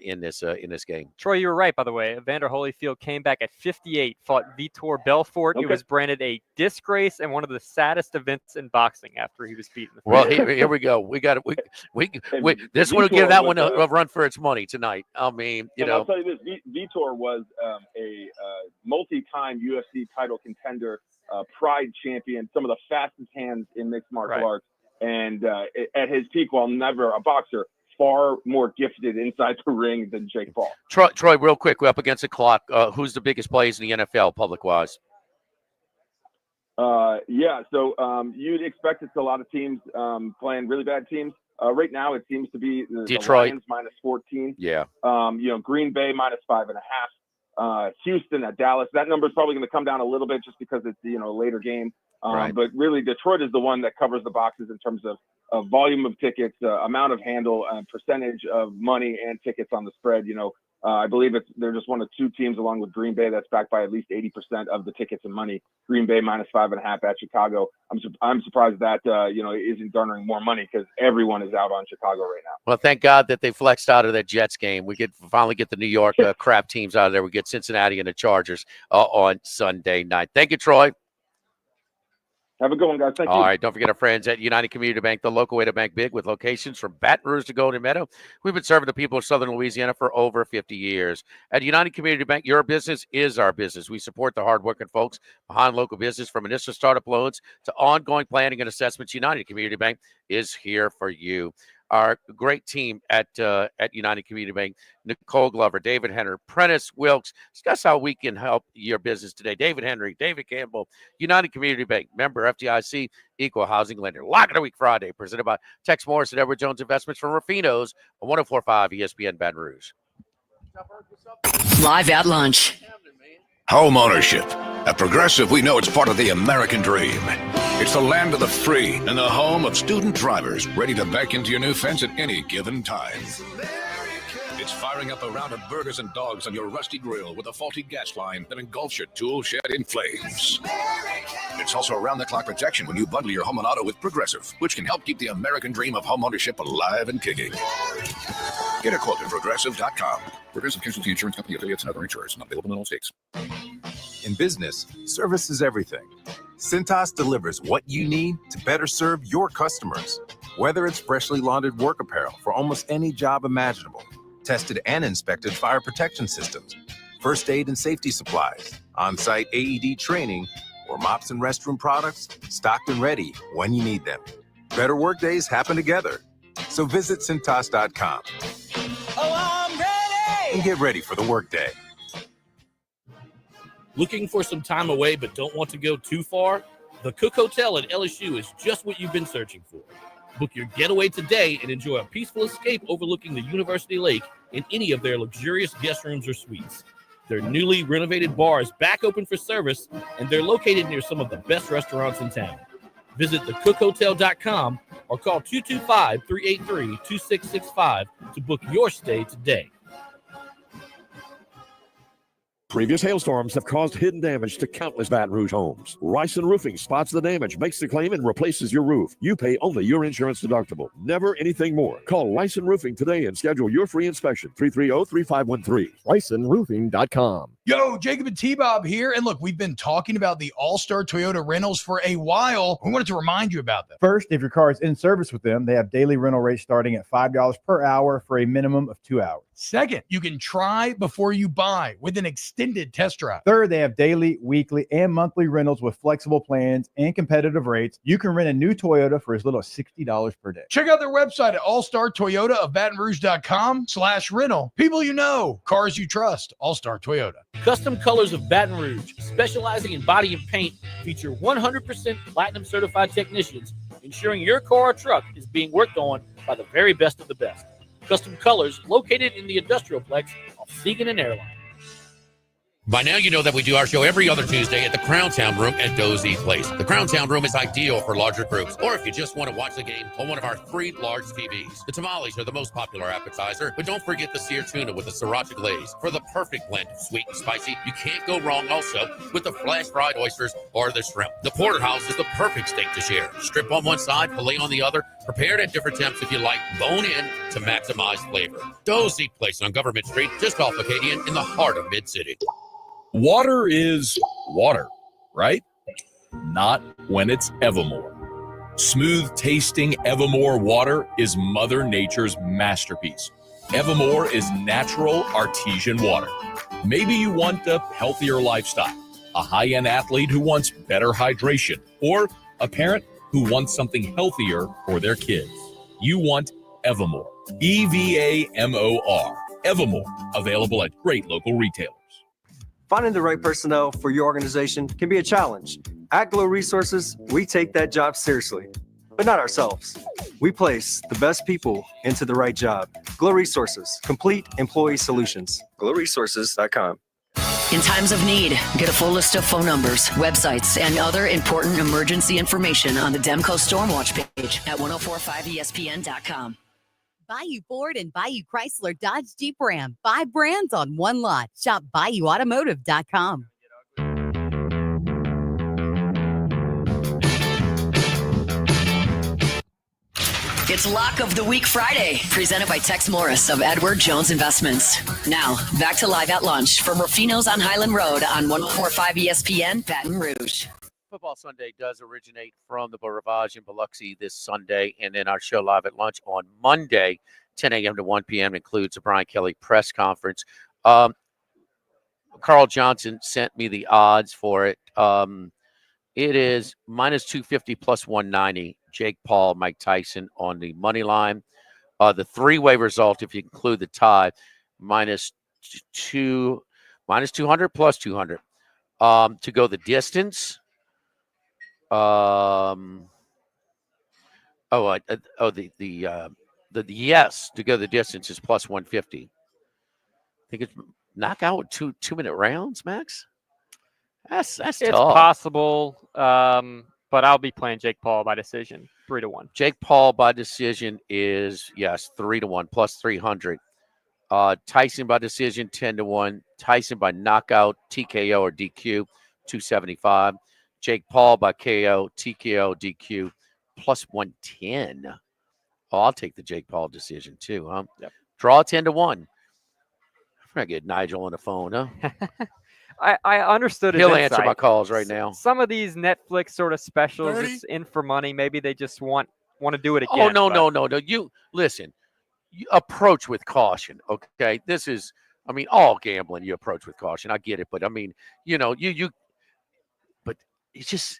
in this game. Troy, you were right, by the way. Evander Holyfield came back at 58, fought Vitor Belfort. Okay. It was branded a disgrace and one of the saddest events in boxing after he was beaten. Well, here we go. We got it. This one will give that one a run for its money tonight. I mean, I'll tell you this: Vitor was a multi-time UFC title contender, Pride champion, some of the fastest hands in mixed martial arts, and at his peak, while never a boxer, far more gifted inside the ring than Jake Paul. Troy, real quick, we're up against the clock. Who's the biggest plays in the NFL, public-wise? So you'd expect it's a lot of teams playing really bad teams. Right now, it seems to be the Lions minus 14. Yeah. Green Bay minus 5.5. Houston at Dallas. That number is probably going to come down a little bit just because it's a later game. Right. But really, Detroit is the one that covers the boxes in terms of volume of tickets, amount of handle, percentage of money and tickets on the spread. I believe they're just one of two teams, along with Green Bay, that's backed by at least 80% of the tickets and money. Green Bay -5.5 at Chicago. I'm surprised that isn't garnering more money, because everyone is out on Chicago right now. Well, thank God that they flexed out of that Jets game. We finally get the New York crap teams out of there. We get Cincinnati and the Chargers on Sunday night. Thank you, Troy. Have a good one, guys. Thank you. All right, don't forget our friends at United Community Bank, the local way to bank big, with locations from Baton Rouge to Golden Meadow. We've been serving the people of Southern Louisiana for over 50 years. At United Community Bank, your business is our business. We support the hardworking folks behind local business, from initial startup loans to ongoing planning and assessments. United Community Bank is here for you. Our great team at United Community Bank, Nicole Glover, David Henry, Prentice Wilkes. Discuss how we can help your business today. David Henry, David Campbell, United Community Bank, member FDIC, equal housing lender. Lock of the Week Friday, presented by Tex Morris and Edward Jones Investments from Ruffino's on 104.5 ESPN Baton Rouge. Live at lunch. Home ownership. At Progressive, we know it's part of the American dream. It's the land of the free and the home of student drivers ready to back into your new fence at any given time. It's firing up a round of burgers and dogs on your rusty grill with a faulty gas line that engulfs your tool shed in flames. It's also around-the-clock protection when you bundle your home and auto with Progressive, which can help keep the American dream of home ownership alive and kicking. Get a quote at Progressive.com. Progressive Casualty Insurance Company, affiliates, and other insurers. Not available in all states. In business, service is everything. Cintas delivers what you need to better serve your customers. Whether it's freshly laundered work apparel for almost any job imaginable, tested and inspected fire protection systems, first aid and safety supplies, on-site AED training, or mops and restroom products, stocked and ready when you need them. Better work days happen together. So visit Cintas.com. Oh, I'm ready! And get ready for the workday. Looking for some time away but don't want to go too far? The Cook Hotel at LSU is just what you've been searching for. Book your getaway today and enjoy a peaceful escape overlooking the University Lake in any of their luxurious guest rooms or suites. Their newly renovated bar is back open for service, and they're located near some of the best restaurants in town. Visit thecookhotel.com or call 225-383-2665 to book your stay today. Previous hailstorms have caused hidden damage to countless Baton Rouge homes. Ryson Roofing spots the damage, makes the claim, and replaces your roof. You pay only your insurance deductible. Never anything more. Call Ryson Roofing today and schedule your free inspection. 330-3513. RysonRoofing.com. Yo, Jacob and T-Bob here. And look, we've been talking about the All-Star Toyota rentals for a while. We wanted to remind you about them. First, if your car is in service with them, they have daily rental rates starting at $5 per hour for a minimum of 2 hours. Second, you can try before you buy with an extended test drive. Third, they have daily, weekly, and monthly rentals with flexible plans and competitive rates. You can rent a new Toyota for as little as $60 per day. Check out their website at allstartoyotaofbatonrouge.com/rental. People you know, cars you trust, All-Star Toyota. Custom Colors of Baton Rouge, specializing in body and paint, feature 100% platinum certified technicians, ensuring your car or truck is being worked on by the very best of the best. Custom Colors, located in the Industrial Plex off Segan and Airline. By now, you know that we do our show every other Tuesday at the Crowntown Room at Dozy Place. The Crowntown Room is ideal for larger groups, or if you just want to watch the game on one of our 3 large TVs. The tamales are the most popular appetizer, but don't forget the seared tuna with the sriracha glaze for the perfect blend of sweet and spicy. You can't go wrong also with the flash fried oysters or the shrimp. The porterhouse is the perfect steak to share. Strip on one side, filet on the other, prepared at different temps if you like, bone in to maximize flavor. Dozy Place on Government Street, just off Acadian in the heart of Mid-City. Water is water, right? Not when it's Evermore. Smooth tasting Evermore water is Mother Nature's masterpiece. Evermore is natural artesian water. Maybe you want a healthier lifestyle, a high-end athlete who wants better hydration, or a parent who wants something healthier for their kids. You want Evermore. EVAMOR. Evermore. Available at great local retailers. Finding the right personnel for your organization can be a challenge. At Glow Resources, we take that job seriously, but not ourselves. We place the best people into the right job. Glow Resources, complete employee solutions. GlowResources.com. In times of need, get a full list of phone numbers, websites, and other important emergency information on the Demco Stormwatch page at 1045ESPN.com. Bayou Ford and Bayou Chrysler Dodge Jeep Ram. 5 brands on one lot. Shop BayouAutomotive.com. It's Lock of the Week Friday, presented by Tex Morris of Edward Jones Investments. Now, back to Live at Lunch from Ruffino's on Highland Road on 1045 ESPN, Baton Rouge. Football Sunday does originate from the Ravage in Biloxi this Sunday, and then our show Live at Lunch on Monday, 10 a.m. to 1 p.m. includes a Brian Kelly press conference. Carl Johnson sent me the odds for it. It is minus 250 plus 190. Jake Paul, Mike Tyson on the money line. The three-way result, if you include the tie, minus 200 plus 200. To go the distance. The yes to go the distance is plus 150. I think it's knockout with two-minute rounds, Max. That's it's tough. Possible, but I'll be playing Jake Paul by decision, 3-1. Jake Paul by decision is 3-1 plus 300. Tyson by decision 10-1. Tyson by knockout, TKO or DQ 275. Jake Paul by KO, TKO, DQ plus 110. Oh, I'll take the Jake Paul decision too, huh? Yep. Draw 10-1. I'm gonna get Nigel on the phone, huh? I understood. He'll answer my calls right now. Some of these Netflix sort of specials, it's in for money. Maybe they just want to do it again. Oh no. You listen. You approach with caution. Okay, this is. I mean, all gambling you approach with caution. I get it, but I mean, But it's just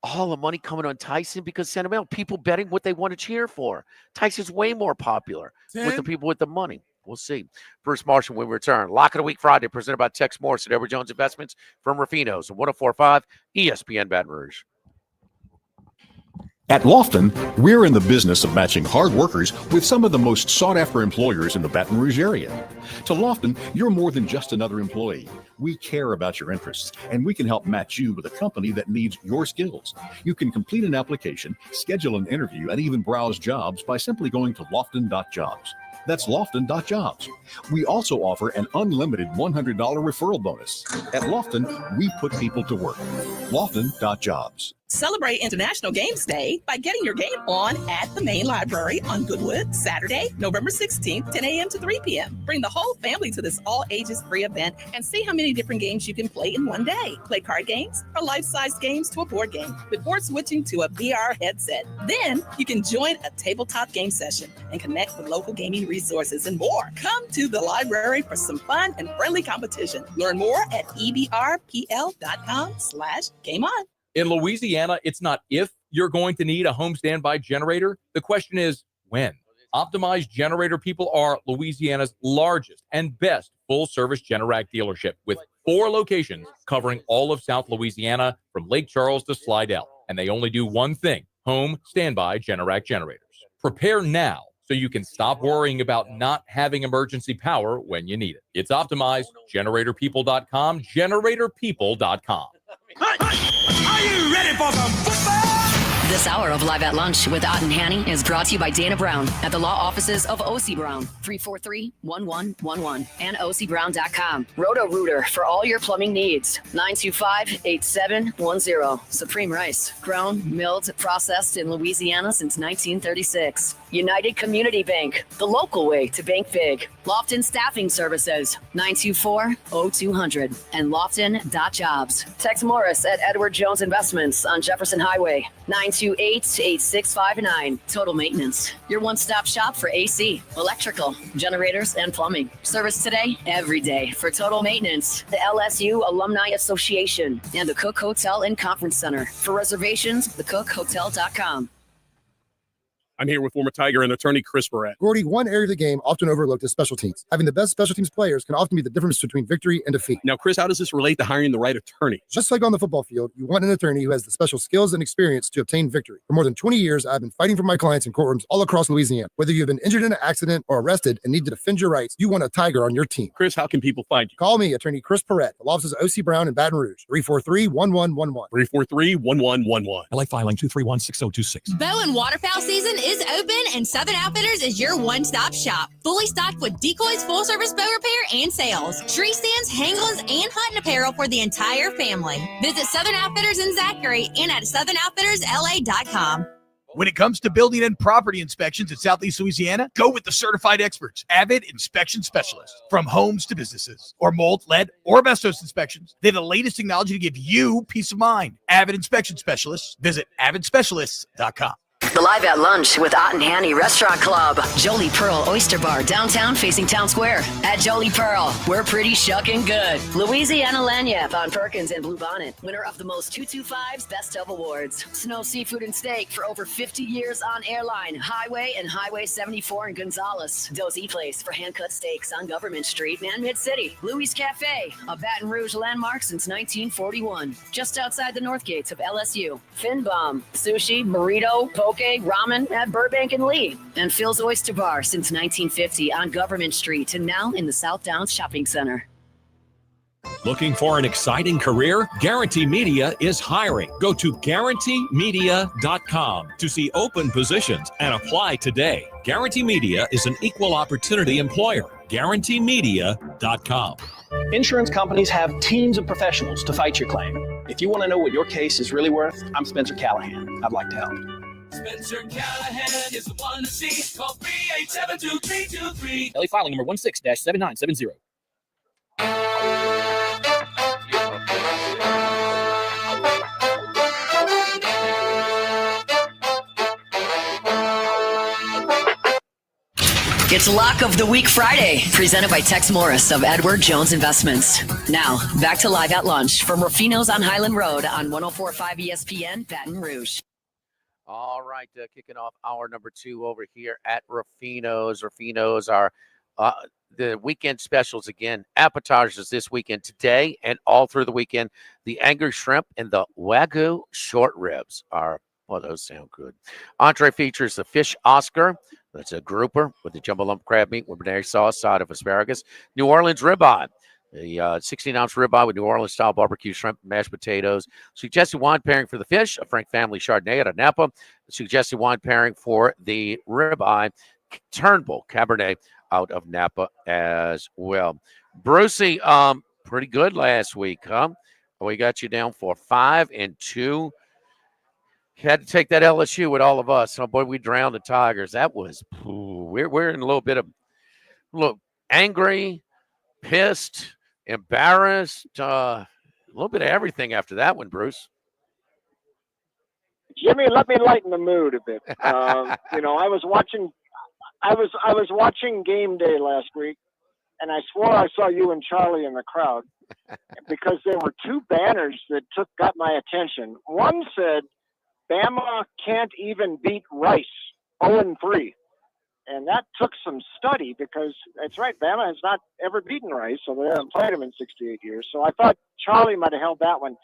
all the money coming on Tyson because sentimental people betting what they want to cheer for. Tyson's way more popular with the people with the money. We'll see. Bruce Marshall when we return. Lock of the Week Friday presented by Tex Morris at Edward Jones Investments from Ruffino's 1045 ESPN Baton Rouge. At Lofton, we're in the business of matching hard workers with some of the most sought-after employers in the Baton Rouge area. To Lofton, you're more than just another employee. We care about your interests, and we can help match you with a company that needs your skills. You can complete an application, schedule an interview, and even browse jobs by simply going to lofton.jobs. That's lofton.jobs. We also offer an unlimited $100 referral bonus. At Lofton, we put people to work. Lofton.jobs. Celebrate International Games Day by getting your game on at the main library on Goodwood, Saturday, November 16th, 10 a.m. to 3 p.m. Bring the whole family to this all-ages free event and see how many different games you can play in one day. Play card games or life-size games to a board game before switching to a VR headset. Then you can join a tabletop game session and connect with local gaming resources and more. Come to the library for some fun and friendly competition. Learn more at ebrpl.com/gameon. In Louisiana, it's not if you're going to need a home standby generator. The question is when. Optimized Generator People are Louisiana's largest and best full-service Generac dealership with 4 locations covering all of South Louisiana from Lake Charles to Slidell. And they only do one thing, home standby Generac generators. Prepare now so you can stop worrying about not having emergency power when you need it. It's optimized. GeneratorPeople.com. GeneratorPeople.com. Are you ready for some football? This hour of Live at Lunch with Ott and Hanny is brought to you by Dana Brown at the law offices of O.C. Brown, 343-1111 and OCBrown.com. Roto-Rooter for all your plumbing needs, 925-8710. Supreme Rice, grown, milled, processed in Louisiana since 1936. United Community Bank, the local way to bank big. Lofton Staffing Services, 924-0200 and Lofton.jobs. Tex Morris at Edward Jones Investments on Jefferson Highway, 928-8659. Total Maintenance, your one-stop shop for AC, electrical, generators, and plumbing. Service today, every day for Total Maintenance. The LSU Alumni Association and the Cook Hotel and Conference Center. For reservations, thecookhotel.com. I'm here with former Tiger and attorney Chris Barrett. Gordy, one area of the game often overlooked is special teams. Having the best special teams players can often be the difference between victory and defeat. Now, Chris, how does this relate to hiring the right attorney? Just like on the football field, you want an attorney who has the special skills and experience to obtain victory. For more than 20 years, I've been fighting for my clients in courtrooms all across Louisiana. Whether you've been injured in an accident or arrested and need to defend your rights, you want a Tiger on your team. Chris, how can people find you? Call me, attorney Chris Perrette, the law offices of O.C. Brown in Baton Rouge, 343-1111. 343-1111. LA filing 231-6026. Bow and waterfowl season is open, and Southern Outfitters is your one-stop shop. Fully stocked with decoys, full-service bow repair, and sales. Tree stands, hanglands, and hunting apparel for the entire family. Visit Southern Outfitters in Zachary and at southernoutfittersla.com. When it comes to building and property inspections in Southeast Louisiana, go with the certified experts, Avid Inspection Specialists. From homes to businesses, or mold, lead, or asbestos inspections, they have the latest technology to give you peace of mind. Avid Inspection Specialists. Visit avidspecialists.com. The Live at Lunch with Ott and Hanny Restaurant Club. Jolie Pearl Oyster Bar, downtown facing Town Square. At Jolie Pearl, we're pretty shucking good. Louisiana Lanyap on Perkins and Bluebonnet. Winner of the most 225's Best of Awards. Snow Seafood and Steak for over 50 years on Airline, Highway, and Highway 74 in Gonzales. Dozy Place for hand-cut steaks on Government Street and Mid-City. Louis Cafe, a Baton Rouge landmark since 1941. Just outside the north gates of LSU. Fin Bomb, sushi, burrito, poke, ramen at Burbank and Lee, and Phil's Oyster Bar since 1950 on Government Street and now in the South Downs Shopping Center. Looking for an exciting career? Guarantee Media is hiring. Go to guaranteemedia.com to see open positions and apply today. Guarantee Media is an equal opportunity employer. Guaranteemedia.com. Insurance companies have teams of professionals to fight your claim. If you want to know what your case is really worth, I'm Spencer Callahan. I'd like to help. Spencer Callahan is the one to see. Call 387-2323. LA filing number 16-7970. It's Lock of the Week Friday, presented by Tex Morris of Edward Jones Investments. Now, back to Live at Lunch from Ruffino's on Highland Road on 104.5 ESPN, Baton Rouge. All right, kicking off hour number 2 over here at Ruffino's. Ruffino's are the weekend specials again. Appetizers this weekend today and all through the weekend. The angry shrimp and the Wagyu short ribs are, well, those sound good. Entree features the fish Oscar. That's a grouper with the jumbo lump crab meat with Bearnaise sauce, side of asparagus. New Orleans ribeye. The 16-ounce ribeye with New Orleans-style barbecue shrimp, mashed potatoes. Suggested wine pairing for the fish, a Frank Family Chardonnay out of Napa. Suggested wine pairing for the ribeye, Turnbull Cabernet out of Napa as well. Brucey, pretty good last week, huh? We got you down for 5-2. You had to take that LSU with all of us. Oh, boy, we drowned the Tigers. That was, we're in a little bit of, angry, pissed, embarrassed, a little bit of everything after that one, Bruce. Jimmy, let me lighten the mood a bit. I was watching Game Day last week, and I swore I saw you and Charlie in the crowd because there were two banners that got my attention. One said, "Bama can't even beat Rice, 0-3." And that took some study because that's right. Bama has not ever beaten Rice, so they haven't played him in 68 years. So I thought Charlie might have held that one.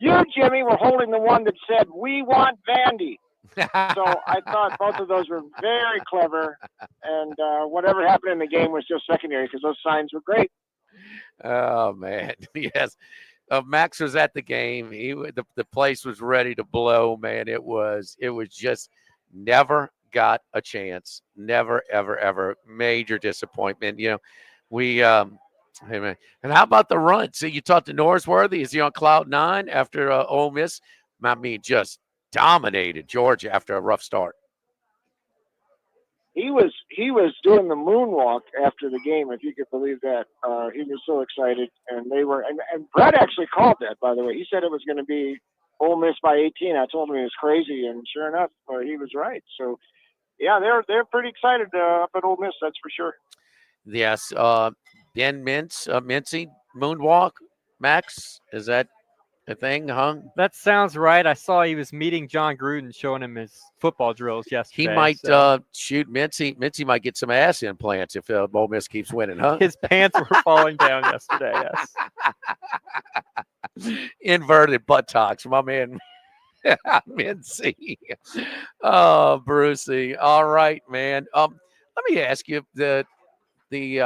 You, Jimmy, were holding the one that said, "We want Vandy." So I thought both of those were very clever. And whatever happened in the game was just secondary because those signs were great. Oh, man. Yes. Max was at the game. The place was ready to blow, man. It was just never got a chance. Never, ever, ever. Major disappointment. Hey, man. And how about the run? See, you talked to Norsworthy. Is he on cloud 9 after Ole Miss? I mean, just dominated Georgia after a rough start. He was doing the moonwalk after the game, if you could believe that. He was so excited, and they were. And Brett actually called that, by the way. He said it was going to be Ole Miss by 18. I told him he was crazy, and sure enough, he was right. So, yeah, they're pretty excited up at Ole Miss, that's for sure. Yes, Ben Mincy moonwalk. Max, is that a thing, huh? That sounds right. I saw he was meeting John Gruden, showing him his football drills yesterday. He might so. shoot Mincy. Mincy might get some ass implants if Ole Miss keeps winning, huh? His pants were falling down yesterday, yes. Inverted buttocks, my man. Mincy. Oh, Brucey. All right, man. Let me ask you the big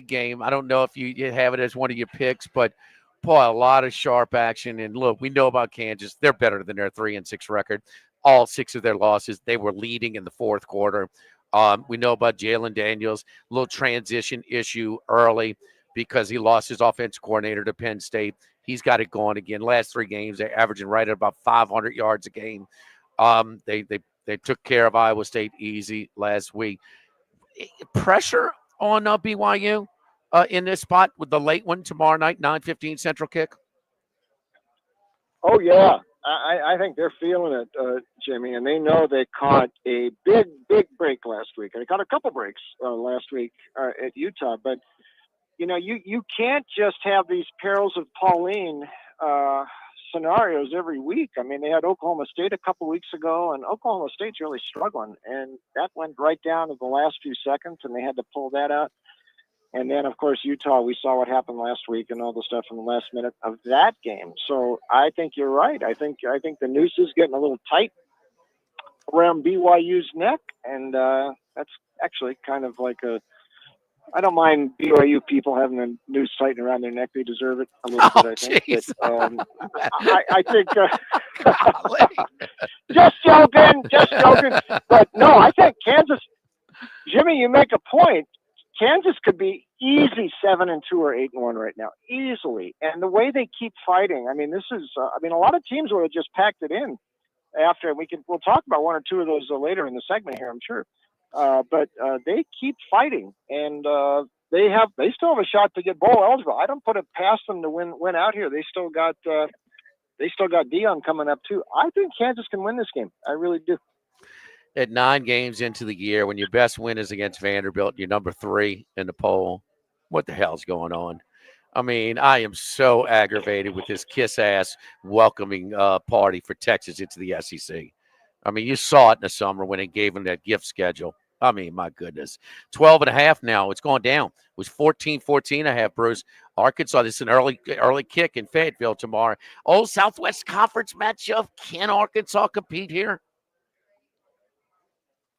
game. I don't know if you have it as one of your picks, but boy, a lot of sharp action. And look, we know about Kansas. They're better than their 3-6 record. All 6 of their losses, they were leading in the fourth quarter. We know about Jaden Daniels, little transition issue early because he lost his offensive coordinator to Penn State. He's got it going again. Last 3 games, they're averaging right at about 500 yards a game. They took care of Iowa State easy last week. Pressure on BYU in this spot with the late one tomorrow night, 9:15 Central kick? Oh, yeah. I think they're feeling it, Jimmy, and they know they caught a big break last week. And they caught a couple breaks last week at Utah. But, you can't just have these perils of Pauline scenarios every week. I mean, they had Oklahoma State a couple weeks ago, and Oklahoma State's really struggling. And that went right down to the last few seconds, and they had to pull that out. And then, of course, Utah, we saw what happened last week and all the stuff in the last minute of that game. So I think you're right. I think the noose is getting a little tight around BYU's neck, and that's actually kind of like I don't mind BYU people having the noose tightened around their neck. They deserve it a little bit, I think. Geez. But, I think just joking. But no, I think Kansas. Jimmy, you make a point. Kansas could be easy 7-2 or 8-1 right now, easily. And the way they keep fighting, I mean, this is. A lot of teams would have just packed it in after. We'll talk about 1 or 2 of those later in the segment here, I'm sure. But they keep fighting, and they still have a shot to get bowl eligible. I don't put it past them to win out here. They still got Dion coming up too. I think Kansas can win this game. I really do. At 9 games into the year, when your best win is against Vanderbilt, you're number 3 in the poll. What the hell's going on? I mean, I am so aggravated with this kiss-ass welcoming party for Texas into the SEC. I mean, you saw it in the summer when they gave them that gift schedule. I mean, my goodness. 12.5 now. It's going down. It was 14.5, Bruce. Arkansas, this is an early kick in Fayetteville tomorrow. Old Southwest Conference matchup. Can Arkansas compete here?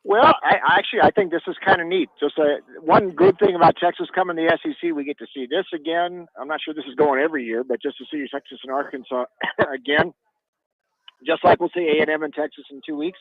Well, I think this is kind of neat. Just one good thing about Texas coming to the SEC, we get to see this again. I'm not sure this is going every year, but just to see Texas and Arkansas again, just like we'll see A&M and Texas in 2 weeks.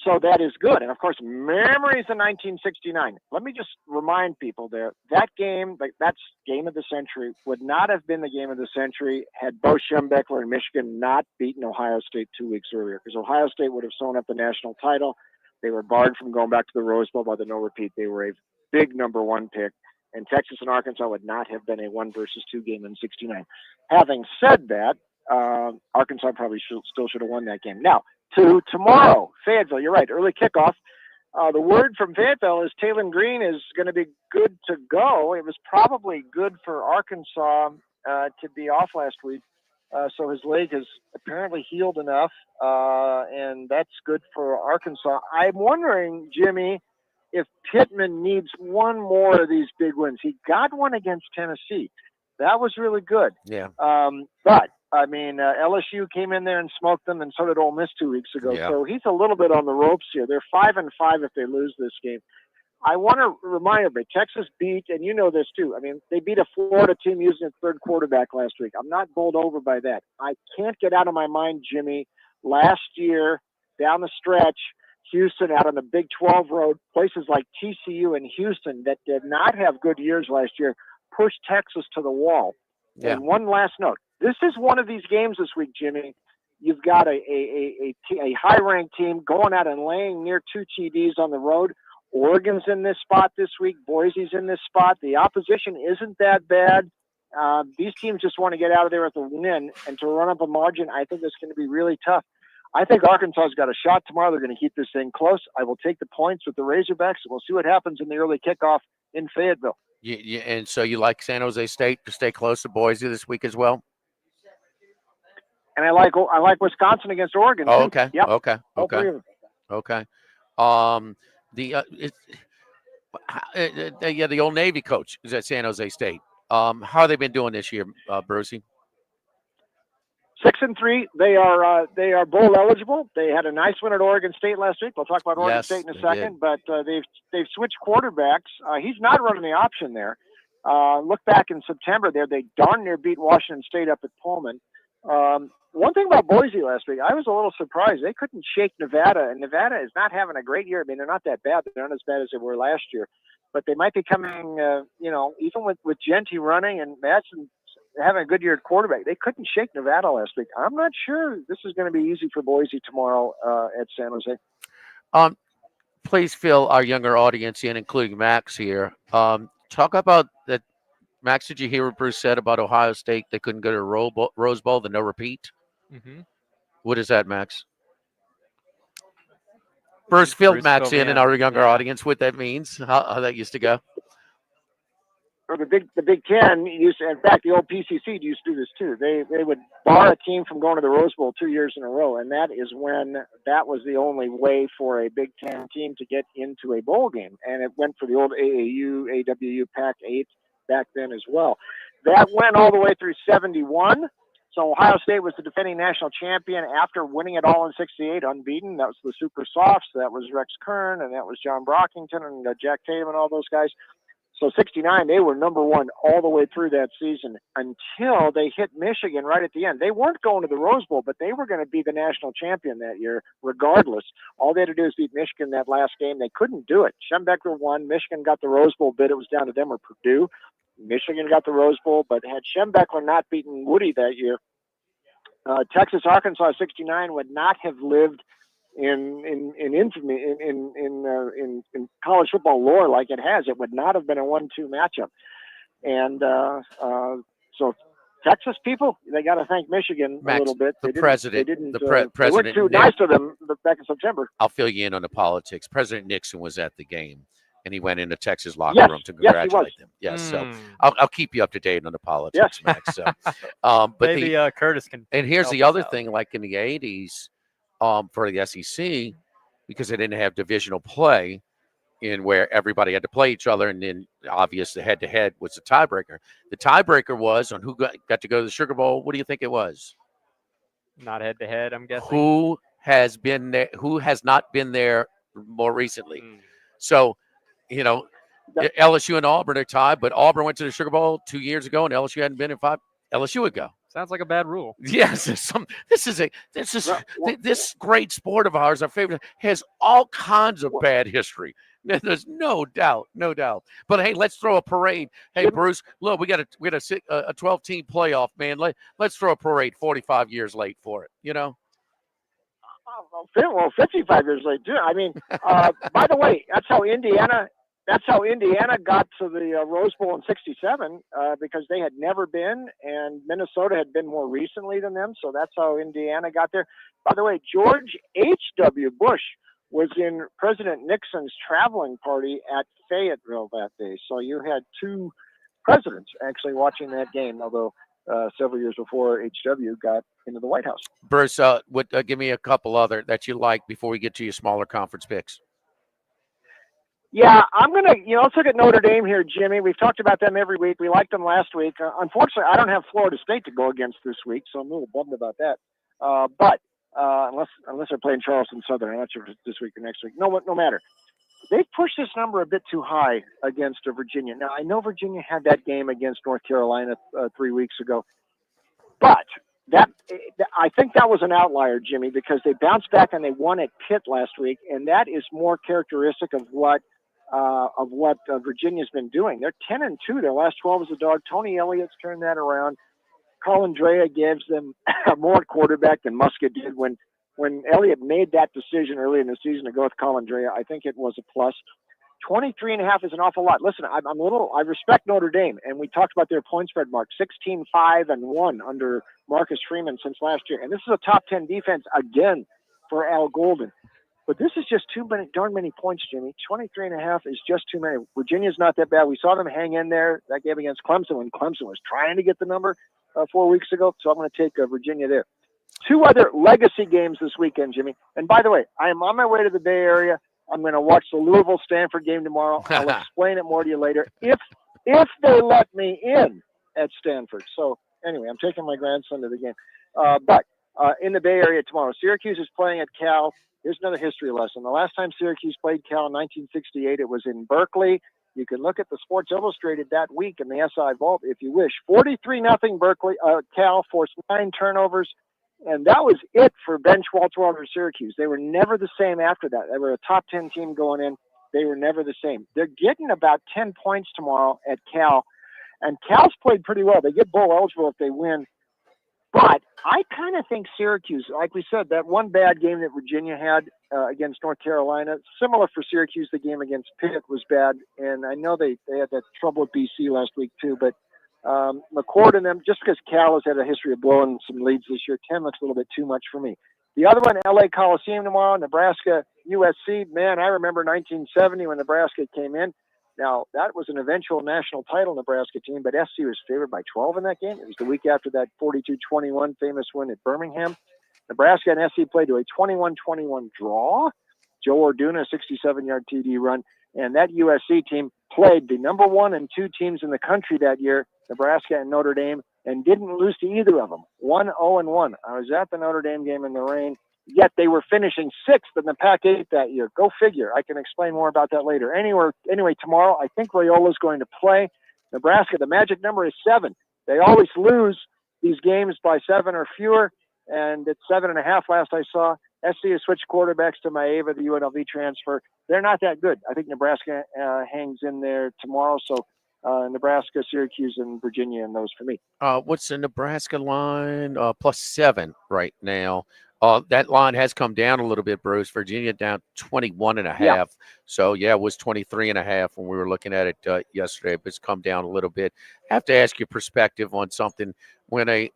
So that is good. And, of course, memories of 1969. Let me just remind people there, that game, that's game of the century, would not have been the game of the century had Bo Schembechler and Michigan not beaten Ohio State 2 weeks earlier, because Ohio State would have sewn up the national title. They were barred from going back to the Rose Bowl by the no repeat. They were a big number 1 pick, and Texas and Arkansas would not have been a 1-2 game in 69. Having said that, Arkansas probably still should have won that game. Now, to tomorrow, Fayetteville, you're right, early kickoff. The word from Fayetteville is Taylon Green is going to be good to go. It was probably good for Arkansas to be off last week. So his leg has apparently healed enough, and that's good for Arkansas. I'm wondering, Jimmy, if Pittman needs one more of these big wins. He got one against Tennessee. That was really good. Yeah. But, I mean, LSU came in there and smoked them, and so did Ole Miss 2 weeks ago. Yeah. So he's a little bit on the ropes here. They're 5-5 if they lose this game. I want to remind everybody, Texas beat, and you know this too, I mean, they beat a Florida team using a third quarterback last week. I'm not bowled over by that. I can't get out of my mind, Jimmy, last year, down the stretch, Houston out on the Big 12 road, places like TCU and Houston that did not have good years last year, pushed Texas to the wall. Yeah. And one last note. This is one of these games this week, Jimmy. You've got a high-ranked team going out and laying near 2 TDs on the road. Oregon's in this spot this week. Boise's in this spot. The opposition isn't that bad. These teams just want to get out of there with a win, and to run up a margin, I think it's going to be really tough. I think Arkansas's got a shot tomorrow. They're going to keep this thing close. I will take the points with the Razorbacks, and we'll see what happens in the early kickoff in Fayetteville. And so you like San Jose State to stay close to Boise this week as well? And I like Wisconsin against Oregon too. Oh, okay. Yep. Okay. All three Okay. of them. Okay. The Old Navy coach is at San Jose State. How have they been doing this year, Brucey? 6-3. They are bowl eligible. They had a nice win at Oregon State last week. We'll talk about Oregon Yes, State in a they second. But they've switched quarterbacks. He's not running the option there. Look back in September there. They darn near beat Washington State up at Pullman. One thing about Boise last week, I was a little surprised. They couldn't shake Nevada, and Nevada is not having a great year. I mean, they're not that bad. They're not as bad as they were last year. But they might be coming, even with Genty running and Madsen having a good year at quarterback. They couldn't shake Nevada last week. I'm not sure this is going to be easy for Boise tomorrow at San Jose. Please fill our younger audience in, including Max here. Talk about that. Max, did you hear what Bruce said about Ohio State? They couldn't go to Rose Bowl, the no repeat. Mm-hmm. What is that, Max? Bruce filled Max in our younger audience what that means, how that used to go. Or the Big Ten used to, in fact, the old PCC used to do this too. They would bar a team from going to the Rose Bowl 2 years in a row, and that is when that was the only way for a Big Ten team to get into a bowl game. And it went for the old AAU, AWU, Pac-8 back then as well. That went all the way through 71. So Ohio State was the defending national champion after winning it all in 68, unbeaten. That was the Super Softs. That was Rex Kern, and that was John Brockington and Jack Tatum and all those guys. So 69, they were number one all the way through that season until they hit Michigan right at the end. They weren't going to the Rose Bowl, but they were going to be the national champion that year regardless. All they had to do is beat Michigan that last game. They couldn't do it. Schembeckler won. Michigan got the Rose Bowl bid. It was down to them or Purdue. Michigan got the Rose Bowl, but had Schembeckler not beaten Woody that year, Texas, Arkansas 69 would not have lived in infamy in college football lore like it has. It would not have been a 1-2 matchup. And so Texas people, they got to thank Michigan Max, a little bit. The They president they weren't too nice to them back in September. I'll fill you in on the politics. President Nixon was at the game, and he went into Texas locker room to congratulate them. Yes, so I'll keep you up to date on the politics, Max. So, but maybe Curtis can. And here's the other thing: like in the '80s, for the SEC, because they didn't have divisional play, in where everybody had to play each other, and then obviously head-to-head was the tiebreaker. The tiebreaker was on who got to go to the Sugar Bowl. What do you think it was? Not head-to-head, I'm guessing. Who has been there? Who has not been there more recently? So, LSU and Auburn are tied, but Auburn went to the Sugar Bowl 2 years ago, and LSU hadn't been in 5. LSU would go. Sounds like a bad rule. Yes, this great sport of ours, our favorite, has all kinds of bad history. There's no doubt. But hey, let's throw a parade. Hey, Bruce, look, we got a 12-team playoff, man. Let's throw a parade 45 years late for it. Well, 55 years late too. I mean, by the way, that's how Indiana got to the Rose Bowl in '67 because they had never been, and Minnesota had been more recently than them. So that's how Indiana got there. By the way, George H.W. Bush was in President Nixon's traveling party at Fayetteville that day. So you had two presidents actually watching that game, although several years before H.W. got into the White House. Bruce, give me a couple other that you like before we get to your smaller conference picks. Yeah, I'm going to, let's look at Notre Dame here, Jimmy. We've talked about them every week. We liked them last week. Unfortunately, I don't have Florida State to go against this week, so I'm a little bummed about that. But unless they're playing Charleston Southern, I'm not sure if it's this week or next week. No matter. They pushed this number a bit too high against Virginia. Now, I know Virginia had that game against North Carolina 3 weeks ago, but I think that was an outlier, Jimmy, because they bounced back and they won at Pitt last week, and that is more characteristic of what Virginia's been doing. They're 10-2. Their last 12 as a dog. Tony Elliott's turned that around. Colin Drea gives them more at quarterback than Musket did when Elliott made that decision early in the season to go with Colin Drea. I think it was a plus. 23.5 is an awful lot. Listen, I respect Notre Dame, and we talked about their point spread mark, 16-5-1 under Marcus Freeman since last year. And this is a top 10 defense again for Al Golden. But this is just darn many points, Jimmy. 23.5 is just too many. Virginia's not that bad. We saw them hang in there that game against Clemson when Clemson was trying to get the number 4 weeks ago. So I'm going to take Virginia there. Two other legacy games this weekend, Jimmy. And by the way, I am on my way to the Bay Area. I'm going to watch the Louisville-Stanford game tomorrow. I'll explain it more to you later if they let me in at Stanford. So anyway, I'm taking my grandson to the game. But in the Bay Area tomorrow, Syracuse is playing at Cal. Here's another history lesson. The last time Syracuse played Cal in 1968, it was in Berkeley. You can look at the Sports Illustrated that week in the SI Vault if you wish. 43-0 Berkeley. Cal forced 9 turnovers. And that was it for Ben Schwartzwalder Syracuse. They were never the same after that. They were a top 10 team going in. They were never the same. They're getting about 10 points tomorrow at Cal. And Cal's played pretty well. They get bowl eligible if they win. But I kind of think Syracuse, like we said, that one bad game that Virginia had against North Carolina, similar for Syracuse, the game against Pitt was bad. And I know they had that trouble with BC last week too. But McCord and them, just because Cal has had a history of blowing some leads this year, 10 looks a little bit too much for me. The other one, LA Coliseum tomorrow, Nebraska, USC. Man, I remember 1970 when Nebraska came in. Now, that was an eventual national title Nebraska team, but SC was favored by 12 in that game. It was the week after that 42-21 famous win at Birmingham. Nebraska and SC played to a 21-21 draw. Joe Orduna, 67-yard TD run. And that USC team played the number 1 and 2 teams in the country that year, Nebraska and Notre Dame, and didn't lose to either of them. 1-0-1. I was at the Notre Dame game in the rain, yet they were finishing 6th in the Pac-8 that year. Go figure. I can explain more about that later. Anyway, tomorrow, I think Loyola's going to play. Nebraska, the magic number is 7. They always lose these games by 7 or fewer, and it's 7.5 last I saw. SC has switched quarterbacks to Maeva, the UNLV transfer. They're not that good. I think Nebraska hangs in there tomorrow, so Nebraska, Syracuse, and Virginia, and those for me. What's the Nebraska line? +7 right now. That line has come down a little bit, Bruce. Virginia down 21.5. Yeah. So, yeah, it was 23.5 when we were looking at it yesterday, but it's come down a little bit. I have to ask your perspective on something. When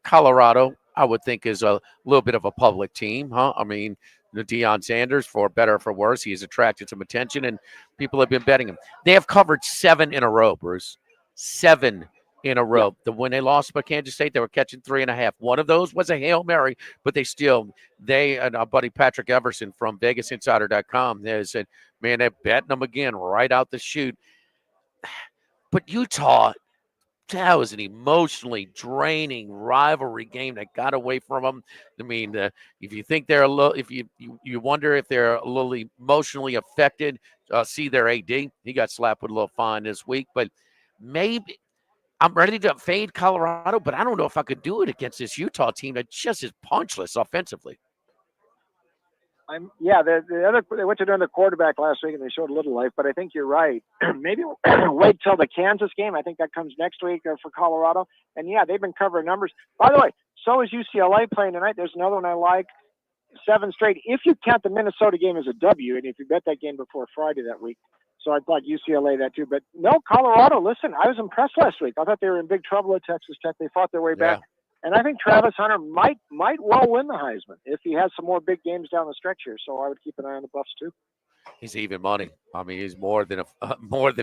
Colorado, I would think, is a little bit of a public team, huh? I mean, the Deion Sanders, for better or for worse, he has attracted some attention, and people have been betting him. They have covered 7 in a row, Bruce. 7 in a row. Yeah. When they lost by Kansas State, they were catching 3.5. One of those was a Hail Mary, but they and our buddy Patrick Everson from VegasInsider.com, they said, man, they're betting them again right out the chute. But Utah, that was an emotionally draining rivalry game that got away from them. I mean, if you think they're a little, if you wonder if they're a little emotionally affected, see their AD. He got slapped with a little fine this week, but maybe I'm ready to fade Colorado, but I don't know if I could do it against this Utah team that just is punchless offensively. They went to another quarterback last week and they showed a little life, but I think you're right. Maybe wait till the Kansas game. I think that comes next week for Colorado. And yeah, they've been covering numbers. By the way, so is UCLA playing tonight. There's another one I like. 7 straight. If you count the Minnesota game as a W, and if you bet that game before Friday that week. So I thought UCLA that too. But no, Colorado, listen, I was impressed last week. I thought they were in big trouble at Texas Tech. They fought their way back. And I think Travis Hunter might well win the Heisman if he has some more big games down the stretch here. So I would keep an eye on the Buffs too. He's even money. I mean, he's more than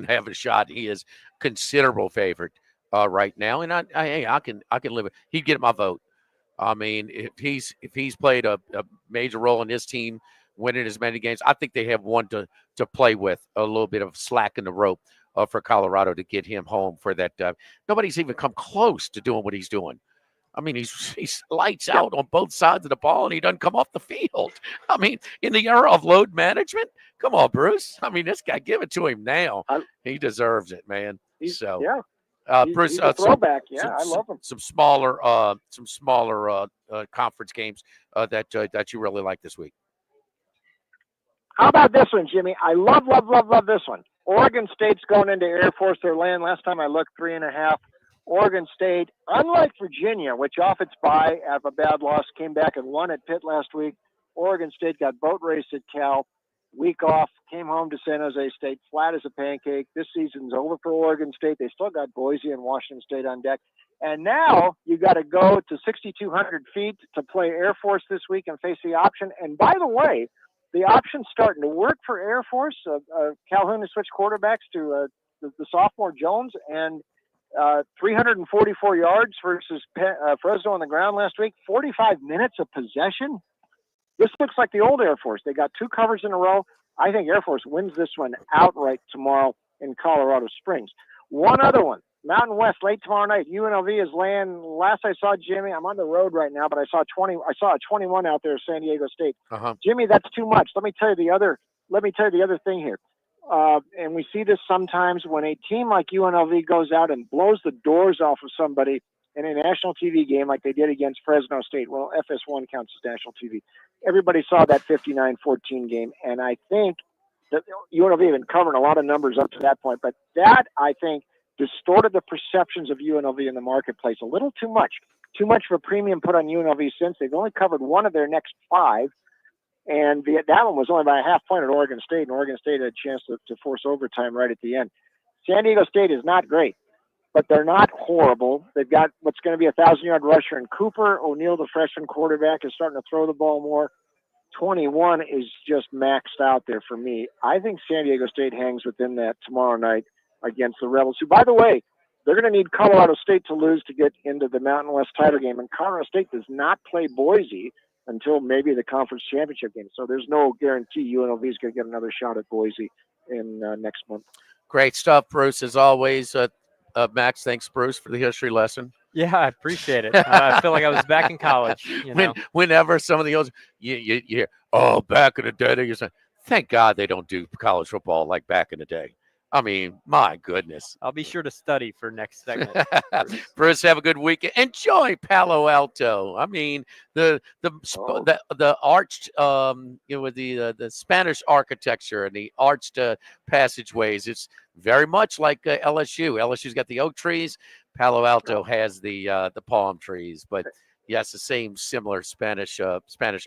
half a shot. He is considerable favorite right now, and I can live it. He'd get my vote. I mean, if he's played a major role in his team winning as many games, I think they have one to play with, a little bit of slack in the rope for Colorado to get him home for that. Nobody's even come close to doing what he's doing. I mean, he's lights out on both sides of the ball, and he doesn't come off the field. I mean, in the era of load management, come on, Bruce. I mean, this guy, give it to him now. He deserves it, man. Bruce, he's a throwback. I love him. Some smaller conference games that you really like this week. How about this one, Jimmy? I love this one. Oregon State's going into Air Force. Their land. Last time I looked, 3.5. Oregon State, unlike Virginia, which off its bye after a bad loss came back and won at Pitt last week, Oregon State got boat raced at Cal, week off, came home to San Jose State, flat as a pancake. This season's over for Oregon State. They still got Boise and Washington State on deck. And now you got to go to 6,200 feet to play Air Force this week and face the option. And by the way, the option's starting to work for Air Force. Calhoun has switched quarterbacks to the sophomore Jones, and 344 yards versus Fresno on the ground last week. 45 minutes of possession. This looks like the old Air Force. They got 2 covers in a row. I think Air Force wins this one outright tomorrow in Colorado Springs. One other one, Mountain West late tomorrow night. UNLV is laying. Last I saw Jimmy, I'm on the road right now, but I saw a 21 out there, San Diego State. Jimmy, that's too much. Let me tell you the other thing here. And we see this sometimes when a team like UNLV goes out and blows the doors off of somebody in a national TV game like they did against Fresno State. Well, FS1 counts as national TV. Everybody saw that 59-14 game, and I think that UNLV had been covering a lot of numbers up to that point, but that, I think, distorted the perceptions of UNLV in the marketplace a little too much. Too much of a premium put on UNLV since they've only covered one of their next 5. And that one was only by a half point at Oregon State, and Oregon State had a chance to force overtime right at the end. San Diego State is not great, but they're not horrible. They've got what's going to be a 1,000-yard rusher in Cooper. O'Neal, the freshman quarterback, is starting to throw the ball more. 21 is just maxed out there for me. I think San Diego State hangs within that tomorrow night against the Rebels, who, by the way, they're going to need Colorado State to lose to get into the Mountain West title game, and Colorado State does not play Boise until maybe the conference championship game. So there's no guarantee UNLV is going to get another shot at Boise in next month. Great stuff, Bruce, as always. Max, thanks, Bruce, for the history lesson. Yeah, I appreciate it. I feel like I was back in college. Whenever some of the old, you hear, oh, back in the day, you say, thank God they don't do college football like back in the day. I mean, my goodness. I'll be sure to study for next segment. Bruce, have a good weekend. Enjoy Palo Alto. I mean, the arched, with the Spanish architecture and the arched passageways. It's very much like LSU. LSU's got the oak trees. Palo Alto has the palm trees, but yes, the same similar Spanish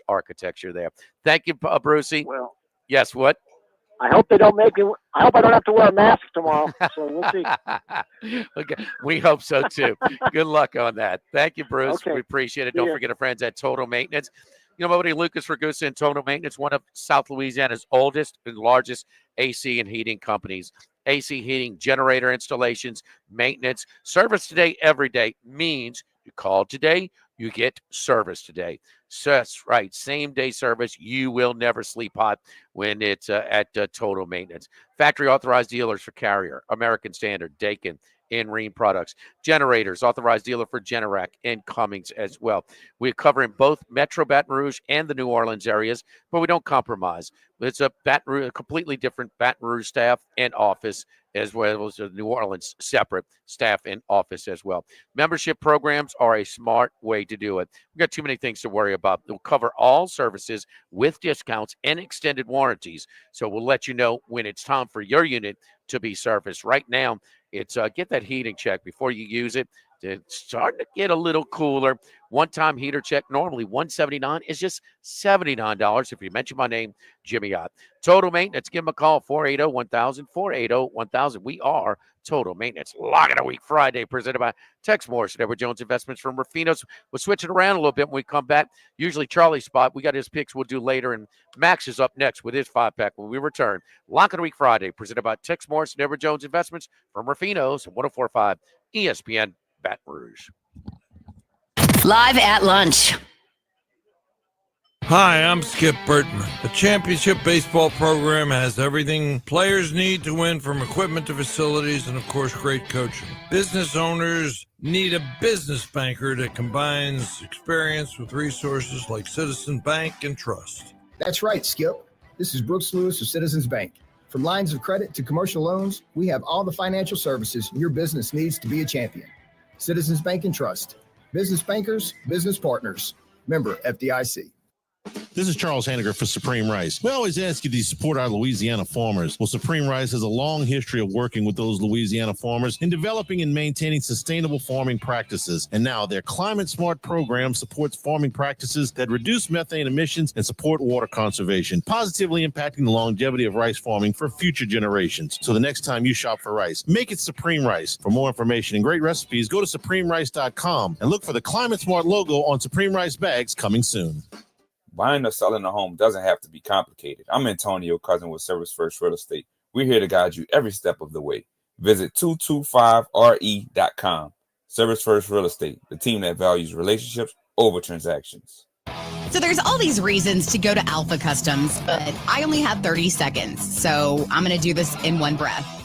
architecture there. Thank you, Brucey. Well, yes, what? I hope they don't make me. I hope I don't have to wear a mask tomorrow. So we'll see. Okay, we hope so too. Good luck on that. Thank you, Bruce. Okay. We appreciate it. Don't forget our friends at Total Maintenance. You know, my buddy Lucas Ragusa and Total Maintenance, one of South Louisiana's oldest and largest AC and heating companies. AC heating, generator installations, maintenance, service today, every day means you call today, you get service today. So that's right. Same day service. You will never sleep hot when it's at Total Maintenance. Factory authorized dealers for Carrier, American Standard, Dakin, and Reen Products. Generators, authorized dealer for Generac and Cummings as well. We're covering both Metro Baton Rouge and the New Orleans areas, but we don't compromise. It's a completely different Baton Rouge staff and office, as well as the New Orleans separate staff and office as well. Membership programs are a smart way to do it. We've got too many things to worry about. We'll cover all services with discounts and extended warranties. So we'll let you know when it's time for your unit to be serviced. Right now, it's get that heating check before you use it. It's starting to get a little cooler. One-time heater check, normally $179, is just $79 if you mention my name, Jimmy Ott. Total Maintenance, give them a call, 480-1000, 480-1000. We are Total Maintenance. Lock of the Week Friday, presented by Tex Morris and Edward Jones Investments from Ruffino's. We'll switch it around a little bit when we come back. Usually Charlie's spot. We got his picks we'll do later, and Max is up next with his 5-pack when we return. Lock of the Week Friday, presented by Tex Morris and Edward Jones Investments from Ruffino's, 104.5 ESPN Baton Rouge. Live at lunch. Hi, I'm Skip Burtman. The championship baseball program has everything players need to win, from equipment to facilities and, of course, great coaching. Business owners need a business banker that combines experience with resources like Citizen Bank and Trust. That's right, Skip. This is Brooks Lewis of Citizens Bank. From lines of credit to commercial loans, we have all the financial services your business needs to be a champion. Citizens Bank and Trust. Business bankers, business partners. Member FDIC. This is Charles Hanagriff for Supreme Rice. We always ask you to support our Louisiana farmers. Well, Supreme Rice has a long history of working with those Louisiana farmers in developing and maintaining sustainable farming practices. And now their Climate Smart program supports farming practices that reduce methane emissions and support water conservation, positively impacting the longevity of rice farming for future generations. So the next time you shop for rice, make it Supreme Rice. For more information and great recipes, go to supremerice.com and look for the Climate Smart logo on Supreme Rice bags coming soon. Buying or selling a home doesn't have to be complicated. I'm Antonio Cousin with Service First Real Estate. We're here to guide you every step of the way. Visit 225re.com. Service First Real Estate, the team that values relationships over transactions. So there's all these reasons to go to Alpha Customs, but I only have 30 seconds, so I'm going to do this in one breath.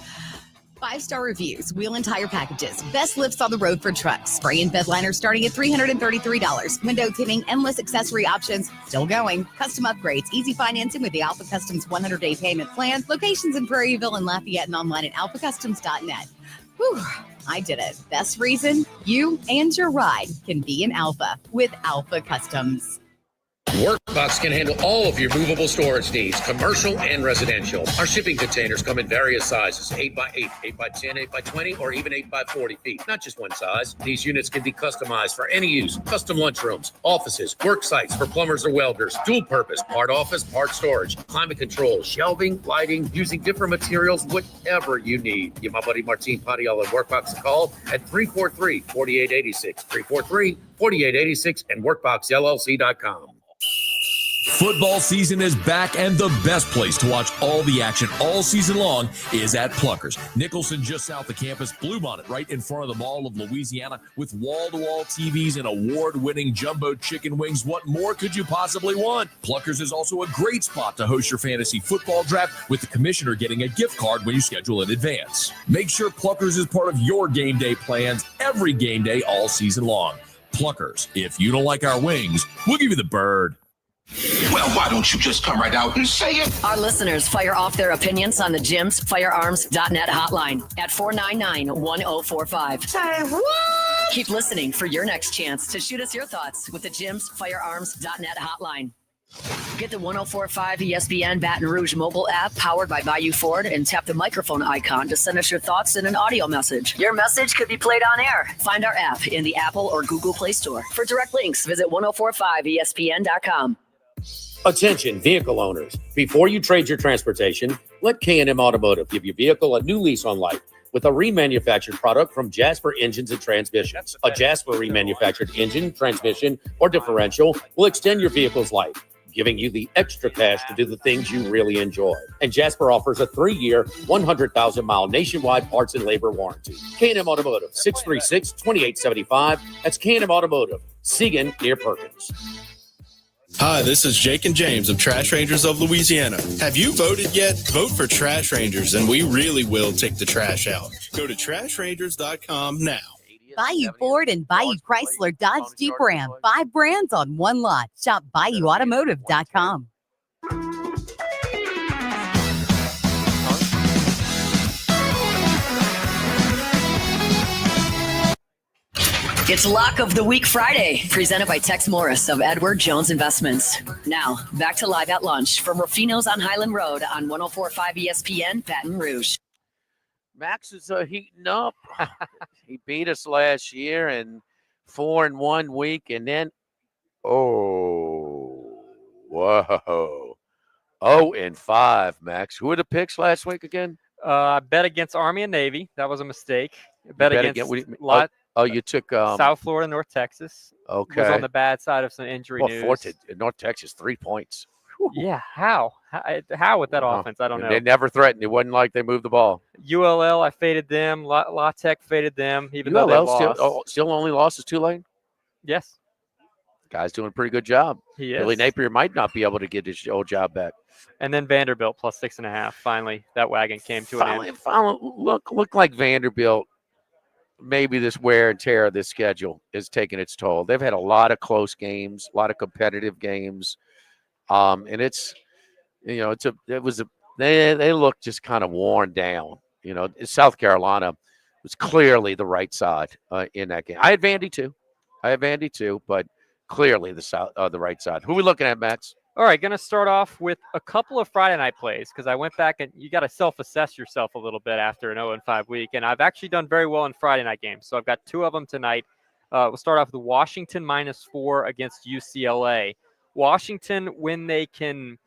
5-star reviews, wheel and tire packages, best lifts on the road for trucks, spray and bed liners starting at $333, window tinting, endless accessory options, still going, custom upgrades, easy financing with the Alpha Customs 100-day payment plan, locations in Prairieville and Lafayette and online at alphacustoms.net. Whew, I did it. Best reason you and your ride can be in Alpha with Alpha Customs. Workbox can handle all of your movable storage needs, commercial and residential. Our shipping containers come in various sizes, 8x8, 8x10, 8x20, or even 8x40 feet. Not just one size. These units can be customized for any use. Custom lunchrooms, offices, work sites for plumbers or welders, dual purpose, part office, part storage, climate control, shelving, lighting, using different materials, whatever you need. Give my buddy Martin Padial at Workbox a call at 343-4886, 343-4886, and workboxllc.com. Football season is back, and the best place to watch all the action all season long is at Pluckers. Nicholson, just south of campus, Bluebonnet, right in front of the Mall of Louisiana, with wall-to-wall TVs and award-winning jumbo chicken wings. What more could you possibly want? Pluckers is also a great spot to host your fantasy football draft, with the commissioner getting a gift card when you schedule in advance. Make sure Pluckers is part of your game day plans every game day all season long. Pluckers, if you don't like our wings, we'll give you the bird. Well, why don't you just come right out and say it? Our listeners fire off their opinions on the Jim's Firearms.net hotline at 499-1045. Say what? Keep listening for your next chance to shoot us your thoughts with the Jim's Firearms.net hotline. Get the 1045 ESPN Baton Rouge mobile app powered by Bayou Ford and tap the microphone icon to send us your thoughts in an audio message. Your message could be played on air. Find our app in the Apple or Google Play Store. For direct links, visit 1045ESPN.com. Attention, vehicle owners. Before you trade your transportation, let K&M Automotive give your vehicle a new lease on life with a remanufactured product from Jasper Engines and Transmissions. A Jasper remanufactured engine, transmission, or differential will extend your vehicle's life, giving you the extra cash to do the things you really enjoy. And Jasper offers a 3-year, 100,000-mile nationwide parts and labor warranty. K&M Automotive, 636-2875. That's K&M Automotive, Siegen near Perkins. Hi, this is Jake and James of Trash Rangers of Louisiana. Have you voted yet? Vote for Trash Rangers, and we really will take the trash out. Go to trashrangers.com now. Bayou Ford and Bayou Chrysler Dodge Jeep Ram. 5 brands on one lot. Shop BayouAutomotive.com. It's Lock of the Week Friday, presented by Tex Morris of Edward Jones Investments. Now, back to Live at Lunch from Ruffino's on Highland Road on 104.5 ESPN, Baton Rouge. Max is heating up. He beat us last year in 4 in 1 week, and then, whoa. 0-5, Max. Who were the picks last week again? I bet against Army and Navy. That was a mistake. Bet against you took South Florida, North Texas. Okay. Was on the bad side of some injury news. North Texas, 3 points. Yeah, how with that offense? I don't know. They never threatened. It wasn't like they moved the ball. ULL, I faded them. La Tech faded them, even though they lost. Still only lost is Tulane? Yes. Guy's doing a pretty good job. He is. Billy Napier might not be able to get his old job back. And then Vanderbilt plus 6.5. Finally, that wagon came to an end. Look like Vanderbilt. Maybe this wear and tear of this schedule is taking its toll. They've had a lot of close games, a lot of competitive games. And they look just kind of worn down. South Carolina was clearly the right side in that game. I had Vandy too, but clearly the right side. Who are we looking at, Max? All right, going to start off with a couple of Friday night plays because I went back and you got to self-assess yourself a little bit after an 0-5 week, and I've actually done very well in Friday night games. So I've got 2 of them tonight. We'll start off with Washington -4 against UCLA. Washington, when they can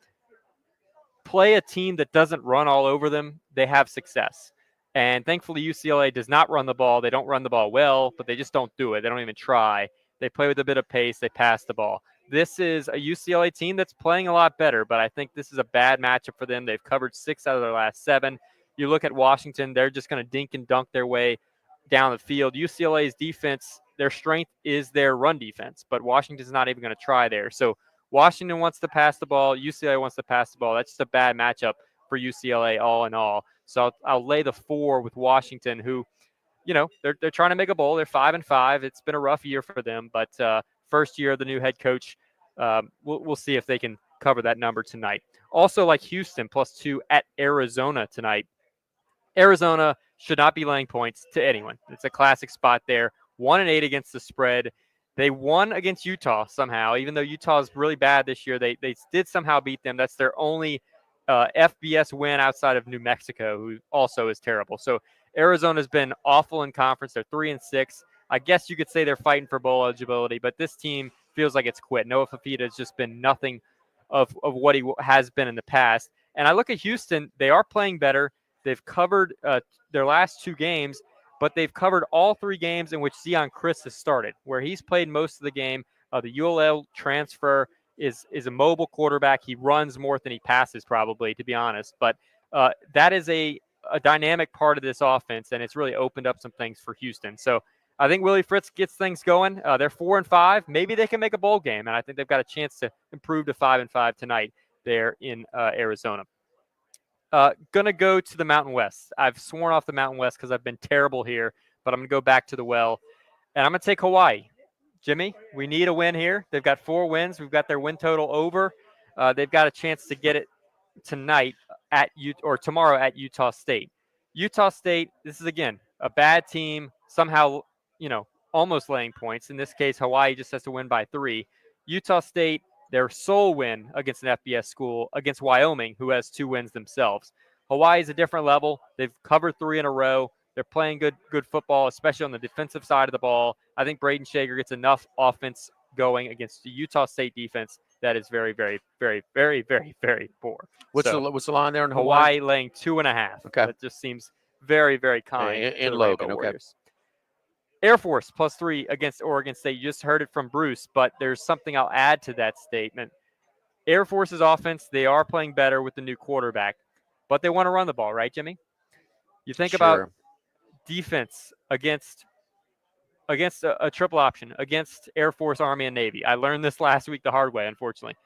play a team that doesn't run all over them, they have success. And thankfully, UCLA does not run the ball. They don't run the ball well, but they just don't do it. They don't even try. They play with a bit of pace. They pass the ball. This is a UCLA team that's playing a lot better, but I think this is a bad matchup for them. They've covered 6 out of their last 7. You look at Washington, they're just going to dink and dunk their way down the field. UCLA's defense, their strength is their run defense, but Washington's not even going to try there. So Washington wants to pass the ball. UCLA wants to pass the ball. That's just a bad matchup for UCLA all in all. So I'll lay the 4 with Washington, who, they're trying to make a bowl. They're 5-5. It's been a rough year for them, but first year of the new head coach. We'll see if they can cover that number tonight. Also, like Houston, +2 at Arizona tonight. Arizona should not be laying points to anyone. It's a classic spot there. 1-8 against the spread. They won against Utah somehow, even though Utah is really bad this year. They did somehow beat them. That's their only FBS win outside of New Mexico, who also is terrible. So Arizona's been awful in conference. They're 3-6. I guess you could say they're fighting for bowl eligibility, but this team feels like it's quit. Noah Fafita has just been nothing of what he has been in the past. And I look at Houston. They are playing better. They've covered their last 2 games, but they've covered all 3 games in which Zion Chris has started, where he's played most of the game. The ULL transfer is a mobile quarterback. He runs more than he passes, probably, to be honest. But that is a dynamic part of this offense, and it's really opened up some things for Houston. So I think Willie Fritz gets things going. They're 4-5. Maybe they can make a bowl game, and I think they've got a chance to improve to 5-5 tonight there in Arizona. Going to go to the Mountain West. I've sworn off the Mountain West because I've been terrible here, but I'm going to go back to the well, and I'm going to take Hawaii. Jimmy, we need a win here. They've got 4 wins. We've got their win total over. They've got a chance to get it tonight tomorrow at Utah State. Utah State, this is, again, a bad team, somehow, almost laying points. In this case, Hawaii just has to win by 3. Utah State, their sole win against an FBS school, against Wyoming, who has 2 wins themselves. Hawaii's a different level. They've covered 3 in a row. They're playing good football, especially on the defensive side of the ball. I think Braden Shager gets enough offense going against the Utah State defense that is very, very, very, very, very, very poor. What's the line there in Hawaii? Laying 2.5. Okay. That just seems very, very kind. In to the Logan, Rainbow okay. Warriors. Air Force +3 against Oregon State. You just heard it from Bruce, but there's something I'll add to that statement. Air Force's offense, they are playing better with the new quarterback, but they want to run the ball, right, Jimmy? You think about defense against a triple option, against Air Force, Army, and Navy. I learned this last week the hard way, unfortunately.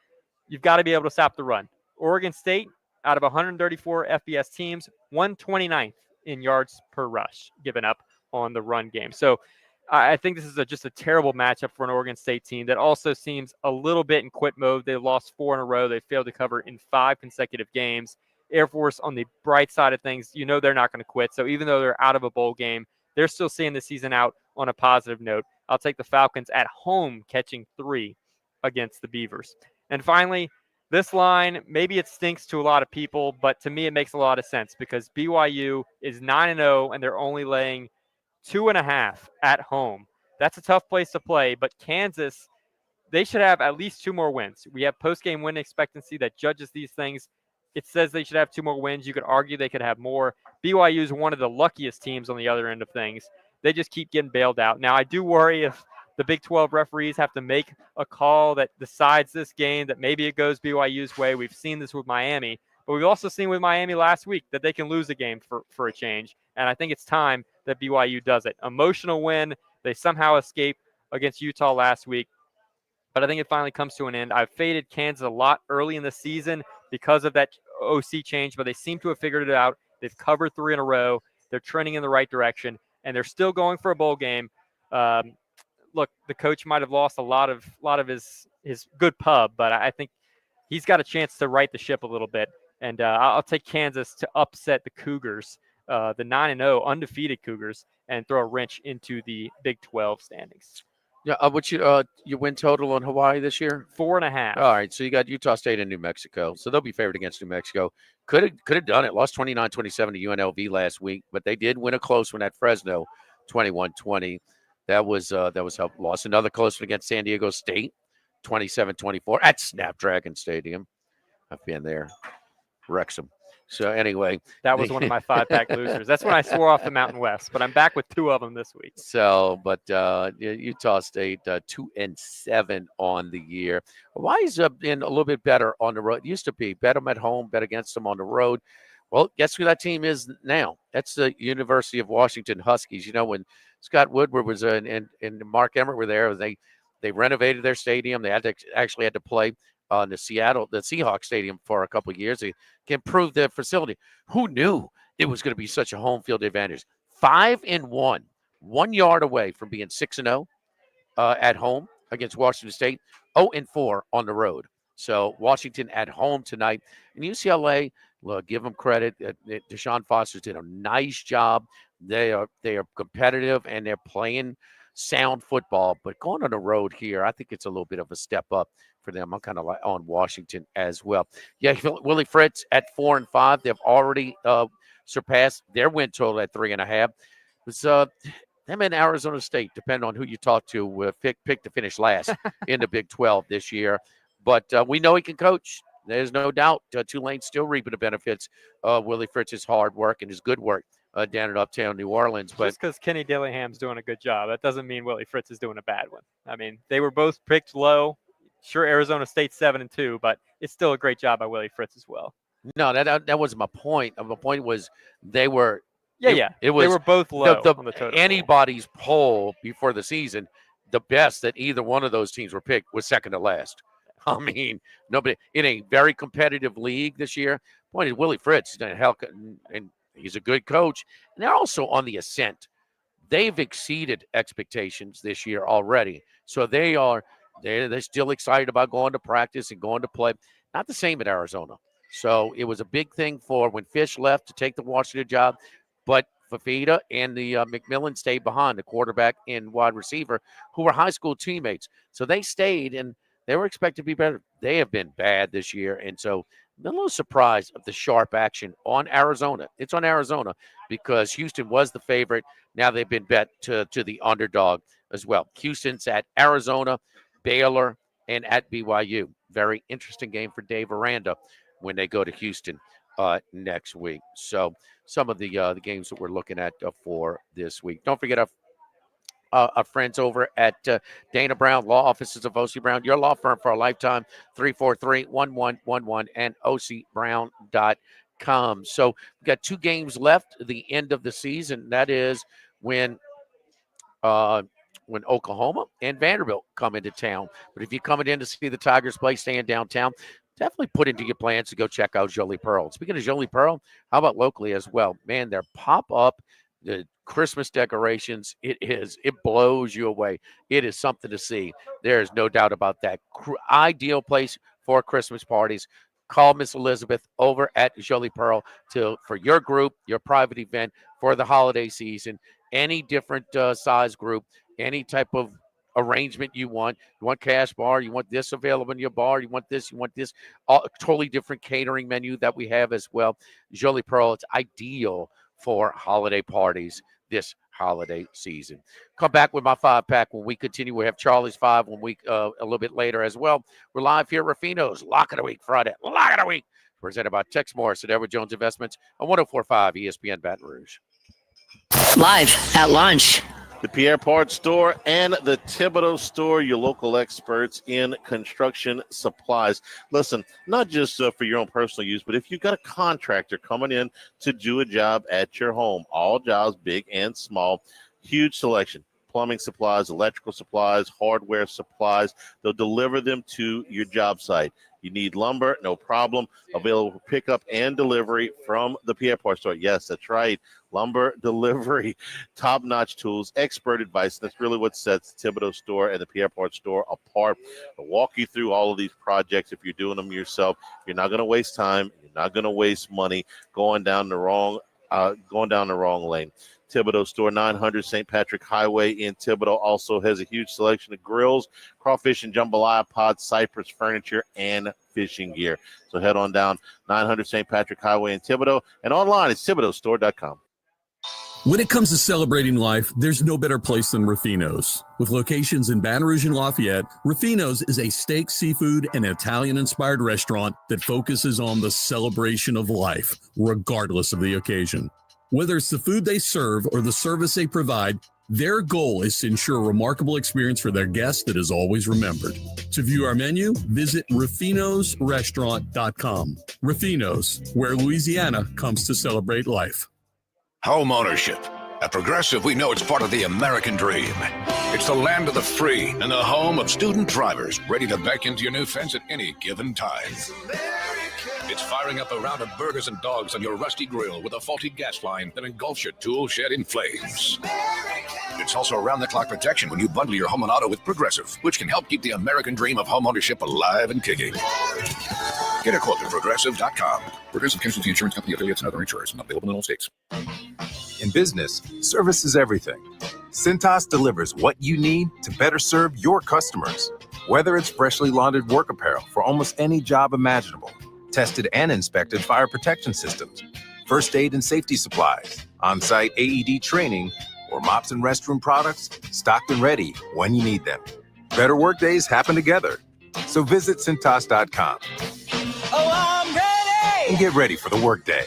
You've got to be able to stop the run. Oregon State, out of 134 FBS teams, 129th in yards per rush given up on the run game. So I think this is just a terrible matchup for an Oregon State team that also seems a little bit in quit mode. They lost 4 in a row. They failed to cover in 5 consecutive games. Air Force, on the bright side of things, they're not going to quit. So even though they're out of a bowl game, they're still seeing the season out on a positive note. I'll take the Falcons at home catching 3 against the Beavers. And finally, this line, maybe it stinks to a lot of people, but to me it makes a lot of sense because BYU is 9-0 and they're only laying 2.5 at home. That's a tough place to play, but Kansas, they should have at least 2 more wins. We have post-game win expectancy that judges these things. It says they should have 2 more wins. You could argue they could have more. BYU is one of the luckiest teams on the other end of things. They just keep getting bailed out. Now, I do worry if the Big 12 referees have to make a call that decides this game, that maybe it goes BYU's way. We've seen this with Miami, but we've also seen with Miami last week that they can lose a game for a change. And I think it's time that BYU does it. Emotional win. They somehow escape against Utah last week. But I think it finally comes to an end. I've faded Kansas a lot early in the season because of that OC change, but they seem to have figured it out. They've covered 3 in a row. They're trending in the right direction, and they're still going for a bowl game. Look, the coach might have lost a lot of his good pub, but I think he's got a chance to right the ship a little bit. And I'll take Kansas to upset the Cougars, the 9-0 undefeated Cougars, and throw a wrench into the Big 12 standings. Yeah, what's your win total on Hawaii this year? 4.5. All right, so you got Utah State and New Mexico, so they'll be favored against New Mexico. Could have done it. Lost 29-27 to UNLV last week, but they did win a close one at Fresno, 21-20. That was help. Lost another close one against San Diego State, 27-24 at Snapdragon Stadium. I've been there. Wrexham. So anyway, that was one of my 5-pack losers. That's when I swore off the Mountain West, but I'm back with 2 of them this week. So, but Utah State 2-7 on the year. Hawaii's been a little bit better on the road. It used to be bet them at home, bet against them on the road. Well, guess who that team is now? That's the University of Washington Huskies. You know, when Scott Woodward was and Mark Emmert were there, they renovated their stadium. They actually had to play in the Seahawks stadium for a couple of years. They improved their facility. Who knew it was going to be such a home field advantage? 5-1, 1 yard away from being 6-0 at home against Washington State. 0-4 on the road. So Washington at home tonight. And UCLA, look, give them credit. Deshaun Foster did a nice job. They are competitive and they're playing sound football. But going on the road here, I think it's a little bit of a step up for them. I'm kind of like on Washington as well. Yeah, Willie Fritz at 4-5. They've already surpassed their win total at 3.5. It's them in Arizona State, depending on who you talk to, pick to finish last in the Big 12 this year. But we know he can coach. There's no doubt. Tulane's still reaping the benefits of Willie Fritz's hard work and his good work down in uptown New Orleans. But just because Kenny Dillingham's doing a good job, that doesn't mean Willie Fritz is doing a bad one. I mean, they were both picked low. Sure, Arizona State's 7-2, but it's still a great job by Willie Fritz as well. No, that wasn't my point. My point was they were. It was. They were both low on the total. Anybody's poll before the season, the best that either one of those teams were picked was second to last. I mean, nobody in a very competitive league this year. Point is, Willie Fritz, and he's a good coach, and they're also on the ascent. They've exceeded expectations this year already, so they're still excited about going to practice and going to play. Not the same at Arizona. So it was a big thing for when Fish left to take the Washington job, but Fafita and the McMillan stayed behind, the quarterback and wide receiver, who were high school teammates. So they stayed, and they were expected to be better. They have been bad this year, and so I'm a little surprised of the sharp action on Arizona. It's on Arizona because Houston was the favorite. Now they've been bet to the underdog as well. Houston's at Arizona, Baylor, and at BYU. Very interesting game for Dave Aranda when they go to Houston next week. So some of the games that we're looking at for this week. Don't forget our friends over at Dana Brown Law Offices of O.C. Brown, your law firm for a lifetime, 343-1111 and ocbrown.com. So we've got 2 games left at the end of the season. That is when Oklahoma and Vanderbilt come into town. But if you're coming in to see the Tigers play, staying downtown, definitely put into your plans to go check out Jolie Pearl. Speaking of Jolie Pearl, how about locally as well? Man, their pop-up, the Christmas decorations, it blows you away. It is something to see. There is no doubt about that. Ideal place for Christmas parties. Call Miss Elizabeth over at Jolie Pearl for your group, your private event for the holiday season. Any different size group, any type of arrangement you want. You want cash bar, you want this available in your bar, you want this, totally different catering menu that we have as well. Jolie Pearl, it's ideal for holiday parties this holiday season. Come back with my 5-pack when we continue. We have Charlie's 5 when we a little bit later as well. We're live here at Ruffino's Lock of the Week Friday. Lock of the Week presented by Tex Morris at Edward Jones Investments on 104.5 ESPN Baton Rouge. Live at lunch. The Pierre Part Store and the Thibodeau Store, your local experts in construction supplies. Listen, not just for your own personal use, but if you've got a contractor coming in to do a job at your home, all jobs, big and small, huge selection. Plumbing supplies, electrical supplies, hardware supplies. They'll deliver them to your job site. You need lumber, no problem. Available for pickup and delivery from the Pierre Part Store. Yes, that's right. Lumber delivery, top-notch tools, expert advice. That's really what sets the Thibodeau Store and the Pierre Part Store apart. I'll walk you through all of these projects if you're doing them yourself. You're not going to waste time. You're not going to waste money going down the wrong lane. Thibodeau Store, 900 St. Patrick Highway in Thibodeau, also has a huge selection of grills, crawfish and jambalaya pods, cypress furniture, and fishing gear. So head on down 900 St. Patrick Highway in Thibodeau, and online at thibodeaustore.com. When it comes to celebrating life, there's no better place than Ruffino's. With locations in Baton Rouge and Lafayette, Ruffino's is a steak, seafood, and Italian-inspired restaurant that focuses on the celebration of life, regardless of the occasion. Whether it's the food they serve or the service they provide, Their goal is to ensure a remarkable experience for their guests that is always remembered. To view our menu, visit ruffinosrestaurant.com. Ruffino's, where Louisiana comes to celebrate life. Home ownership. At Progressive, we know it's part of the American dream. It's the land of the free and the home of student drivers ready to back into your new fence at any given time. It's firing up a round of burgers and dogs on your rusty grill with a faulty gas line that engulfs your tool shed in flames. It's also around-the-clock protection when you bundle your home and auto with Progressive, which can help keep the American dream of home ownership alive and kicking. Get a quote at Progressive.com. Progressive Casualty Insurance Company affiliates and other insurers. Not available in all states. In business, service is everything. Cintas delivers what you need to better serve your customers. Whether it's freshly laundered work apparel for almost any job imaginable, tested and inspected fire protection systems, first aid and safety supplies, on-site AED training, or mops and restroom products, stocked and ready when you need them. Better work days happen together. So visit Cintas.com. Oh, I'm ready! And get ready for the workday.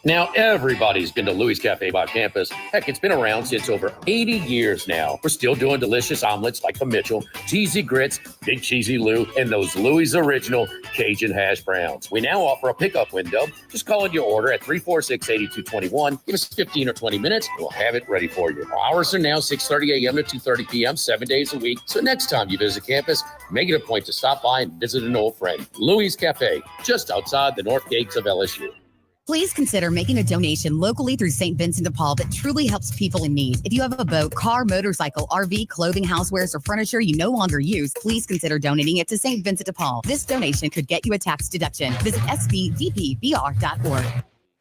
Now, everybody's been to Louis Cafe by campus. Heck, it's been around since over 80 years now. We're still doing delicious omelets like the Mitchell, cheesy grits, Big Cheesy Lou, and those Louis Original Cajun hash browns. We now offer a pickup window. Just call in your order at 346-8221. Give us 15 or 20 minutes, and we'll have it ready for you. Our hours are now 6:30 a.m. to 2:30 p.m., 7 days a week. So next time you visit campus, make it a point to stop by and visit an old friend. Louis Cafe, just outside the north gates of LSU. Please consider making a donation locally through St. Vincent de Paul that truly helps people in need. If you have a boat, car, motorcycle, RV, clothing, housewares, or furniture you no longer use, please consider donating it to St. Vincent de Paul. This donation could get you a tax deduction. Visit svdpbr.org.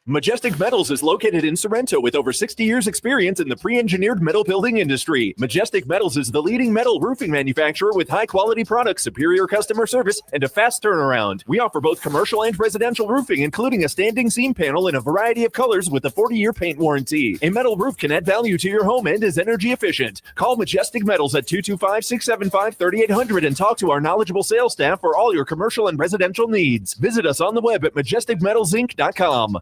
Majestic Metals is located in Sorrento with over 60 years experience in the pre-engineered metal building industry. Majestic Metals is the leading metal roofing manufacturer with high-quality products, superior customer service, and a fast turnaround. We offer both commercial and residential roofing, including a standing seam panel in a variety of colors with a 40-year paint warranty. A metal roof can add value to your home and is energy efficient. Call Majestic Metals at 225-675-3800 and talk to our knowledgeable sales staff for all your commercial and residential needs. Visit us on the web at majesticmetalsinc.com.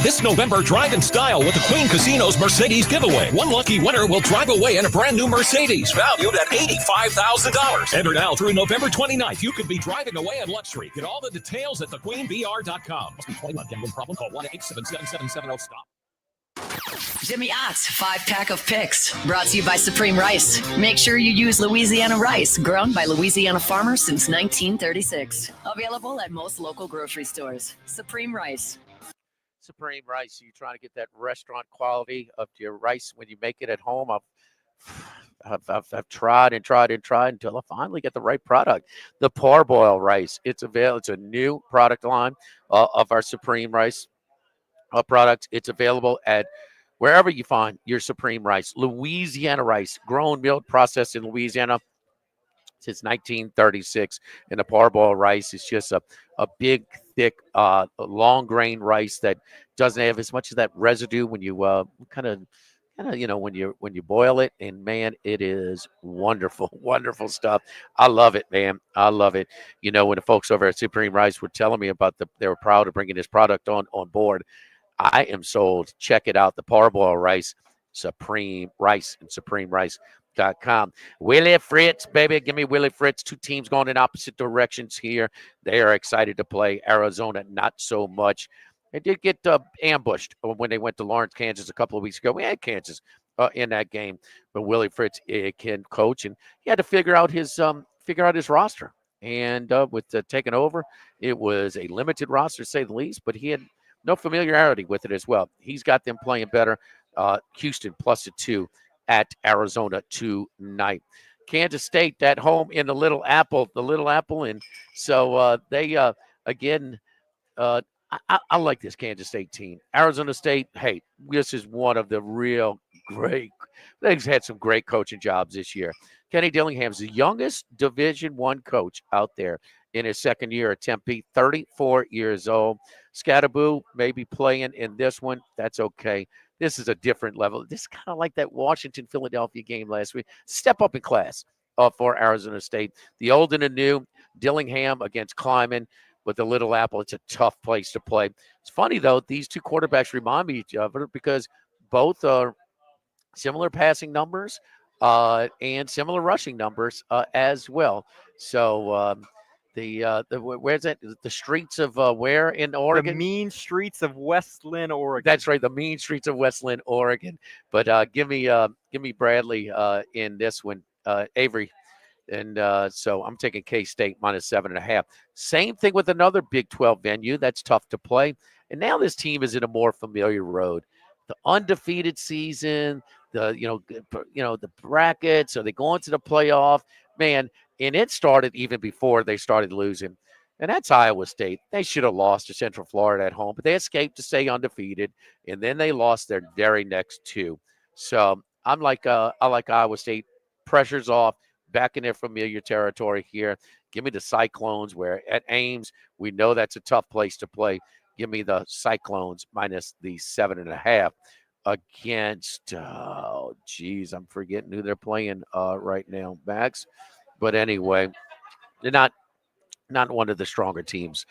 This November, drive in style with the Queen Casino's Mercedes giveaway. One lucky winner will drive away in a brand new Mercedes valued at $85,000. Enter now through November 29th. You could be driving away in luxury. Get all the details at thequeenbr.com. Must be 21. Gambling problem? Call 1-877-7770-STOP. Jimmy Ott's 5-pack of picks, brought to you by Supreme Rice. Make sure you use Louisiana rice, grown by Louisiana farmers since 1936. Available at most local grocery stores. Supreme Rice. Supreme Rice. You're trying to get that restaurant quality of your rice when you make it at home. I've tried and tried and tried until I finally get the right product. The parboil rice. It's available. It's a new product line of our Supreme Rice products. It's available at wherever you find your Supreme Rice. Louisiana rice, grown, milled, processed in Louisiana since 1936. And the parboil rice is just a big, thick, long grain rice that doesn't have as much of that residue when you kind of when you boil it. And man, it is wonderful, wonderful stuff. I love it, man. I love it. You know, when the folks over at Supreme Rice were telling me about they were proud of bringing this product on board, I am sold. Check it out. The parboil rice, Supreme Rice, and SupremeRice.com. Willie Fritz, baby. Give me Willie Fritz. Two teams going in opposite directions here. They are excited to play. Arizona, not so much. They did get ambushed when they went to Lawrence, Kansas a couple of weeks ago. We had Kansas in that game, but Willie Fritz can coach, and he had to figure out his roster. And with taking over, it was a limited roster, to say the least, but he had no familiarity with it as well. He's got them playing better. Houston +2 at Arizona tonight. Kansas State at home in the Little Apple. And so they again. I like this Kansas State team. Arizona State, hey, this is one of the real great. They've had some great coaching jobs this year. Kenny Dillingham's the youngest Division I coach out there in his second year at Tempe, 34 years old. Scatterboo may be playing in this one. That's okay. This is a different level. This is kind of like that Washington-Philadelphia game last week. Step up in class for Arizona State. The old and the new, Dillingham against Kleiman with the Little Apple. It's a tough place to play. It's funny, though, these two quarterbacks remind me of each other because both are similar passing numbers, and similar rushing numbers as well. So where's that? The streets of where in Oregon? The mean streets of West Lynn, Oregon. That's right, the mean streets of West Lynn, Oregon. But give me Bradley in this one, Avery. And so I'm taking K-State minus 7.5. Same thing with another Big 12 venue that's tough to play. And now this team is in a more familiar road. The undefeated season, the brackets, are they going to the playoff? Man, and it started even before they started losing. And that's Iowa State. They should have lost to Central Florida at home, but they escaped to stay undefeated, and then they lost their very next two. So I like Iowa State. Pressure's off, back in their familiar territory here. Give me the Cyclones, where at Ames, we know that's a tough place to play. Give me the Cyclones minus the 7.5 against, I'm forgetting who they're playing right now, Max. But anyway, they're not one of the stronger teams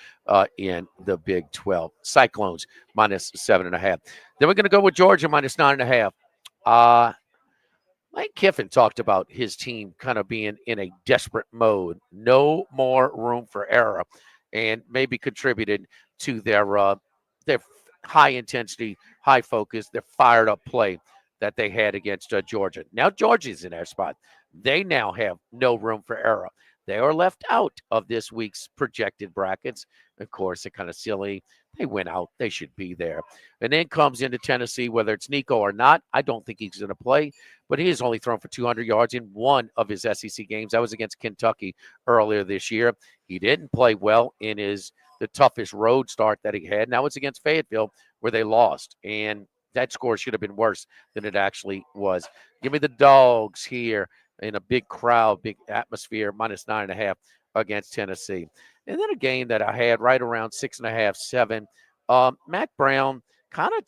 in the Big 12. Cyclones minus 7.5. Then we're going to go with Georgia minus 9.5. Lane Kiffin talked about his team kind of being in a desperate mode, no more room for error, and maybe contributed to their high intensity, high focus, their fired up play that they had against Georgia. Now Georgia's in their spot. They now have no room for error. They are left out of this week's projected brackets. Of course, they're kind of silly. They went out. They should be there. And then comes into Tennessee, whether it's Nico or not. I don't think he's going to play, but he has only thrown for 200 yards in one of his SEC games. That was against Kentucky earlier this year. He didn't play well in the toughest road start that he had. Now it's against Fayetteville, where they lost. And that score should have been worse than it actually was. Give me the Dogs here in a big crowd, big atmosphere, minus 9.5 against Tennessee. And then a game that I had right around 6.5, 7. Mac Brown kind of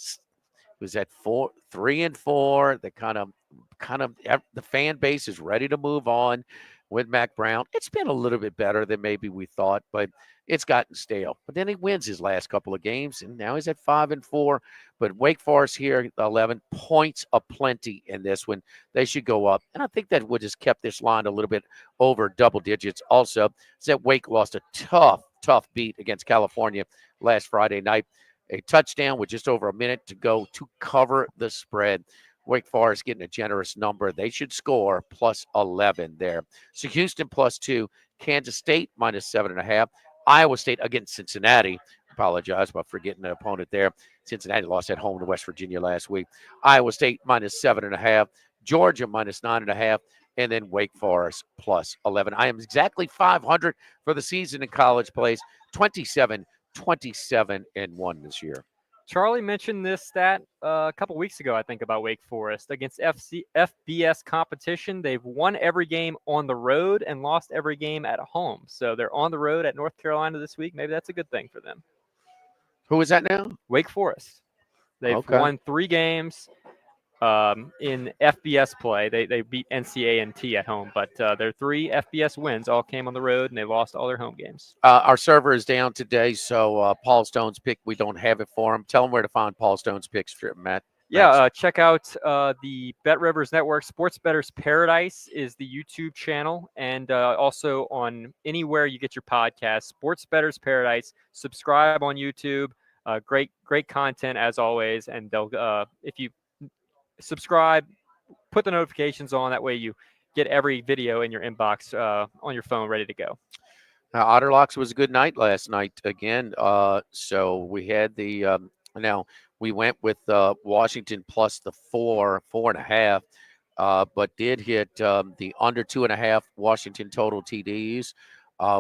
was at 3-4. The kind of the fan base is ready to move on with Mac Brown. It's been a little bit better than maybe we thought, but it's gotten stale. But then he wins his last couple of games, and now he's at 5-4. But Wake Forest here, 11 points aplenty in this one. They should go up. And I think that would just kept this line a little bit over double digits. Also, that Wake lost a tough beat against California last Friday night. A touchdown with just over a minute to go to cover the spread. Wake Forest getting a generous number. They should score plus 11 there. So Houston plus 2, Kansas State minus 7.5. Iowa State against Cincinnati. Apologize about forgetting the opponent there. Cincinnati lost at home to West Virginia last week. Iowa State minus 7.5. Georgia minus 9.5. And then Wake Forest plus 11. I am exactly 500 for the season in college plays. 27-1 this year. Charlie mentioned this stat a couple weeks ago, I think, about Wake Forest. Against FBS competition, they've won every game on the road and lost every game at home. So they're on the road at North Carolina this week. Maybe that's a good thing for them. Who is that now? Wake Forest. They've won 3 games in FBS play. They beat NCA&T at home, but their 3 FBS wins all came on the road, and they lost all their home games. Our server is down today, so Paul Stone's pick, we don't have it for him. Tell him where to find Paul Stone's picks, Matt. Yeah, check out the Bet Rivers Network. Sports Better's Paradise is the YouTube channel, and also on anywhere you get your podcast, Sports Better's Paradise. Subscribe on YouTube. Great content as always, and they'll if you subscribe, put the notifications on. That way you get every video in your inbox on your phone ready to go. Otterlocks was a good night last night again. So we had the now we went with Washington plus the 4.5, but did hit the under 2.5 Washington total TDs.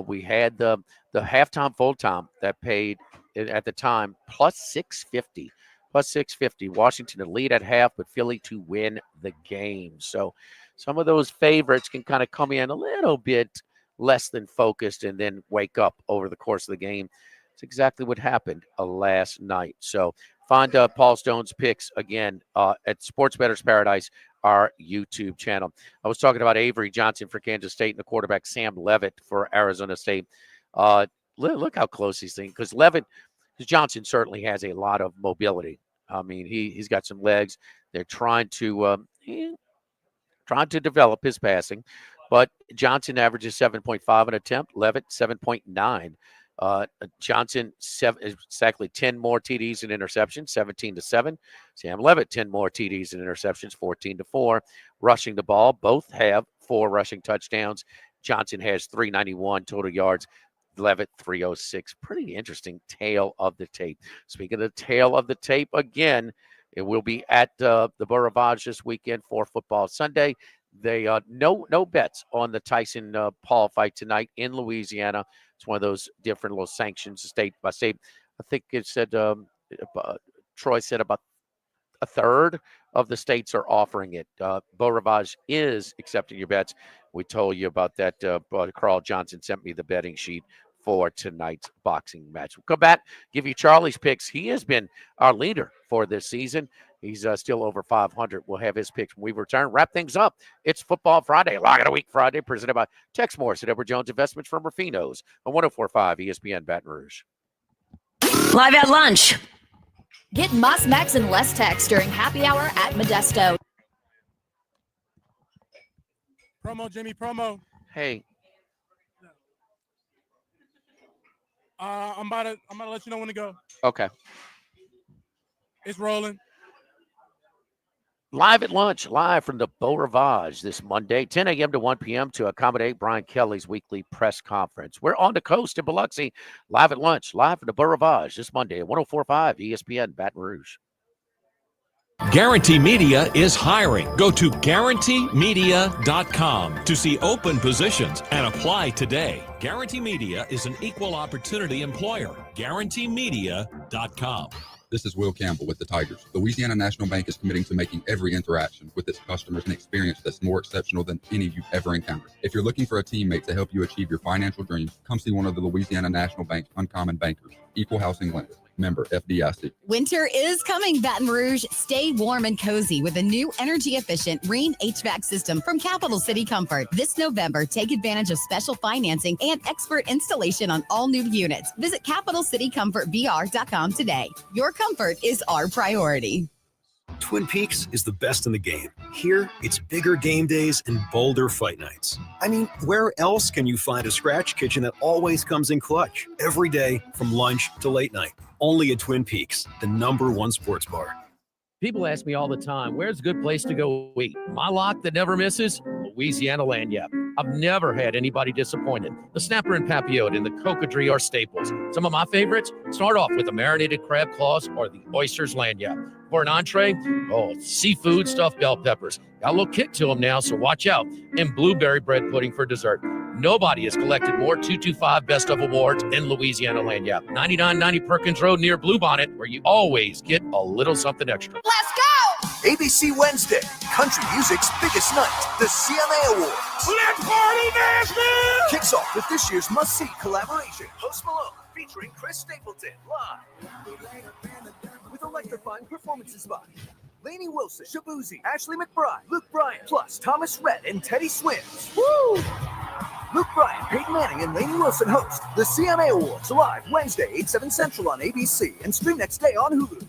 We had the halftime full time that paid at the time plus 650. Plus 650. Washington to lead at half, but Philly to win the game. So some of those favorites can kind of come in a little bit less than focused and then wake up over the course of the game. It's exactly what happened last night. So find Paul Stone's picks again at Sports Better's Paradise, our YouTube channel. I was talking about Avery Johnson for Kansas State and the quarterback Sam Levitt for Arizona State. Look how close these things, because Johnson certainly has a lot of mobility. I mean, he's got some legs. They're trying to trying to develop his passing. But Johnson averages 7.5 an attempt, Levitt 7.9. Johnson, exactly 10 more TDs and interceptions, 17-7. Sam Levitt, 10 more TDs and interceptions, 14-4. Rushing the ball, both have 4 rushing touchdowns. Johnson has 391 total yards. Levitt 306. Pretty interesting tail of the tape. Speaking of the tail of the tape, again, it will be at the Beau Rivage this weekend for Football Sunday. They no bets on the Tyson Paul fight tonight in Louisiana. It's one of those different little sanctions state by state. I think it said Troy said about a third of the states are offering it. Beau Rivage is accepting your bets. We told you about that. Carl Johnson sent me the betting sheet for tonight's boxing match. We'll come back, give you Charlie's picks. He has been our leader for this season. He's still over 500. We'll have his picks when we return. Wrap things up. It's Football Friday, Lock of the Week Friday, presented by Tex Morris at Edward Jones Investments from Ruffino's on 104.5 ESPN Baton Rouge. Live at lunch. Get Moss Max and less text during happy hour at Modesto. Promo, Jimmy, promo. Hey. I'm about to let you know when to go. Okay. It's rolling. Live at lunch, live from the Beau Rivage this Monday, 10 a.m. to 1 p.m. to accommodate Brian Kelly's weekly press conference. We're on the coast in Biloxi, live at lunch, live from the Beau Rivage this Monday at 104.5 ESPN Baton Rouge. Guarantee Media is hiring. Go to guaranteemedia.com to see open positions and apply today. Guarantee Media is an equal opportunity employer. Guaranteemedia.com. This is Will Campbell with the Tigers. Louisiana National Bank is committing to making every interaction with its customers an experience that's more exceptional than any you've ever encountered. If you're looking for a teammate to help you achieve your financial dreams, come see one of the Louisiana National Bank's uncommon bankers. Equal housing lender. Member FDIC. Winter is coming, Baton Rouge. Stay warm and cozy with a new energy-efficient Rheem HVAC system from Capital City Comfort. This November, take advantage of special financing and expert installation on all new units. Visit CapitalCityComfortVR.com today. Your comfort is our priority. Twin Peaks is the best in the game. Here, it's bigger game days and bolder fight nights. I mean, where else can you find a scratch kitchen that always comes in clutch? Every day, from lunch to late night. Only at Twin Peaks, the #1 sports bar. People ask me all the time, where's a good place to go eat? My lock that never misses? Louisiana Lanyap. I've never had anybody disappointed. The snapper and papillote and the cocodrie are staples. Some of my favorites start off with the marinated crab claws or the oysters lanyap. For an entree, seafood stuffed bell peppers. Got a little kick to them now, so watch out. And blueberry bread pudding for dessert. Nobody has collected more 225 Best of Awards in Louisiana Lanyap. 9990 Perkins Road near Bluebonnet, where you always get a little something extra. Let's go! ABC Wednesday, country music's biggest night, the CMA Awards. Let's party, Nashville! Kicks off with this year's must-see collaboration, Post Malone featuring Chris Stapleton live. With electrifying performances by Lainey Wilson, Shabuzi, Ashley McBride, Luke Bryan, plus Thomas Rhett and Teddy Swims. Woo! Luke Bryan, Peyton Manning, and Lainey Wilson host the CMA Awards live Wednesday, 8/7 Central on ABC and stream next day on Hulu.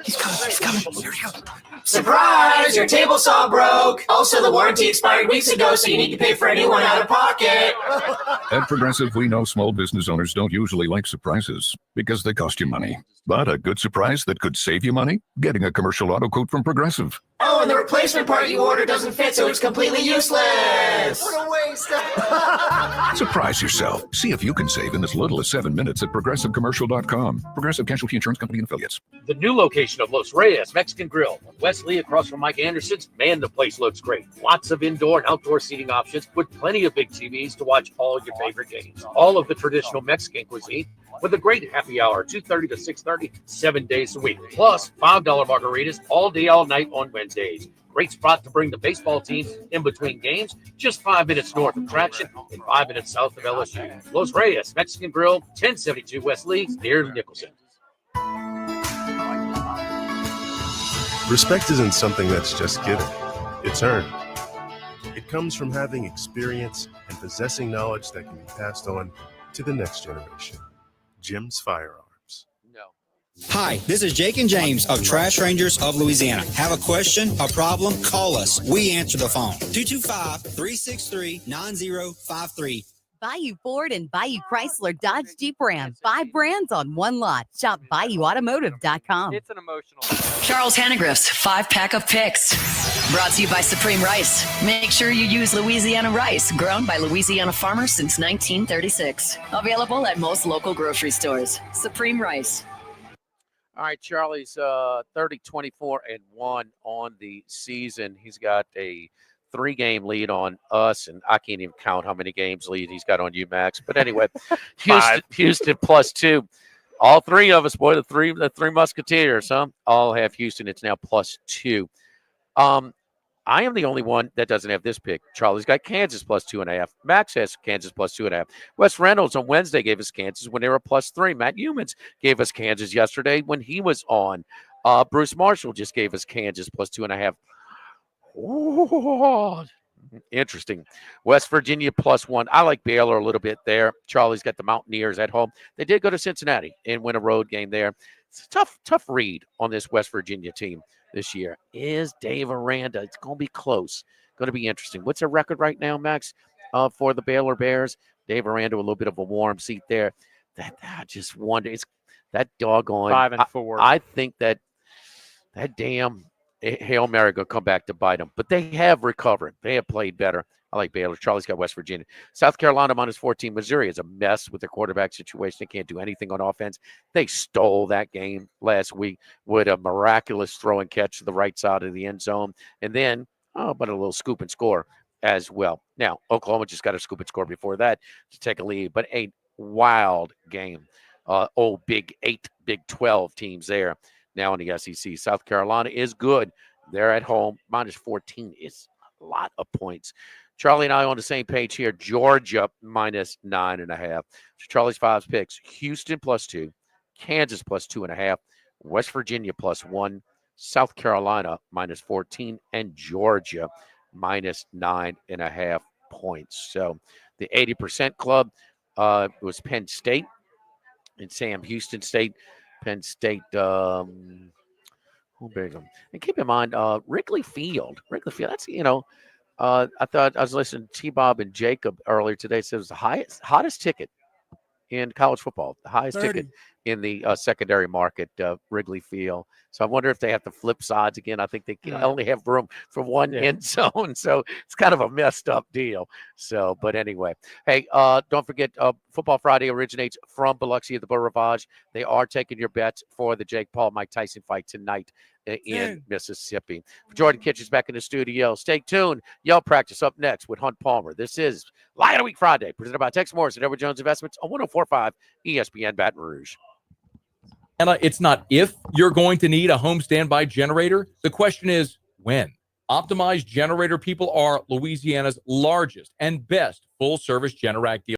He's coming. Here he goes. Surprise! Your table saw broke. Also, the warranty expired weeks ago, so you need to pay for a new one out of pocket. At Progressive, we know small business owners don't usually like surprises because they cost you money. But a good surprise that could save you money? Getting a commercial auto quote from Progressive. Oh, and the replacement part you ordered doesn't fit, so it's completely useless. What a waste. Surprise yourself. See if you can save in as little as 7 minutes at ProgressiveCommercial.com. Progressive Casualty Insurance Company and Affiliates. The new location of Los Reyes Mexican Grill on Wesley across from Mike Anderson's. Man, the place looks great. Lots of indoor and outdoor seating options with plenty of big TVs to watch all your favorite games. All of the traditional Mexican cuisine with a great happy hour, 2:30 to 6:30, 7 days a week. Plus, $5 margaritas all day, all night on Wednesdays. Great spot to bring the baseball team in between games, just 5 minutes north of Traction and 5 minutes south of LSU. Los Reyes Mexican Grill, 1072 West Lee, near Nicholson. Respect isn't something that's just given, it's earned. It comes from having experience and possessing knowledge that can be passed on to the next generation. Jim's Firearms. Hi, this is Jake and James of Trash Rangers of Louisiana. Have a question, a problem, call us. We answer the phone. 225-363-9053. Bayou Ford and Bayou Chrysler Dodge Jeep Ram. 5 brands on one lot. Shop BayouAutomotive.com. It's an emotional. Charles Hanagriff's 5-pack of picks. Brought to you by Supreme Rice. Make sure you use Louisiana rice, grown by Louisiana farmers since 1936. Available at most local grocery stores. Supreme Rice. All right, Charlie's 30-24-1 on the season. He's got a 3-game lead on us, and I can't even count how many games lead he's got on you, Max. But anyway, Houston +2. All three of us, boy, the three Musketeers, huh? All have Houston. It's now +2. I am the only one that doesn't have this pick. Charlie's got Kansas +2.5. Max has Kansas +2.5. Wes Reynolds on Wednesday gave us Kansas when they were +3. Matt Humans gave us Kansas yesterday when he was on. Bruce Marshall just gave us Kansas +2.5. Oh, interesting. West Virginia +1. I like Baylor a little bit there. Charlie's got the Mountaineers at home. They did go to Cincinnati and win a road game there. It's a tough read on this West Virginia team this year. Is Dave Aranda? It's going to be close. Going to be interesting. What's their record right now, Max, for the Baylor Bears? Dave Aranda, a little bit of a warm seat there. I just wonder. It's that doggone 5-4. I think that damn Hail Mary going to come back to bite them. But they have recovered. They have played better. I like Baylor. Charlie's got West Virginia. South Carolina -14. Missouri is a mess with their quarterback situation. They can't do anything on offense. They stole that game last week with a miraculous throw and catch to the right side of the end zone. And then, but a little scoop and score as well. Now, Oklahoma just got a scoop and score before that to take a lead. But a wild game. Big 8, Big 12 teams there. Now in the SEC. South Carolina is good. They're at home. -14 is a lot of points. Charlie and I on the same page here. Georgia -9.5. So Charlie's 5 picks. Houston +2. Kansas +2.5. West Virginia +1. South Carolina -14. And Georgia -9.5 points. So the 80% club was Penn State and Sam Houston State. Penn State, and keep in mind, Wrigley Field, that's, I thought I was listening to T-Bob and Jacob earlier today. Said it was the hottest ticket in college football, the highest 30. ticket in the secondary market, Wrigley Field. So I wonder if they have to flip sides again. I think they can only have room for one end zone. So it's kind of a messed up deal. So, but anyway, hey, don't forget, Football Friday originates from Biloxi at the Beau Rivage. They are taking your bets for the Jake Paul, Mike Tyson fight tonight in Mississippi. Jordan Kitchens back in the studio. Stay tuned. Yell practice up next with Hunt Palmer. This is Lion of the Week Friday, presented by Tex Morris and Edward Jones Investments on 104.5 ESPN Baton Rouge. And it's not if you're going to need a home standby generator. The question is when. Optimized Generator people are Louisiana's largest and best full-service Generac dealer.